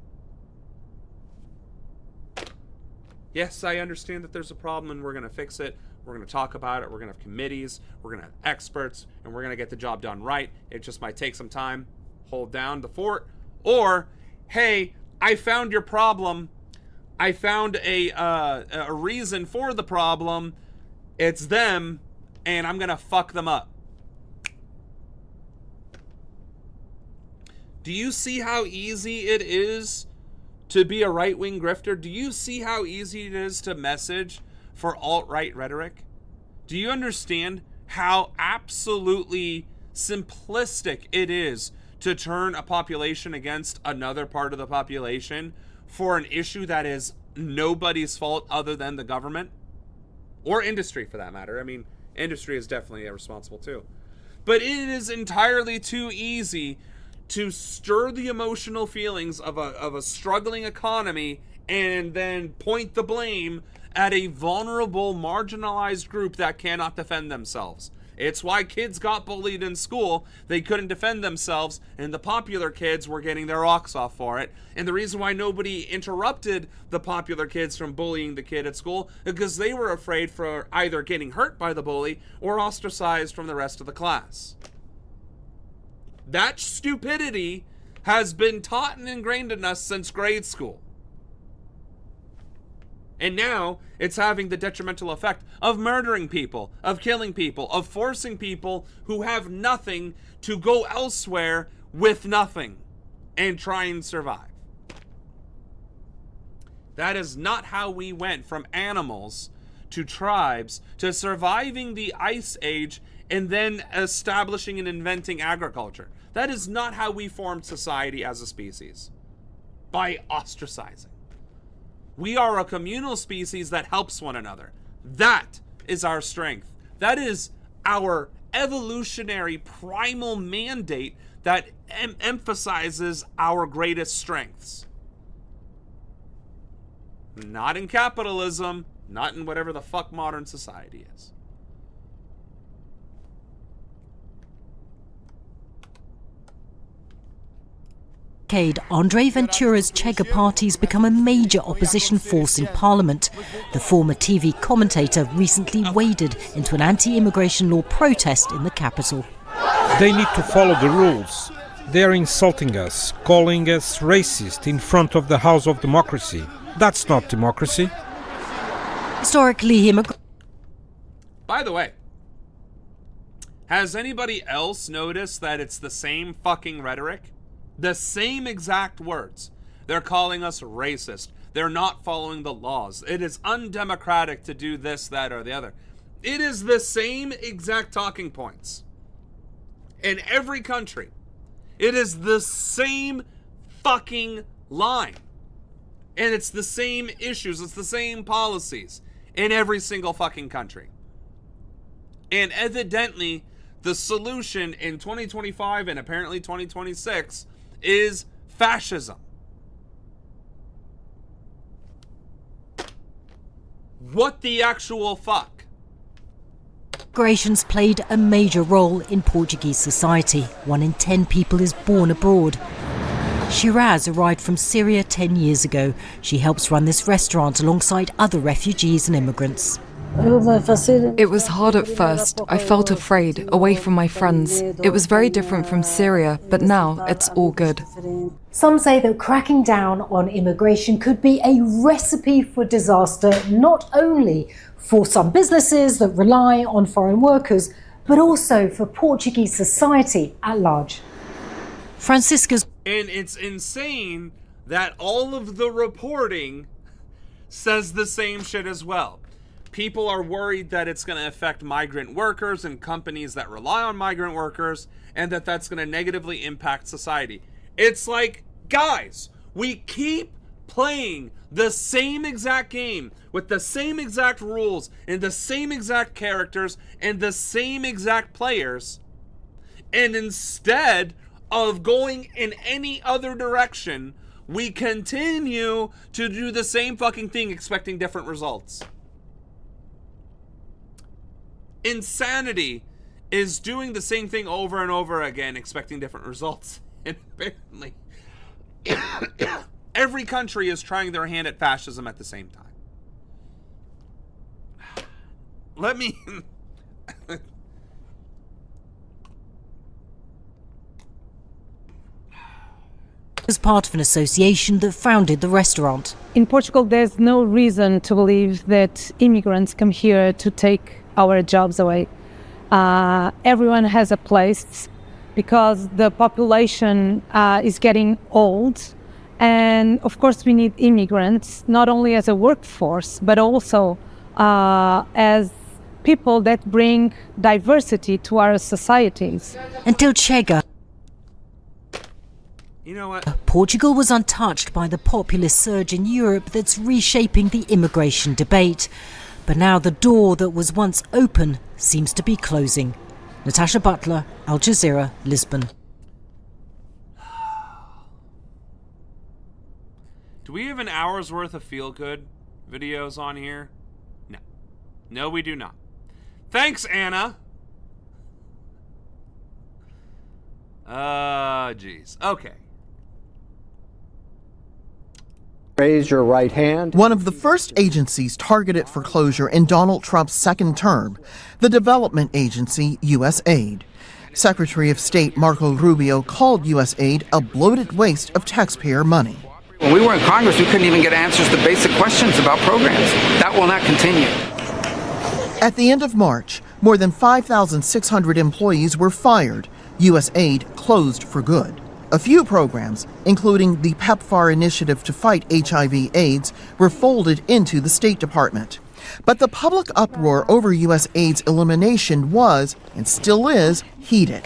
Yes, I understand that there's a problem and we're going to fix it. We're going to talk about it. We're going to have committees. We're going to have experts. And we're going to get the job done right. It just might take some time. Hold down the fort. Or, hey, I found your problem. I found a reason for the problem. It's them. And I'm going to fuck them up. Do you see how easy it is to be a right-wing grifter? Do you see how easy it is to message for alt-right rhetoric? Do you understand how absolutely simplistic it is to turn a population against another part of the population for an issue that is nobody's fault other than the government? Or industry, for that matter. I mean, industry is definitely responsible too. But it is entirely too easy to stir the emotional feelings of a struggling economy and then point the blame at a vulnerable, marginalized group that cannot defend themselves. It's why kids got bullied in school. They couldn't defend themselves, and the popular kids were getting their rocks off for it. And the reason why nobody interrupted the popular kids from bullying the kid at school is because they were afraid for either getting hurt by the bully or ostracized from the rest of the class. That stupidity has been taught and ingrained in us since grade school. And now it's having the detrimental effect of murdering people, of killing people, of forcing people who have nothing to go elsewhere with nothing and try and survive. That is not how we went from animals to tribes to surviving the Ice Age and then establishing and inventing agriculture. That is not how we formed society as a species. By ostracizing. We are a communal species that helps one another. That is our strength. That is our evolutionary primal mandate that emphasizes our greatest strengths. Not in capitalism, not in whatever the fuck modern society is. Andre Ventura's Chega party's become a major opposition force in Parliament. The former TV commentator recently waded into an anti-immigration law protest in the capital. They need to follow the rules. They are insulting us, calling us racist in front of the House of Democracy. That's not democracy. Historically, By the way, has anybody else noticed that it's the same fucking rhetoric? The same exact words. They're calling us racist. They're not following the laws. It is undemocratic to do this, that, or the other. It is the same exact talking points. In every country. It is the same fucking line. And it's the same issues. It's the same policies. In every single fucking country. And evidently, the solution in 2025 and apparently 2026 is fascism. What the actual fuck? Migration's played a major role in Portuguese society. 1 in 10 people is born abroad. Shiraz arrived from Syria 10 years ago. She helps run this restaurant alongside other refugees and immigrants. It was hard at first. I felt afraid, away from my friends. It was very different from Syria, but now it's all good. Some say that cracking down on immigration could be a recipe for disaster, not only for some businesses that rely on foreign workers, but also for Portuguese society at large. Francisca's... And it's insane that all of the reporting says the same shit as well. People are worried that it's going to affect migrant workers and companies that rely on migrant workers, and that that's going to negatively impact society. It's like, guys, we keep playing the same exact game with the same exact rules and the same exact characters and the same exact players, and instead of going in any other direction, we continue to do the same fucking thing expecting different results. Insanity is doing the same thing over and over again expecting different results. And apparently every country is trying their hand at fascism at the same time. Let me as part of an association that founded the restaurant. In Portugal, there's no reason to believe that immigrants come here to take our jobs away. Everyone has a place because the population is getting old. And of course, we need immigrants, not only as a workforce, but also as people that bring diversity to our societies. Until Chega, you know what? Portugal was untouched by the populist surge in Europe that's reshaping the immigration debate. But now the door that was once open seems to be closing. Natasha Butler, Al Jazeera, Lisbon. Do we have an hour's worth of feel-good videos on here? No. No, we do not. Thanks, Anna. Jeez. Okay. Raise your right hand. One of the first agencies targeted for closure in Donald Trump's second term, the development agency USAID. Secretary of State Marco Rubio called USAID a bloated waste of taxpayer money. When we were in Congress, we couldn't even get answers to basic questions about programs. That will not continue. At the end of March, more than 5,600 employees were fired. USAID closed for good. A few programs, including the PEPFAR initiative to fight HIV/AIDS, were folded into the State Department. But the public uproar over USAID's elimination was, and still is, heated.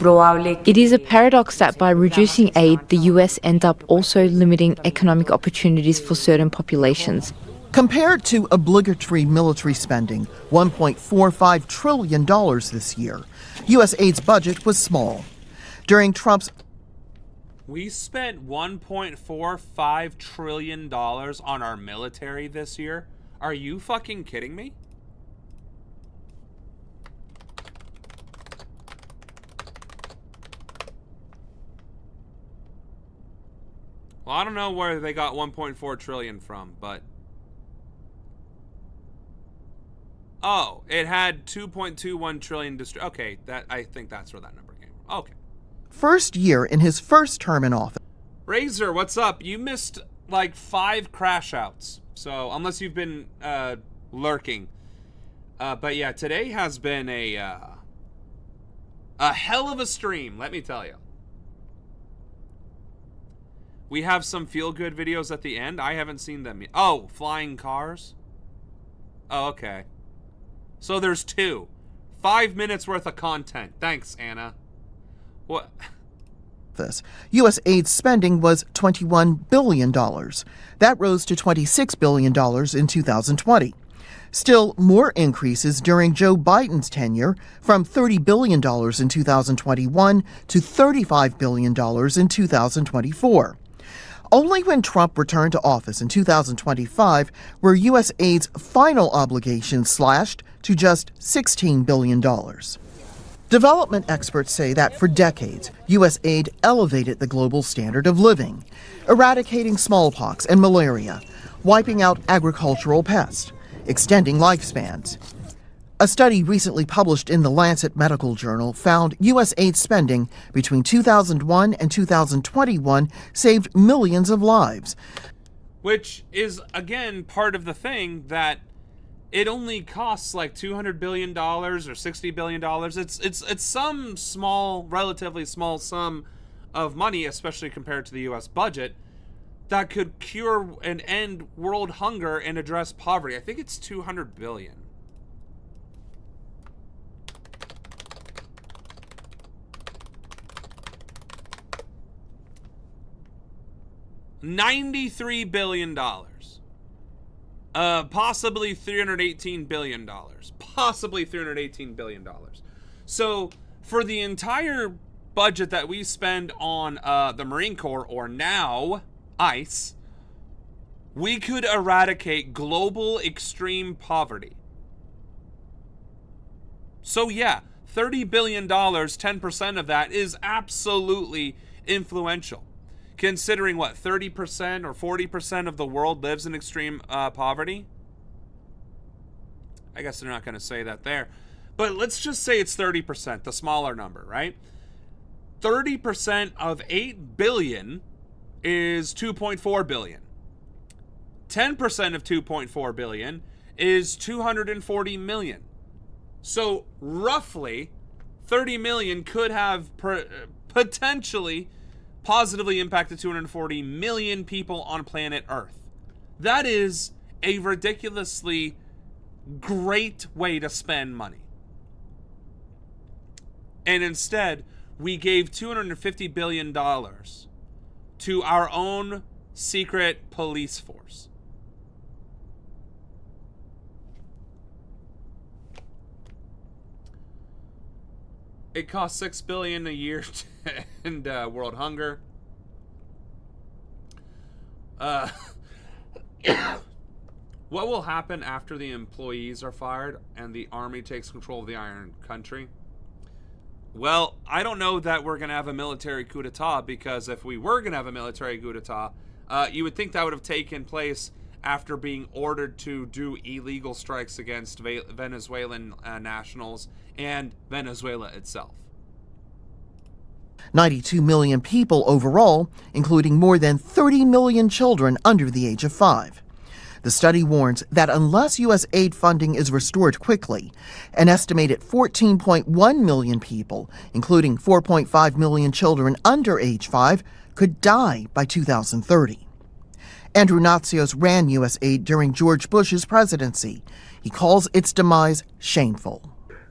It is a paradox that by reducing aid, the US end up also limiting economic opportunities for certain populations. Compared to obligatory military spending, $1.45 trillion this year, USAID's budget was small. During Trump's We spent $1.45 trillion on our military this year. Are you fucking kidding me? Well, I don't know where they got 1.4 trillion from, but... Oh, it had 2.21 trillion okay, I think that's where that number came from. Okay. First year in his first term in office. Razor, what's up? You missed like 5 crash outs. So, unless you've been lurking. But yeah, today has been a hell of a stream, let me tell you. We have some feel-good videos at the end. I haven't seen them yet. Oh, flying cars? Oh, okay. So there's 2. 5 minutes worth of content. Thanks, Anna. What? USAID spending was $21 billion. That rose to $26 billion in 2020. Still, more increases during Joe Biden's tenure, from $30 billion in 2021 to $35 billion in 2024. Only when Trump returned to office in 2025 were U.S. aid's final obligations slashed to just $16 billion. Development experts say that for decades, U.S. aid elevated the global standard of living, eradicating smallpox and malaria, wiping out agricultural pests, extending lifespans. A study recently published in the Lancet Medical Journal found U.S. aid spending between 2001 and 2021 saved millions of lives. Which is, again, part of the thing that it only costs like $200 billion or $60 billion. It's some small, relatively small sum of money, especially compared to the U.S. budget, that could cure and end world hunger and address poverty. I think it's $200 billion. $93 billion. Possibly $318 billion. Possibly $318 billion. So, for the entire budget that we spend on the Marine Corps, or now ICE, we could eradicate global extreme poverty. So yeah, $30 billion, 10% of that is absolutely influential. Considering what, 30% or 40% of the world lives in extreme poverty? I guess they're not going to say that there. But let's just say it's 30%, the smaller number, right? 30% of 8 billion is 2.4 billion. 10% of 2.4 billion is 240 million. So roughly 30 million could have potentially positively impacted 240 million people on planet Earth. That is a ridiculously great way to spend money. And instead, we gave $250 billion to our own secret police force. It costs $6 billion a year to end world hunger. What will happen after the employees are fired and the army takes control of the Iron Country? Well, I don't know that we're going to have a military coup d'etat, because if we were going to have a military coup d'etat, you would think that would have taken place after being ordered to do illegal strikes against Venezuelan nationals and Venezuela itself. 92 million people overall, including more than 30 million children under the age of 5. The study warns that unless U.S. aid funding is restored quickly, an estimated 14.1 million people, including 4.5 million children under age 5, could die by 2030. Andrew Natsios ran U.S. aid during George Bush's presidency. He calls its demise shameful.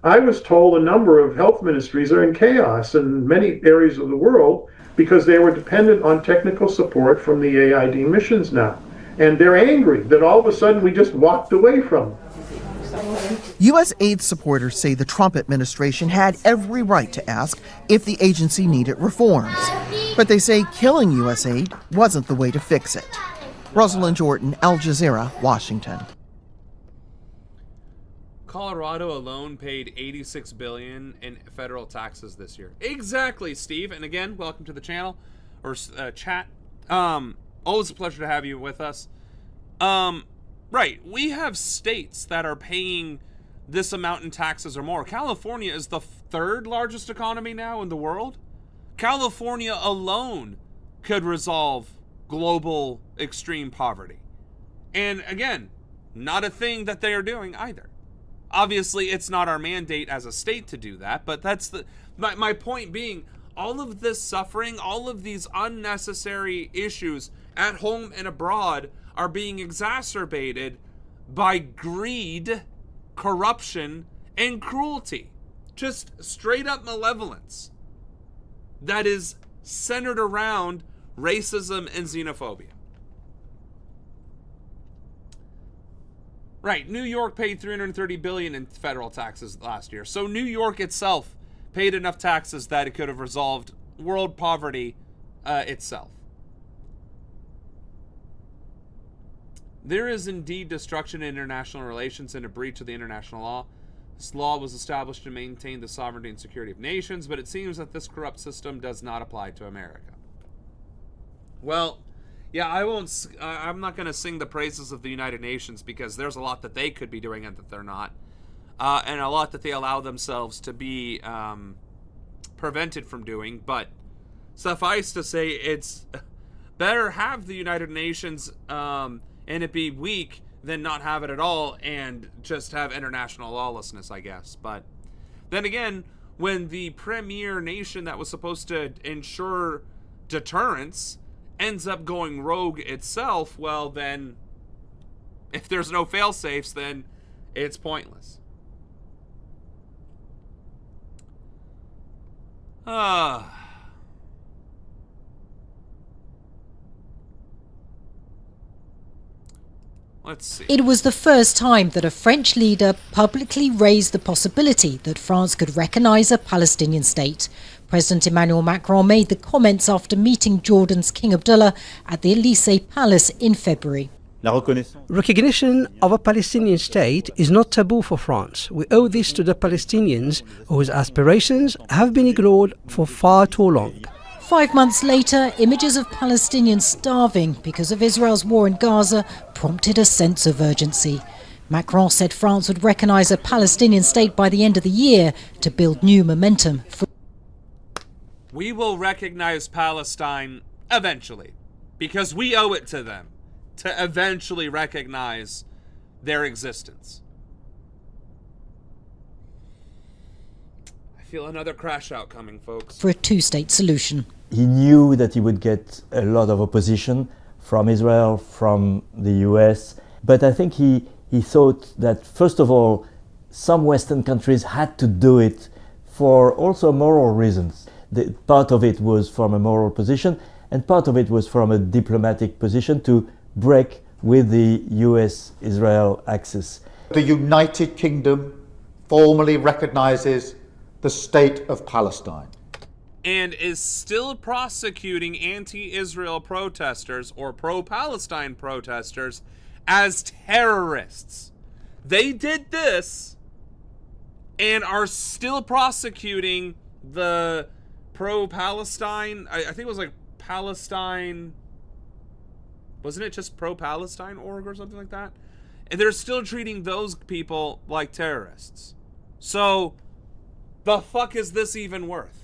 I was told a number of health ministries are in chaos in many areas of the world because they were dependent on technical support from the AID missions now. And they're angry that all of a sudden we just walked away from them. U.S. aid supporters say the Trump administration had every right to ask if the agency needed reforms. But they say killing U.S. aid wasn't the way to fix it. Rosalind Jordan, Al Jazeera, Washington. Colorado alone paid $86 billion in federal taxes this year. Exactly, Steve. And again, welcome to the channel or chat. Always a pleasure to have you with us. Right, we have states that are paying this amount in taxes or more. California is the third largest economy now in the world. California alone could resolve global extreme poverty. And again, not a thing that they are doing either. Obviously, it's not our mandate as a state to do that, but that's my point being, all of this suffering, all of these unnecessary issues at home and abroad are being exacerbated by greed, corruption, and cruelty. Just straight up malevolence that is centered around racism and xenophobia. Right, New York paid $330 billion in federal taxes last year. So New York itself paid enough taxes that it could have resolved world poverty itself. There is indeed destruction in international relations and a breach of the international law. This law was established to maintain the sovereignty and security of nations, but it seems that this corrupt system does not apply to America. Well, yeah, I'm not going to sing the praises of the United Nations because there's a lot that they could be doing and that they're not. And a lot that they allow themselves to be prevented from doing. But suffice to say, it's better have the United Nations and it be weak than not have it at all and just have international lawlessness, I guess. But then again, when the premier nation that was supposed to ensure deterrence ends up going rogue itself, well then, if there's no fail-safes, then it's pointless. Let's see. It was the first time that a French leader publicly raised the possibility that France could recognize a Palestinian state. President Emmanuel Macron made the comments after meeting Jordan's King Abdullah at the Elysee Palace in February. Recognition of a Palestinian state is not taboo for France. We owe this to the Palestinians whose aspirations have been ignored for far too long. 5 months later, images of Palestinians starving because of Israel's war in Gaza prompted a sense of urgency. Macron said France would recognise a Palestinian state by the end of the year to build new momentum. We will recognize Palestine eventually, because we owe it to them to eventually recognize their existence. I feel another crash out coming, folks. For a two-state solution. He knew that he would get a lot of opposition from Israel, from the US, but I think he thought that, first of all, some Western countries had to do it for also moral reasons. Part of it was from a moral position, and part of it was from a diplomatic position to break with the US-Israel axis. The United Kingdom formally recognizes the state of Palestine. And is still prosecuting anti-Israel protesters or pro-Palestine protesters as terrorists. They did this and are still prosecuting the pro-Palestine, I think it was like Palestine, wasn't it just pro-Palestine org or something like that? And they're still treating those people like terrorists. So, the fuck is this even worth?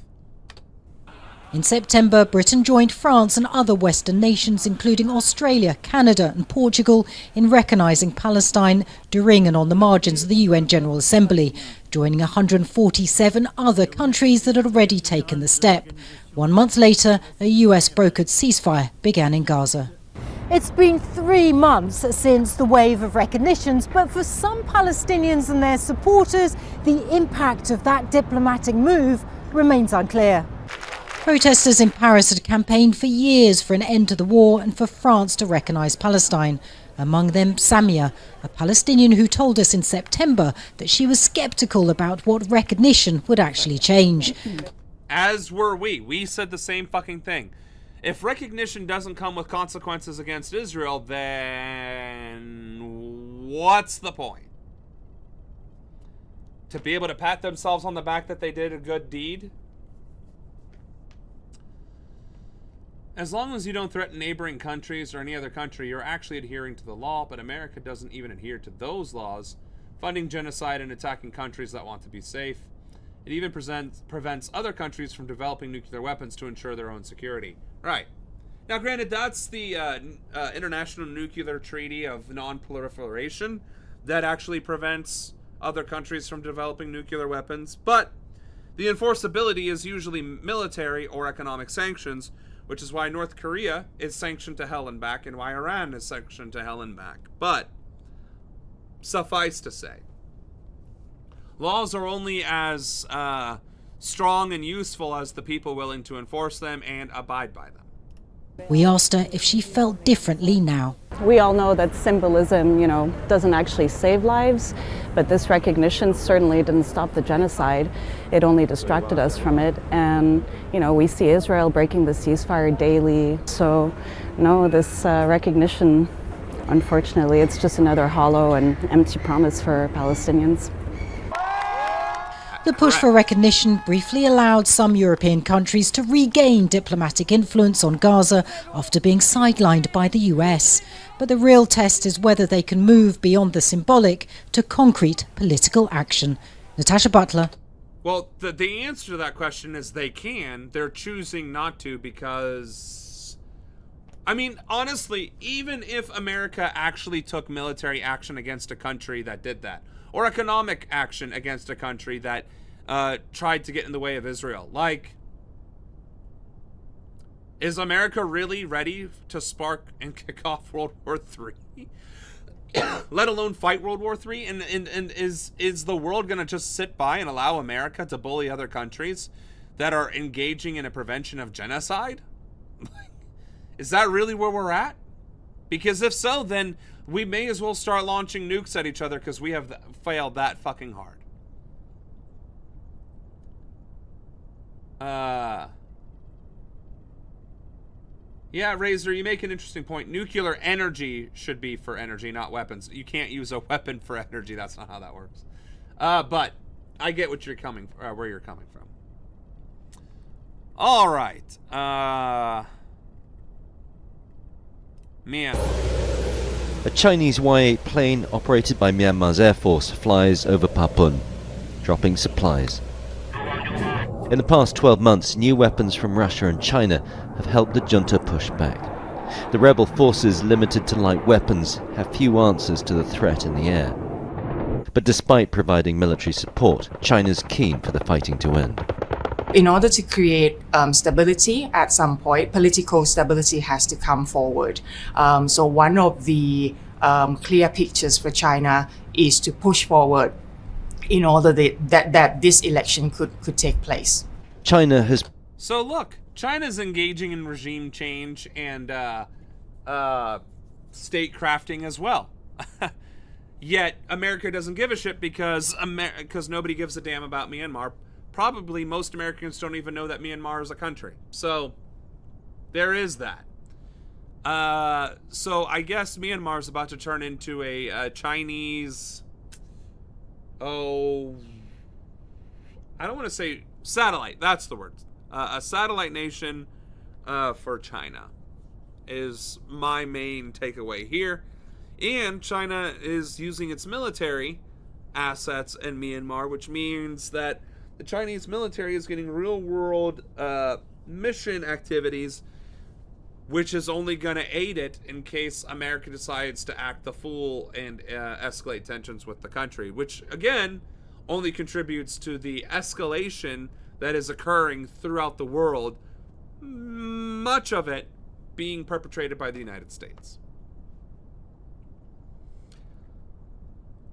In September, Britain joined France and other Western nations, including Australia, Canada and Portugal, in recognising Palestine during and on the margins of the UN General Assembly, joining 147 other countries that had already taken the step. 1 month later, a US-brokered ceasefire began in Gaza. It's been 3 months since the wave of recognitions, but for some Palestinians and their supporters, the impact of that diplomatic move remains unclear. Protesters in Paris had campaigned for years for an end to the war and for France to recognise Palestine. Among them, Samia, a Palestinian who told us in September that she was sceptical about what recognition would actually change. As were we. We said the same fucking thing. If recognition doesn't come with consequences against Israel, then what's the point? To be able to pat themselves on the back that they did a good deed? As long as you don't threaten neighboring countries or any other country, you're actually adhering to the law, but America doesn't even adhere to those laws, funding genocide and attacking countries that want to be safe. It even prevents other countries from developing nuclear weapons to ensure their own security. Right. Now, granted, that's the International Nuclear Treaty of Non-Proliferation that actually prevents other countries from developing nuclear weapons, but the enforceability is usually military or economic sanctions, which is why North Korea is sanctioned to hell and back and why Iran is sanctioned to hell and back. But suffice to say, laws are only as strong and useful as the people willing to enforce them and abide by them. We asked her if she felt differently now. We all know that symbolism, doesn't actually save lives, but this recognition certainly didn't stop the genocide. It only distracted us from it. And, we see Israel breaking the ceasefire daily. So, no, this recognition, unfortunately, it's just another hollow and empty promise for Palestinians. The push for recognition briefly allowed some European countries to regain diplomatic influence on Gaza after being sidelined by the US. But the real test is whether they can move beyond the symbolic to concrete political action. Natasha Butler. Well, the answer to that question is they can. They're choosing not to because... honestly, even if America actually took military action against a country that did that, or economic action against a country that tried to get in the way of Israel. Is America really ready to spark and kick off World War III? Let alone fight World War III? And is the world going to just sit by and allow America to bully other countries that are engaging in a prevention of genocide? Is that really where we're at? Because if so, then we may as well start launching nukes at each other because we have failed that fucking hard. Yeah, Razor, you make an interesting point. Nuclear energy should be for energy, not weapons. You can't use a weapon for energy. That's not how that works. But I get what you're where you're coming from. All right. Man. A Chinese Y-8 plane operated by Myanmar's Air Force flies over Papun, dropping supplies. In the past 12 months, new weapons from Russia and China have helped the junta push back. The rebel forces, limited to light weapons, have few answers to the threat in the air. But despite providing military support, China's keen for the fighting to end. In order to create stability at some point, political stability has to come forward. So one of the clear pictures for China is to push forward in order that this election could take place. China has... So look, China's engaging in regime change and state crafting as well. Yet America doesn't give a shit because nobody gives a damn about Myanmar. Probably most Americans don't even know that Myanmar is a country. So there is that. So I guess Myanmar is about to turn into a Chinese... I don't want to say satellite. That's the word. A satellite nation for China is my main takeaway here. And China is using its military assets in Myanmar, which means that the Chinese military is getting real-world mission activities, which is only going to aid it in case America decides to act the fool and escalate tensions with the country, which, again, only contributes to the escalation that is occurring throughout the world, much of it being perpetrated by the United States.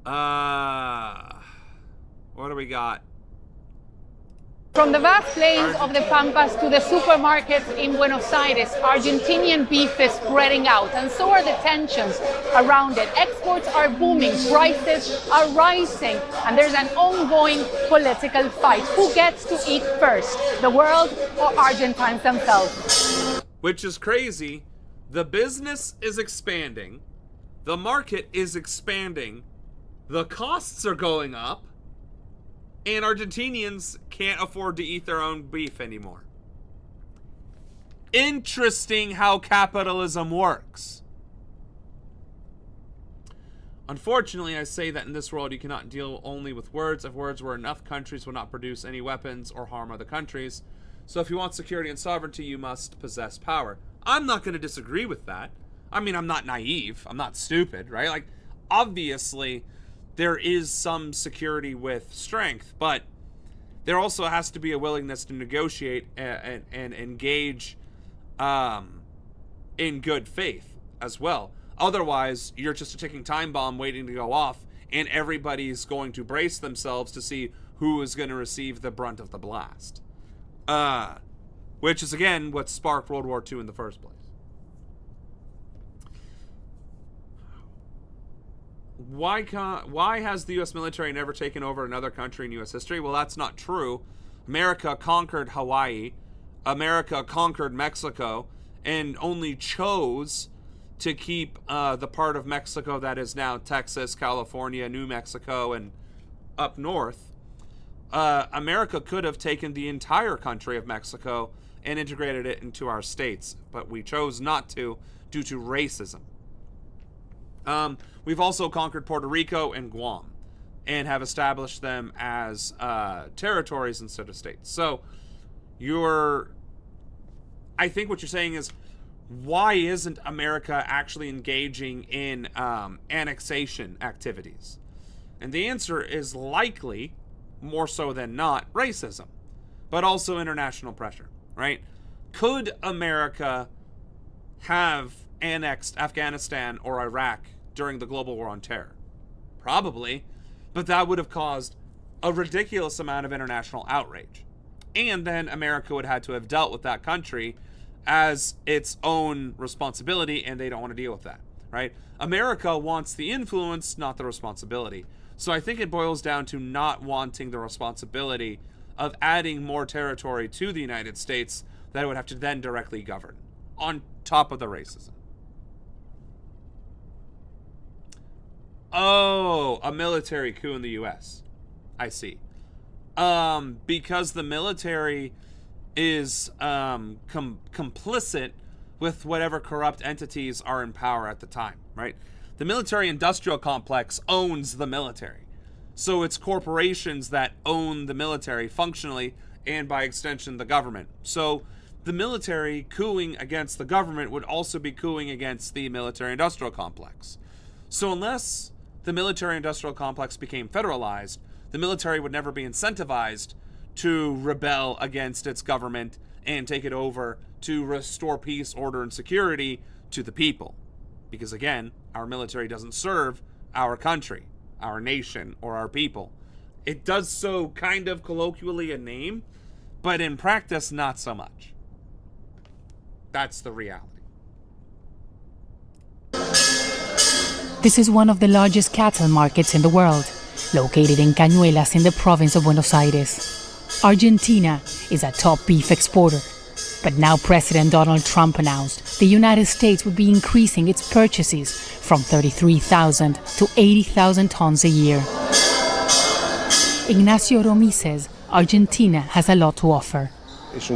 What do we got? From the vast plains of the Pampas to the supermarkets in Buenos Aires, Argentinian beef is spreading out, and so are the tensions around it. Exports are booming, prices are rising, and there's an ongoing political fight. Who gets to eat first, the world or Argentines themselves? Which is crazy. The business is expanding, the market is expanding, the costs are going up, and Argentinians can't afford to eat their own beef anymore. Interesting how capitalism works. Unfortunately, I say that in this world you cannot deal only with words. If words were enough, countries would not produce any weapons or harm other countries. So if you want security and sovereignty, you must possess power. I'm not going to disagree with that. I mean, I'm not naive. I'm not stupid, right? Like, obviously, there is some security with strength, but there also has to be a willingness to negotiate and engage in good faith as well. Otherwise, you're just a ticking time bomb waiting to go off, and everybody's going to brace themselves to see who is going to receive the brunt of the blast. Which is, again, what sparked World War II in the first place. why has the U.S. military never taken over another country in U.S. history? Well, that's not true. America conquered Hawaii. America conquered Mexico and only chose to keep the part of Mexico that is now Texas, California, New Mexico, and up north. America could have taken the entire country of Mexico and integrated it into our states, but we chose not to due to racism. We've also conquered Puerto Rico and Guam and have established them as territories instead of states. So I think what you're saying is, why isn't America actually engaging in annexation activities? And the answer is likely, more so than not, racism, but also international pressure, right? Could America have annexed Afghanistan or Iraq during the global war on terror? Probably, but that would have caused a ridiculous amount of international outrage. And then America would have had to have dealt with that country as its own responsibility, and they don't want to deal with that, right? America wants the influence, not the responsibility. So I think it boils down to not wanting the responsibility of adding more territory to the United States that it would have to then directly govern, on top of the racism. Oh, a military coup in the U.S. I see. Because the military is complicit with whatever corrupt entities are in power at the time, right? The military-industrial complex owns the military. So it's corporations that own the military functionally, and by extension, the government. So the military cooing against the government would also be cooing against the military-industrial complex. So unless the military-industrial complex became federalized, the military would never be incentivized to rebel against its government and take it over to restore peace, order, and security to the people. Because again, our military doesn't serve our country, our nation, or our people. It does so kind of colloquially in name, but in practice, not so much. That's the reality. This is one of the largest cattle markets in the world, located in Cañuelas in the province of Buenos Aires. Argentina is a top beef exporter, but now President Donald Trump announced the United States would be increasing its purchases from 33,000 to 80,000 tons a year. Ignacio Romi says Argentina has a lot to offer. This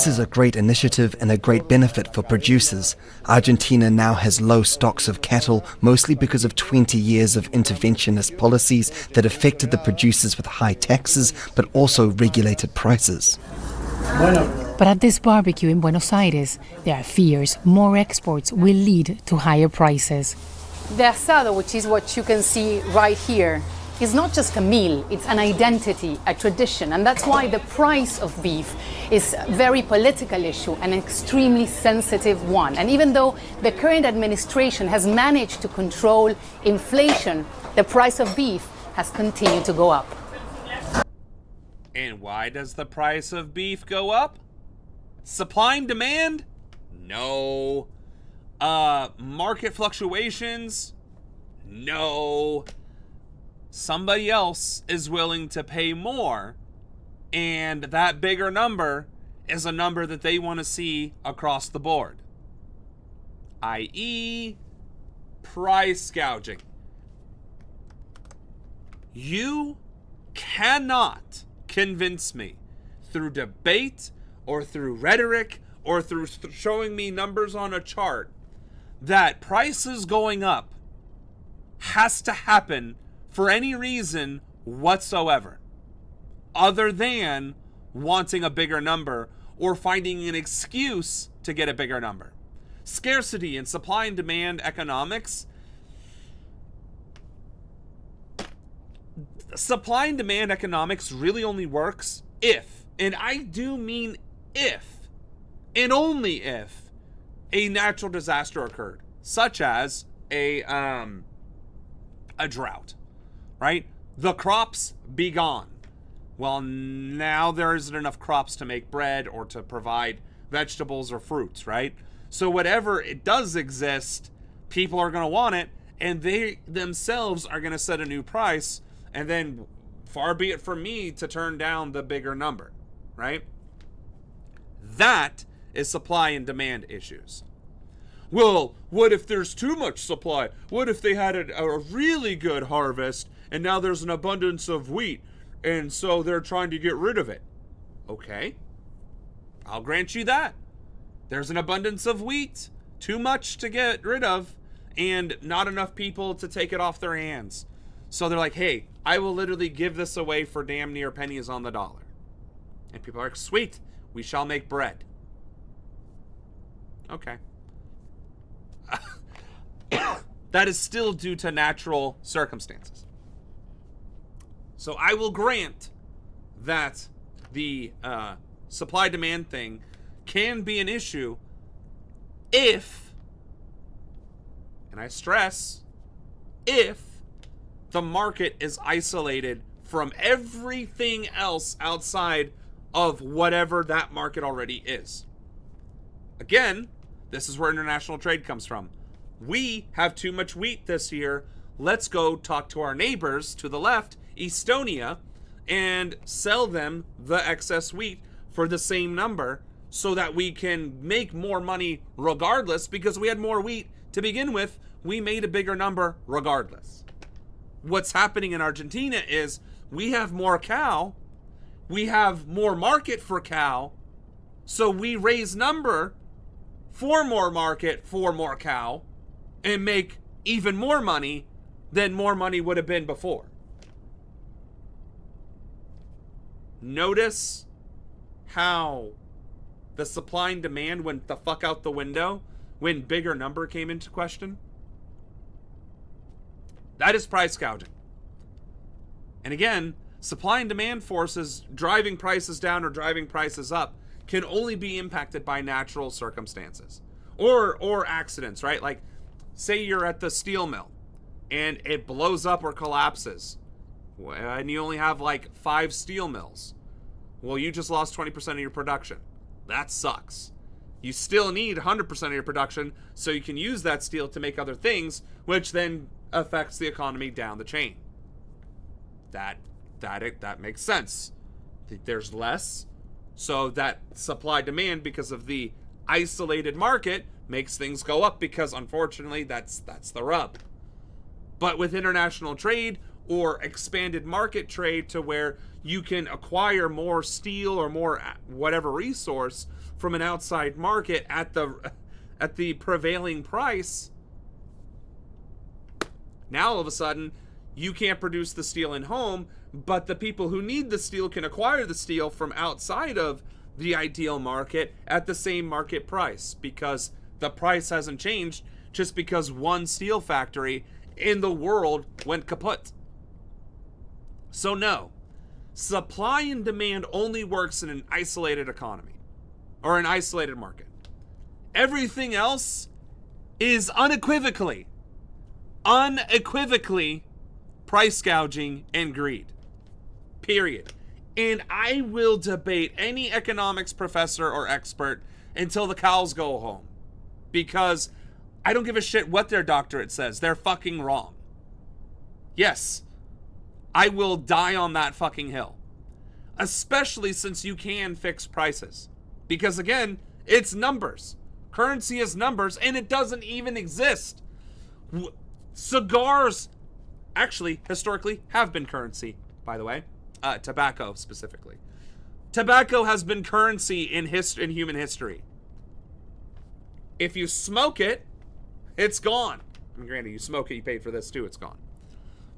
is a great initiative and a great benefit for producers. Argentina now has low stocks of cattle, mostly because of 20 years of interventionist policies that affected the producers with high taxes, but also regulated prices. But at this barbecue in Buenos Aires, there are fears more exports will lead to higher prices. The asado, which is what you can see right here, is not just a meal, it's an identity, a tradition, and that's why the price of beef is a very political issue, an extremely sensitive one. And even though the current administration has managed to control inflation, the price of beef has continued to go up. And why does the price of beef go up? Supply and demand? No. Market fluctuations? No. Somebody else is willing to pay more, and that bigger number is a number that they want to see across the board, i.e. price gouging. You cannot convince me through debate or through rhetoric or through showing me numbers on a chart that prices going up has to happen for any reason whatsoever, other than wanting a bigger number or finding an excuse to get a bigger number. Scarcity and supply and demand economics. Supply and demand economics really only works if, and I do mean if, and only if, a natural disaster occurred, such as a drought. Right? The crops be gone. Well, now there isn't enough crops to make bread or to provide vegetables or fruits, right? So whatever it does exist, people are going to want it, and they themselves are going to set a new price, and then far be it from me to turn down the bigger number, right? That is supply and demand issues. Well, what if there's too much supply? What if they had a really good harvest and now there's an abundance of wheat and so they're trying to get rid of it? Okay, I'll grant you that. There's an abundance of wheat, too much to get rid of, and not enough people to take it off their hands. So they're like, hey, I will literally give this away for damn near pennies on the dollar. And people are like, sweet, we shall make bread. Okay. That is still due to natural circumstances. So I will grant that the supply-demand thing can be an issue if, and I stress, if the market is isolated from everything else outside of whatever that market already is. Again, this is where international trade comes from. We have too much wheat this year. Let's go talk to our neighbors to the left, Estonia, and sell them the excess wheat for the same number so that we can make more money regardless, because we had more wheat to begin with. We made a bigger number regardless. What's happening in Argentina is we have more cow, we have more market for cow, so we raise number for more market for more cow and make even more money than more money would have been before. Notice how the supply and demand went the fuck out the window when bigger number came into question. That is price gouging. And again, supply and demand forces driving prices down or driving prices up can only be impacted by natural circumstances or accidents, right? Like, say you're at the steel mill and it blows up or collapses, and you only have like 5 steel mills. Well, you just lost 20% of your production. That sucks. You still need 100% of your production so you can use that steel to make other things, which then affects the economy down the chain. That makes sense. There's less, so that supply demand, because of the isolated market, makes things go up, because unfortunately that's the rub. But with international trade or expanded market trade, to where you can acquire more steel or more whatever resource from an outside market at the prevailing price, now all of a sudden you can't produce the steel in home, but the people who need the steel can acquire the steel from outside of the ideal market at the same market price, because the price hasn't changed just because one steel factory in the world went kaput. So no, supply and demand only works in an isolated economy or an isolated market. Everything else is unequivocally price gouging and greed. Period. And I will debate any economics professor or expert until the cows go home, because I don't give a shit what their doctorate says. They're fucking wrong. Yes, I will die on that fucking hill. Especially since you can fix prices. Because again, it's numbers. Currency is numbers, and it doesn't even exist. Cigars actually historically have been currency, by the way. Tobacco specifically. Tobacco has been currency in human history. If you smoke it, it's gone. I mean, granted, you smoke it, you pay for this too, it's gone.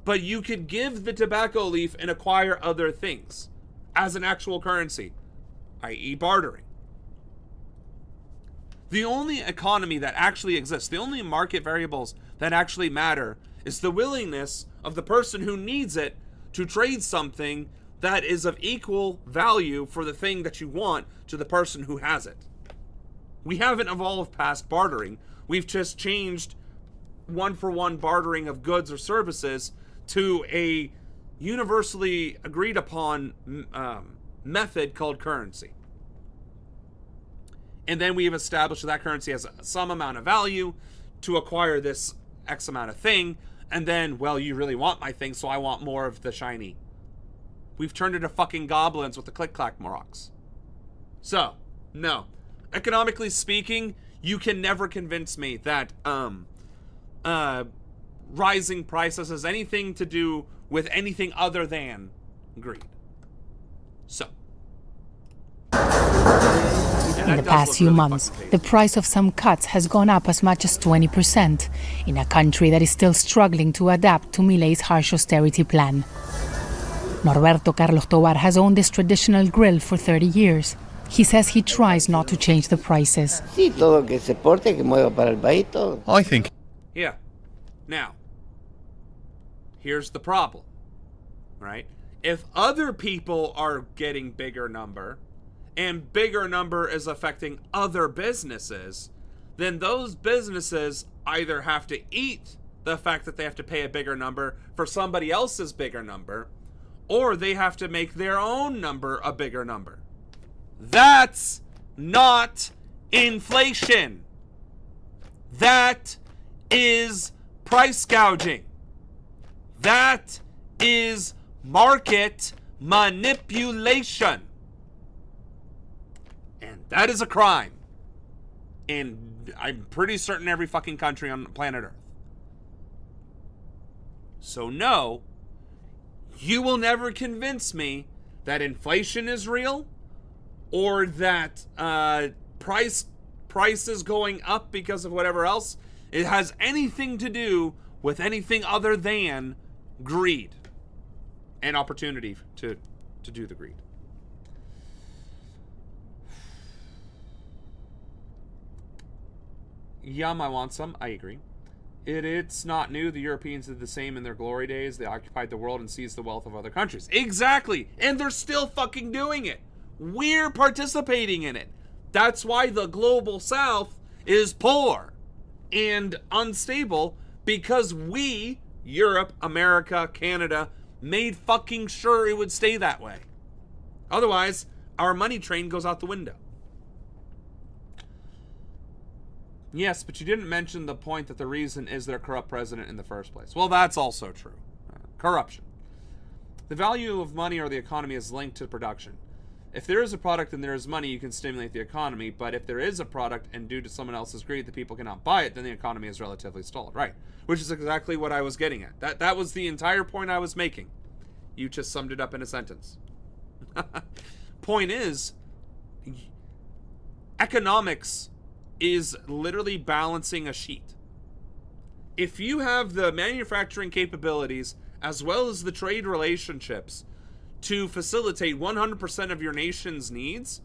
But you could give the tobacco leaf and acquire other things as an actual currency, i.e. bartering. The only economy that actually exists, the only market variables that actually matter, is the willingness of the person who needs it to trade something that is of equal value for the thing that you want to the person who has it. We haven't evolved past bartering. We've just changed one-for-one bartering of goods or services to a universally agreed upon method called currency. And then we have established that currency has some amount of value to acquire this X amount of thing, and then, well, you really want my thing, so I want more of the shiny. We've turned into fucking goblins with the click-clack rocks. So, no. Economically speaking, you can never convince me that rising prices has anything to do with anything other than greed. So. In the past few months, the price of some cuts has gone up as much as 20% in a country that is still struggling to adapt to Milei's harsh austerity plan. Norberto Carlos Tovar has owned this traditional grill for 30 years. He says he tries not to change the prices. I think. Yeah. Now, here's the problem, right? If other people are getting bigger number, and bigger number is affecting other businesses, then those businesses either have to eat the fact that they have to pay a bigger number for somebody else's bigger number, or they have to make their own number a bigger number. That's not inflation. That is price gouging. That is market manipulation. And that is a crime. And I'm pretty certain every fucking country on planet Earth. So no, you will never convince me that inflation is real, or that prices going up because of whatever else. It has anything to do with anything other than greed and opportunity to do the greed. Yum, I want some. I agree. It's not new. The Europeans did the same in their glory days. They occupied the world and seized the wealth of other countries. Exactly. And they're still fucking doing it. We're participating in it. That's why the global south is poor and unstable, because we, Europe, America, Canada, made fucking sure it would stay that way. Otherwise, our money train goes out the window. Yes, but you didn't mention the point that the reason is their corrupt president in the first place. Well, that's also true. Corruption. The value of money or the economy is linked to production. If there is a product and there is money, you can stimulate the economy. But if there is a product and due to someone else's greed, the people cannot buy it, then the economy is relatively stalled. Right. Which is exactly what I was getting at. That was the entire point I was making. You just summed it up in a sentence. Point is, economics is literally balancing a sheet. If you have the manufacturing capabilities as well as the trade relationships to facilitate 100% of your nation's needs,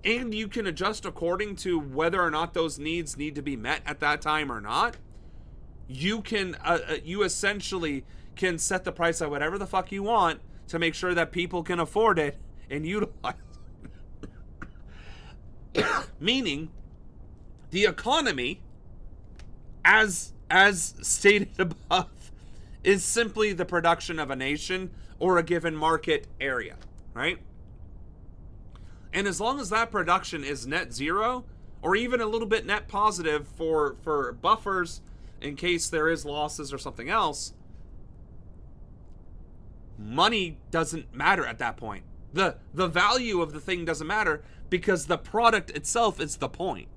and you can adjust according to whether or not those needs need to be met at that time or not, you can you essentially can set the price at whatever the fuck you want to make sure that people can afford it and utilize it. Meaning, the economy, as stated above, is simply the production of a nation or a given market area, right? And as long as that production is net zero, or even a little bit net positive for buffers in case there is losses or something else, money doesn't matter at that point. The value of the thing doesn't matter, because the product itself is the point.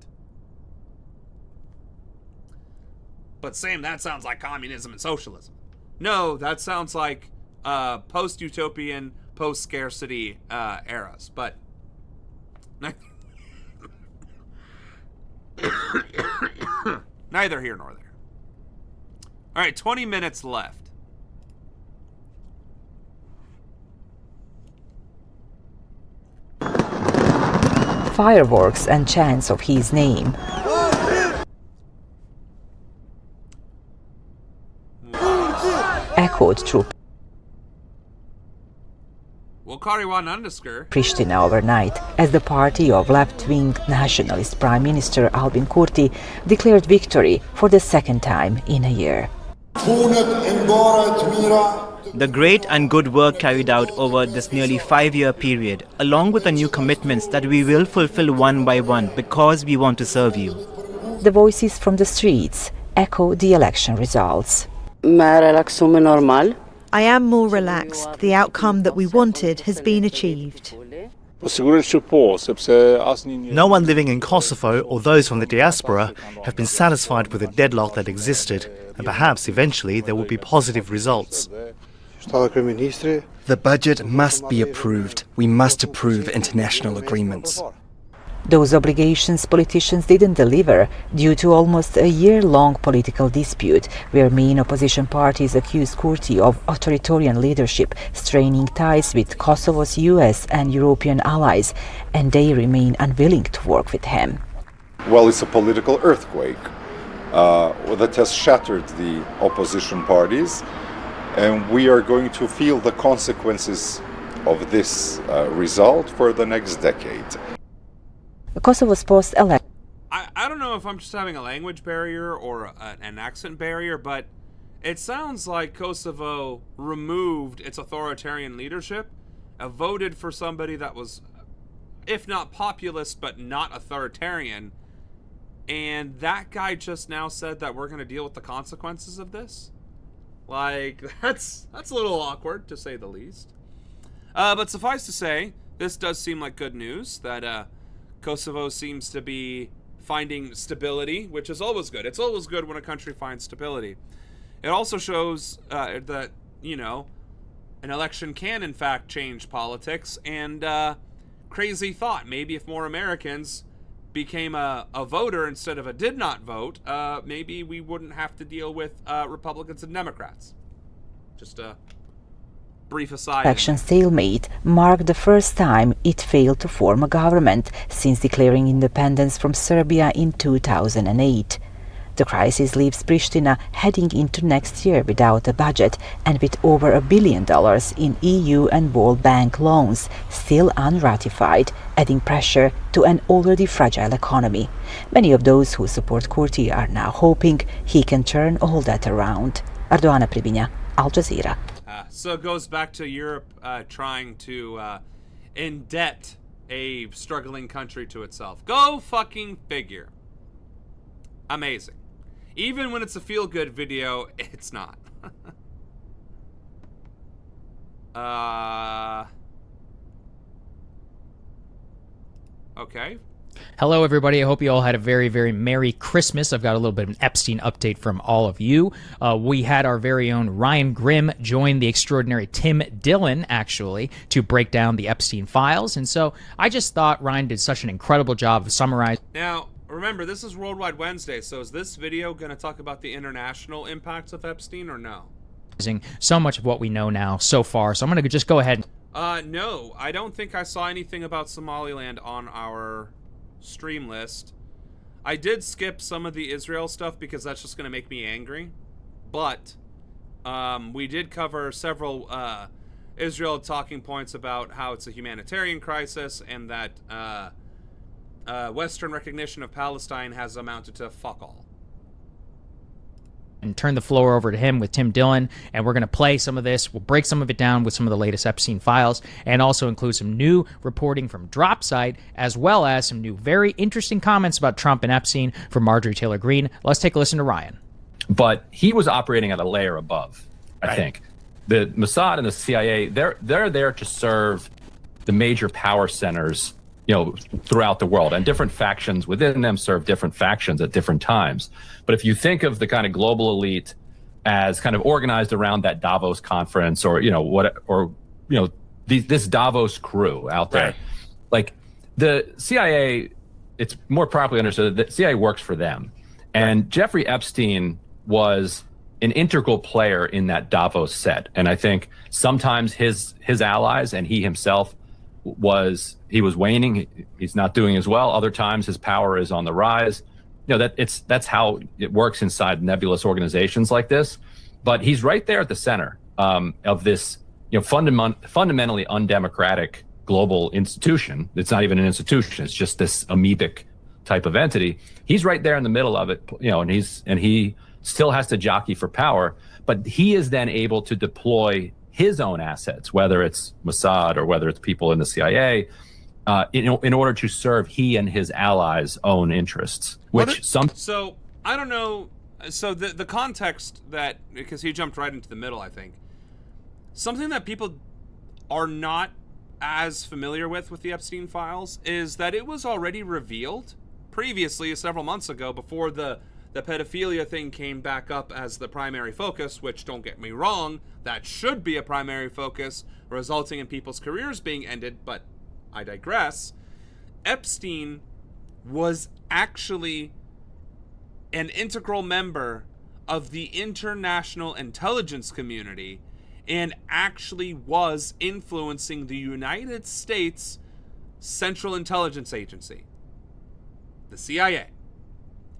But Sam, that sounds like communism and socialism. No, that sounds like post-utopian, post-scarcity eras. But neither here nor there. All right, 20 minutes left. Fireworks and chants of his name. Echoed through Pristina overnight, as the party of left-wing nationalist Prime Minister Albin Kurti declared victory for the second time in a year. The great and good work carried out over this nearly 5-year period, along with the new commitments that we will fulfill one by one because we want to serve you. The voices from the streets echo the election results. I am more relaxed. The outcome that we wanted has been achieved. No one living in Kosovo or those from the diaspora have been satisfied with the deadlock that existed, and perhaps eventually there will be positive results. The budget must be approved. We must approve international agreements. Those obligations politicians didn't deliver due to almost a year-long political dispute where main opposition parties accused Kurti of authoritarian leadership, straining ties with Kosovo's US and European allies, and they remain unwilling to work with him. Well, it's a political earthquake that has shattered the opposition parties, and we are going to feel the consequences of this result for the next decade. Kosovo's post-election. I don't know if I'm just having a language barrier or an accent barrier, but it sounds like Kosovo removed its authoritarian leadership, voted for somebody that was, if not populist, but not authoritarian, and that guy just now said that we're going to deal with the consequences of this? Like, that's a little awkward, to say the least. But suffice to say, this does seem like good news, that Kosovo seems to be finding stability, which is always good. It's always good when a country finds stability. It also shows that, you know, an election can, in fact, change politics. And crazy thought, maybe if more Americans became a voter instead of a did not vote, maybe we wouldn't have to deal with Republicans and Democrats. Just a brief aside. Election stalemate marked the first time it failed to form a government since declaring independence from Serbia in 2008. The crisis leaves Pristina heading into next year without a budget and with over $1 billion in EU and World Bank loans still unratified, adding pressure to an already fragile economy. Many of those who support Kurti are now hoping he can turn all that around. Ardoana Pribinja, Al Jazeera. So it goes back to Europe trying to indebt a struggling country to itself. Go fucking figure. Amazing. Even when it's a feel-good video, it's not. Okay. Hello, everybody. I hope you all had a very, very Merry Christmas. I've got a little bit of an Epstein update from all of you. We had our very own Ryan Grimm join the extraordinary Tim Dillon, actually, to break down the Epstein files. And so I just thought Ryan did such an incredible job of summarizing. Now, remember, this is Worldwide Wednesday, so is this video going to talk about the international impacts of Epstein or no? So much of what we know now so far. So I'm going to just go ahead. No, I don't think I saw anything about Somaliland on our stream list. I did skip some of the Israel stuff because that's just going to make me angry. But we did cover several Israel talking points about how it's a humanitarian crisis and that Western recognition of Palestine has amounted to fuck all. And turn the floor over to him with Tim Dillon, and we're going to play some of this. We'll break some of it down with some of the latest Epstein files, and also include some new reporting from Dropsite, as well as some new very interesting comments about Trump and Epstein from Marjorie Taylor Greene. Let's take a listen to Ryan. But he was operating at a layer above, I think. The Mossad and the CIA, they're there to serve the major power centers, you know, throughout the world, and different factions within them serve different factions at different times. But if you think of the kind of global elite as kind of organized around that Davos conference, or this Davos crew out there, like the CIA, it's more properly understood that the CIA works for them, and Jeffrey Epstein was an integral player in that Davos set. And I think sometimes his allies and he himself was waning. He's not doing as well. Other times his power is on the rise. You know, that's how it works inside nebulous organizations like this. But he's right there at the center of this, you know, fundamentally undemocratic global institution. It's not even an institution. It's just this amoebic type of entity. He's right there in the middle of it, you know, and he still has to jockey for power. But he is then able to deploy his own assets, whether it's Mossad or whether it's people in the CIA, in order to serve he and his allies' own interests. So I don't know So the context that, because he jumped right into the middle, I think, something that people are not as familiar with the Epstein files is that it was already revealed previously, several months ago, before the pedophilia thing came back up as the primary focus, which, don't get me wrong, that should be a primary focus, resulting in people's careers being ended, but I digress. Epstein was actually an integral member of the international intelligence community and actually was influencing the United States Central Intelligence Agency, the CIA.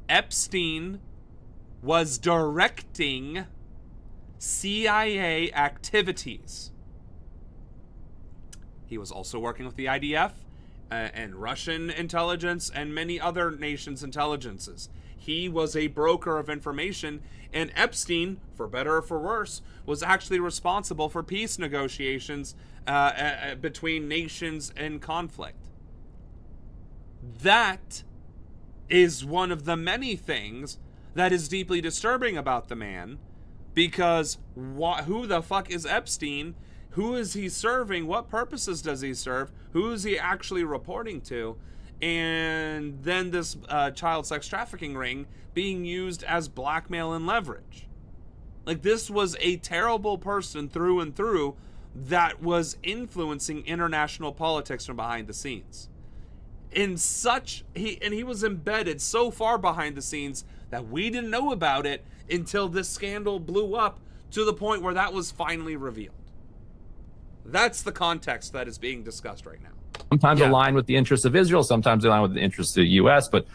Epstein was directing CIA activities. He was also working with the IDF and Russian intelligence and many other nations' intelligences. He was a broker of information, and Epstein, for better or for worse, was actually responsible for peace negotiations between nations in conflict. That is one of the many things that is deeply disturbing about the man, because who the fuck is Epstein? Who is he serving? What purposes does he serve? Who is he actually reporting to? And then this child sex trafficking ring being used as blackmail and leverage. Like, this was a terrible person through and through that was influencing international politics from behind the scenes. He was embedded so far behind the scenes that we didn't know about it until this scandal blew up, to the point where that was finally revealed. That's the context that is being discussed right now. Sometimes align with the interests of Israel, sometimes align with the interests of the U.S., but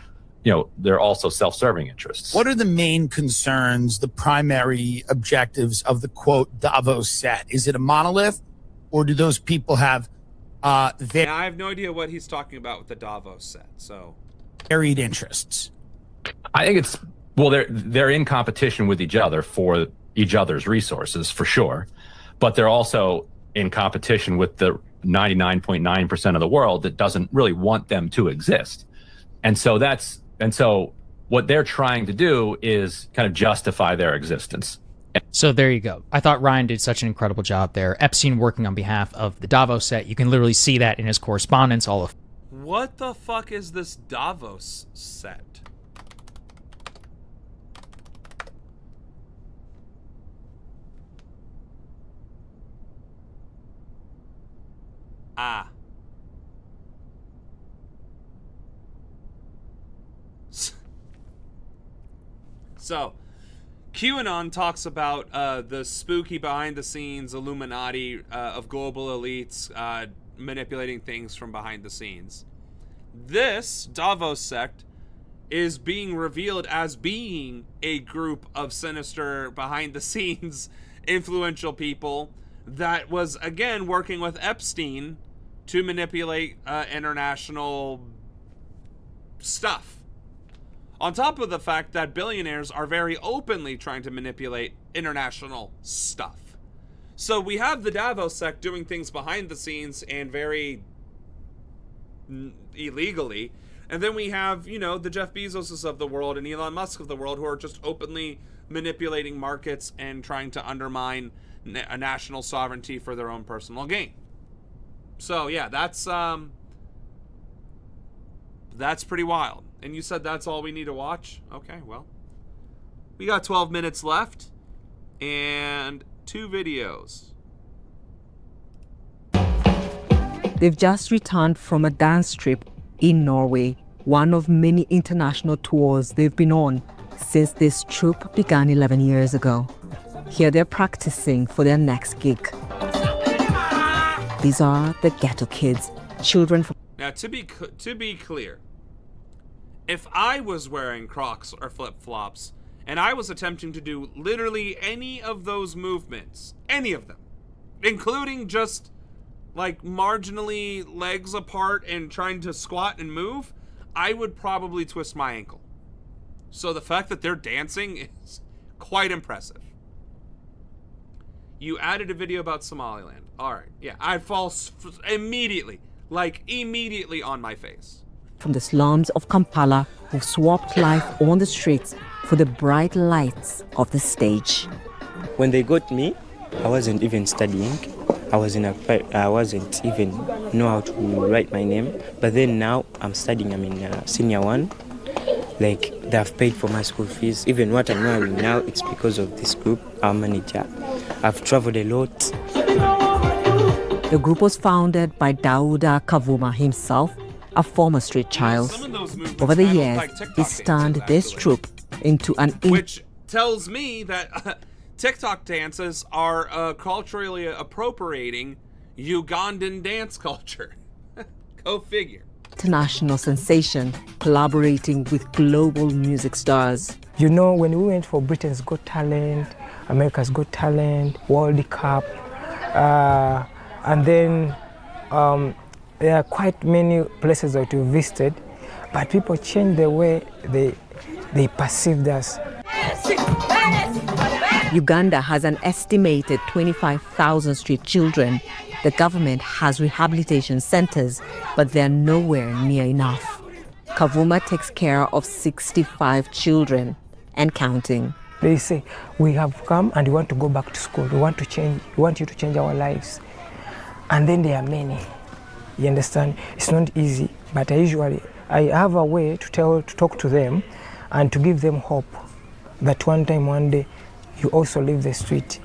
they're also self-serving interests. What are the main concerns, the primary objectives of the, quote, Davos set? Is it a monolith, or do those people have I have no idea what he's talking about with the Davos set, so varied interests? I think they're in competition with each other for each other's resources, for sure, but they're also in competition with the 99.9% of the world that doesn't really want them to exist. And so what they're trying to do is kind of justify their existence. So there you go. I thought Ryan did such an incredible job there. Epstein working on behalf of the Davos set. You can literally see that in his correspondence. What the fuck is this Davos set? So, QAnon talks about the spooky behind-the-scenes Illuminati of global elites manipulating things from behind the scenes. This Davos sect is being revealed as being a group of sinister behind-the-scenes influential people that was, again, working with Epstein to manipulate international stuff. On top of the fact that billionaires are very openly trying to manipulate international stuff. So we have the Davos sect doing things behind the scenes and very illegally. And then we have, the Jeff Bezoses of the world and Elon Musk of the world who are just openly manipulating markets and trying to undermine national sovereignty for their own personal gain. So yeah, that's pretty wild. And you said that's all we need to watch? Okay, well, we got 12 minutes left and 2 videos. They've just returned from a dance trip in Norway, one of many international tours they've been on since this troupe began 11 years ago. Here they're practicing for their next gig. These are the ghetto kids, children from... Now, to be clear, if I was wearing Crocs or flip-flops and I was attempting to do literally any of those movements, any of them, including just like marginally legs apart and trying to squat and move, I would probably twist my ankle. So the fact that they're dancing is quite impressive. You added a video about Somaliland. All right. Yeah, I fall immediately on my face. From the slums of Kampala who swapped life on the streets for the bright lights of the stage. When they got me, I wasn't even studying. I wasn't even know how to write my name. But then now I'm studying. I'm in senior 1. Like, they have paid for my school fees. Even what I'm wearing now, it's because of this group, our manager. I've traveled a lot. The group was founded by Dauda Kavuma himself, a former street child. Over the years, he turned this troop into an... Which tells me that TikTok dances are culturally appropriating Ugandan dance culture. Go figure. International sensation, collaborating with global music stars. You know, when we went for Britain's Got Talent, America's Got Talent, World Cup, and then there are quite many places that we visited, but people changed the way they perceived us. Uganda has an estimated 25,000 street children. The government has rehabilitation centers, but they're nowhere near enough. Kavuma takes care of 65 children and counting. They say, we have come and we want to go back to school. We want you to change our lives. And then there are many. You understand? It's not easy, but I have a way to talk to them and to give them hope that one day, you also leave the street.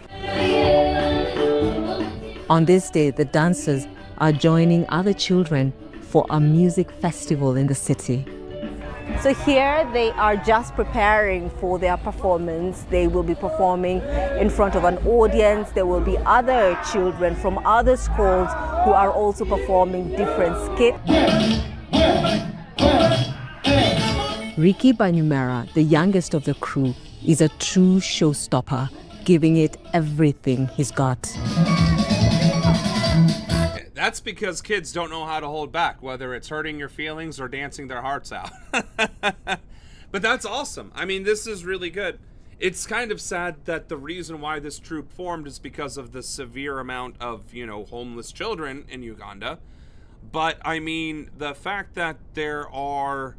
On this day, the dancers are joining other children for a music festival in the city. So here they are just preparing for their performance. They will be performing in front of an audience. There will be other children from other schools who are also performing different skits. Ricky Banyumera, the youngest of the crew, is a true showstopper, giving it everything he's got. That's because kids don't know how to hold back, whether it's hurting your feelings or dancing their hearts out. But that's awesome. I mean, this is really good. It's kind of sad that the reason why this troop formed is because of the severe amount of, homeless children in Uganda. But, I mean, the fact that there are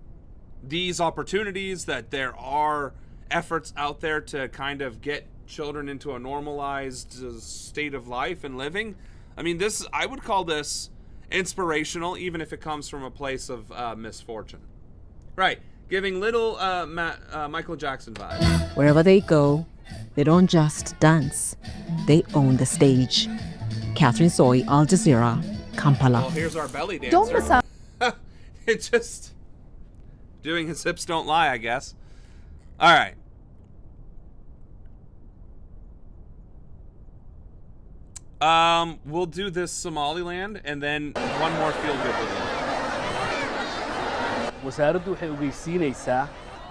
these opportunities, that there are efforts out there to kind of get children into a normalized state of life and living, I mean, I would call this inspirational, even if it comes from a place of misfortune. Right, giving little Michael Jackson vibes. Wherever they go, they don't just dance, they own the stage. Catherine Soy, Al Jazeera, Kampala. Well, here's our belly dancer. It's just doing his hips don't lie, I guess. All right. We'll do this Somaliland and then one more feel-good video. wasaaraddu waxay ogeysiinaysaa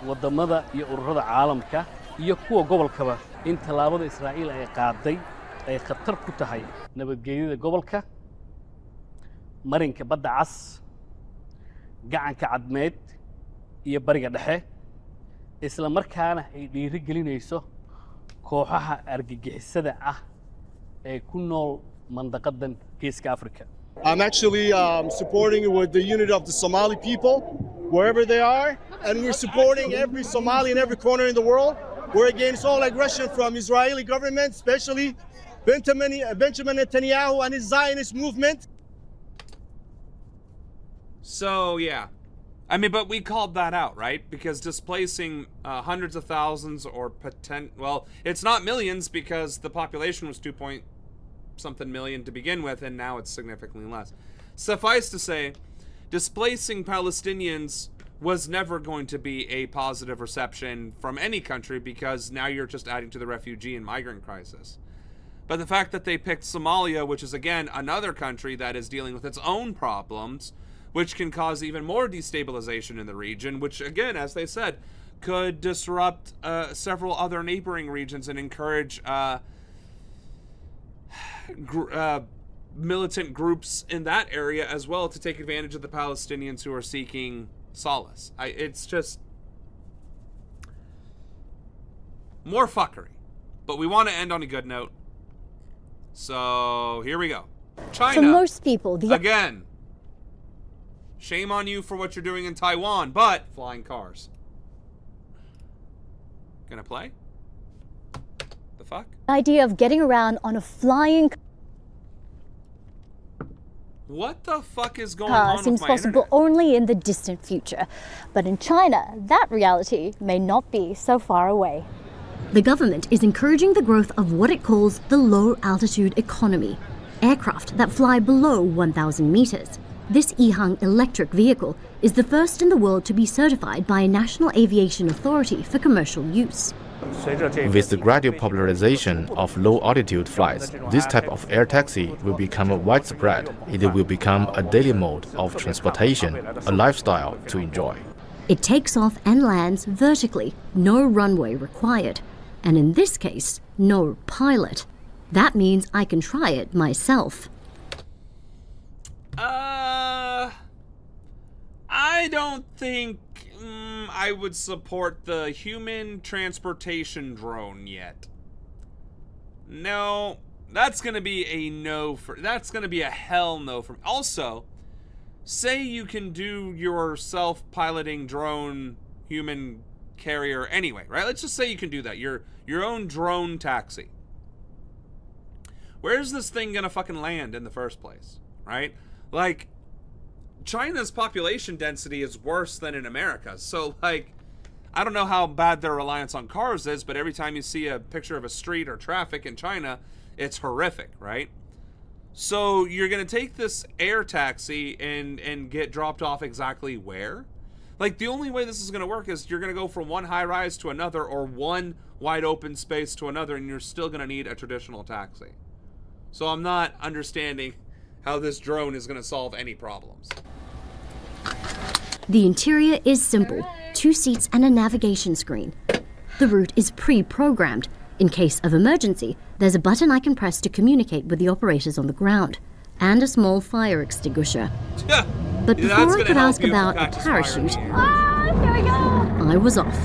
wadamada iyo ururada caalamka iyo kuwa gobolkaba in tallaabada Israa'iil ay qaaday ay khatar ku tahay nabadgelyada gobolka marinka badda cas gacanka cadmeed iyo bariga dhexe isla markaana ay dhiiri gelinayso kooxaha argagixisada ah ee ku nool mandaqadan Geeska Afrika. I'm actually supporting with the unity of the Somali people, wherever they are, and we're supporting every Somali in every corner in the world. We're against all aggression from Israeli government, especially Benjamin Netanyahu and his Zionist movement. So, yeah. I mean, but we called that out, right? Because displacing hundreds of thousands or well, it's not millions because the population was 2-point-something million to begin with, and now it's significantly less. Suffice to say, displacing Palestinians was never going to be a positive reception from any country because now you're just adding to the refugee and migrant crisis. But the fact that they picked Somalia, which is, again, another country that is dealing with its own problems, which can cause even more destabilization in the region, which, again, as they said, could disrupt several other neighboring regions and encourage militant groups in that area as well to take advantage of the Palestinians who are seeking solace. It's just more fuckery. But we want to end on a good note. So here we go. China. For most people, again. Shame on you for what you're doing in Taiwan, but flying cars. Gonna play? The fuck? Idea of getting around on a flying What the fuck is going car on seems with my possible internet? only in the distant future. But in China, that reality may not be so far away. The government is encouraging the growth of what it calls the low-altitude economy, aircraft that fly below 1,000 meters. This EHang electric vehicle is the first in the world to be certified by a national aviation authority for commercial use. With the gradual popularization of low-altitude flights, this type of air taxi will become widespread. It will become a daily mode of transportation, a lifestyle to enjoy. It takes off and lands vertically, no runway required. And in this case, no pilot. That means I can try it myself. I don't think I would support the human transportation drone yet. No, that's gonna be a no for. That's gonna be a hell no for me. Also, say you can do your self-piloting drone human carrier anyway, right? Let's just say you can do that. Your own drone taxi. Where's this thing gonna fucking land in the first place, right? Like, China's population density is worse than in America. So, like, I don't know how bad their reliance on cars is, but every time you see a picture of a street or traffic in China, it's horrific, right? So you're going to take this air taxi and get dropped off exactly where? Like, the only way this is going to work is you're going to go from one high-rise to another or one wide-open space to another, and you're still going to need a traditional taxi. So I'm not understanding how this drone is going to solve any problems. The interior is simple, 2 seats and a navigation screen. The route is pre-programmed. In case of emergency, there's a button I can press to communicate with the operators on the ground, and a small fire extinguisher. But before I could ask about a parachute, Here we go. I was off. Oh,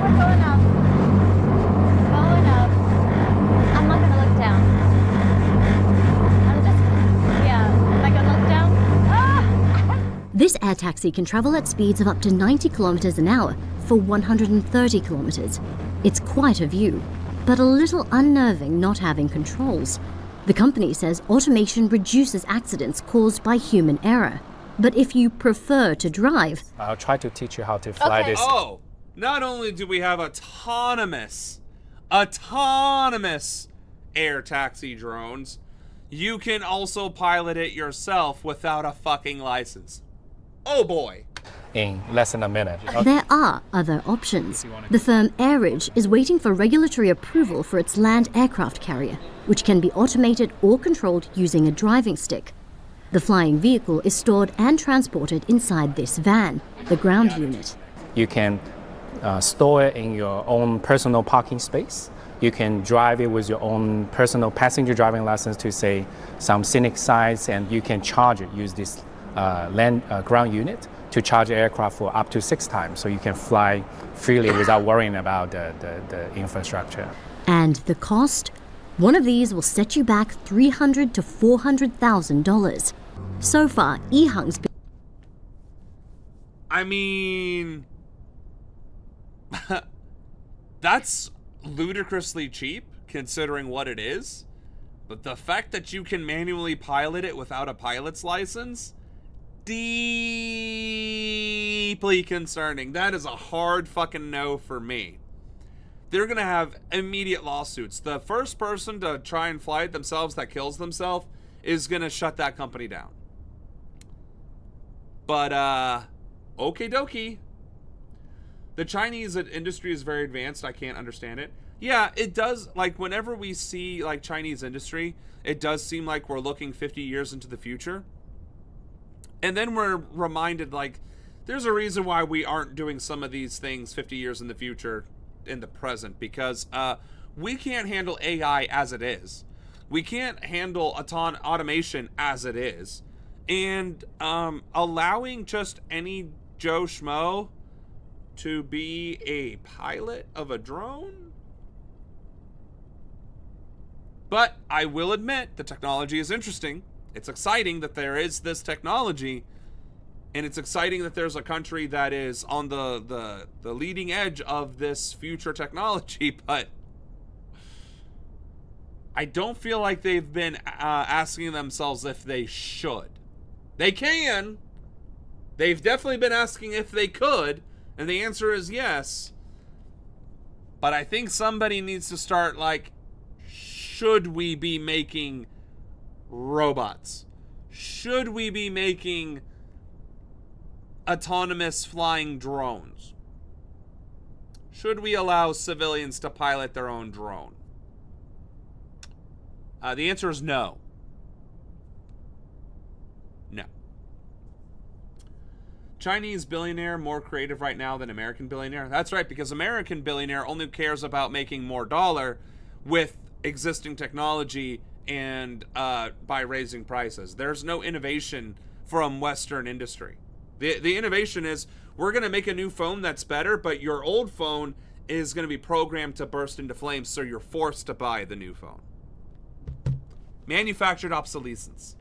we're going up. Going up. I'm not gonna look down. Am I gonna look down? This air taxi can travel at speeds of up to 90 kilometers an hour for 130 kilometers. It's quite a view, but a little unnerving not having controls. The company says automation reduces accidents caused by human error. But if you prefer to drive, I'll try to teach you how to fly this. Oh, not only do we have autonomous air taxi drones, you can also pilot it yourself without a fucking license. Oh boy. In less than a minute. there are other options. The firm AirRidge is waiting for regulatory approval for its land aircraft carrier, which can be automated or controlled using a driving stick. The flying vehicle is stored and transported inside this van, the ground unit. You can store it in your own personal parking space. You can drive it with your own personal passenger driving license to, say, some scenic sites, and you can charge it, use this ground unit to charge the aircraft for up to 6 times, so you can fly freely without worrying about the infrastructure. And the cost? One of these will set you back $300,000 to $400,000. So far, EHang's been... I mean, that's ludicrously cheap considering what it is. But the fact that you can manually pilot it without a pilot's license, deeply concerning. That is a hard fucking no for me. They're gonna have immediate lawsuits. The first person to try and fly it themselves that kills themselves is gonna shut that company down. But okie dokie. The Chinese industry is very advanced. I can't understand it. Yeah, it does. Like, whenever we see like Chinese industry, it does seem like we're looking 50 years into the future. And then we're reminded, like, there's a reason why we aren't doing some of these things 50 years in the future in the present, because we can't handle AI as it is. We can't handle automation as it is. And allowing just any Joe Schmo to be a pilot of a drone? But I will admit the technology is interesting. It's exciting that there is this technology. And it's exciting that there's a country that is on the leading edge of this future technology, but I don't feel like they've been asking themselves if they should. They can. They've definitely been asking if they could, and the answer is yes. But I think somebody needs to start, like, should we be making robots? Should we be making autonomous flying drones? Should we allow civilians to pilot their own drone? The answer is no. No. Chinese billionaire more creative right now than American billionaire? That's right, because American billionaire only cares about making more dollar with existing technology and by raising prices. There's no innovation from Western industry. The innovation is, we're going to make a new phone that's better, but your old phone is going to be programmed to burst into flames, so you're forced to buy the new phone. Manufactured obsolescence.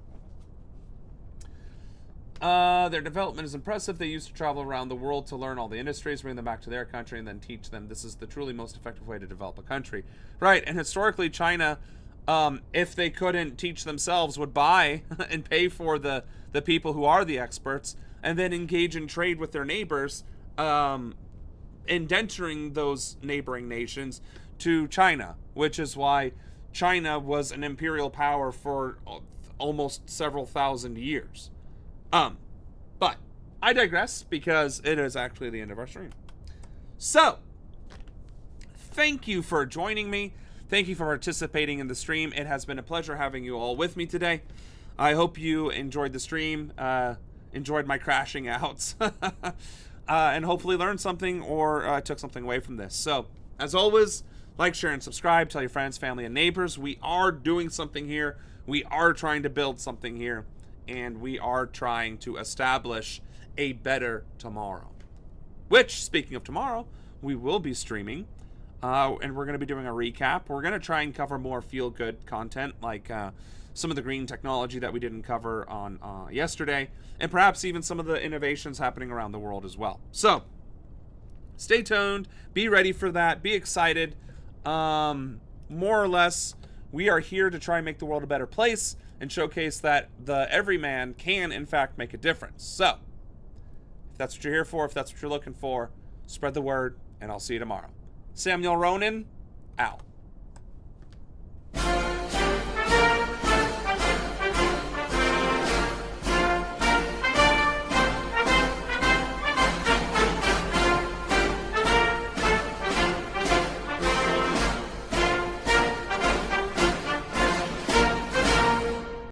Their development is impressive. They used to travel around the world to learn all the industries, bring them back to their country, and then teach them. This is the truly most effective way to develop a country. Right, and historically China, if they couldn't teach themselves, would buy and pay for the people who are the experts, and then engage in trade with their neighbors, indenturing those neighboring nations to China, which is why China was an imperial power for almost several thousand years. But I digress, because it is actually the end of our stream. So, thank you for joining me. Thank you for participating in the stream. It has been a pleasure having you all with me today. I hope you enjoyed the stream, enjoyed my crashing outs, and hopefully learned something or took something away from this. So, as always, like, share, and subscribe. Tell your friends, family, and neighbors. We are doing something here. We are trying to build something here. And we are trying to establish a better tomorrow. Which, speaking of tomorrow, we will be streaming. And we're going to be doing a recap. We're going to try and cover more feel-good content, like some of the green technology that we didn't cover on yesterday. And perhaps even some of the innovations happening around the world as well. So, stay tuned. Be ready for that. Be excited. More or less, we are here to try and make the world a better place and showcase that the everyman can, in fact, make a difference. So, if that's what you're here for, if that's what you're looking for, spread the word, and I'll see you tomorrow. Samuel Ronan, out.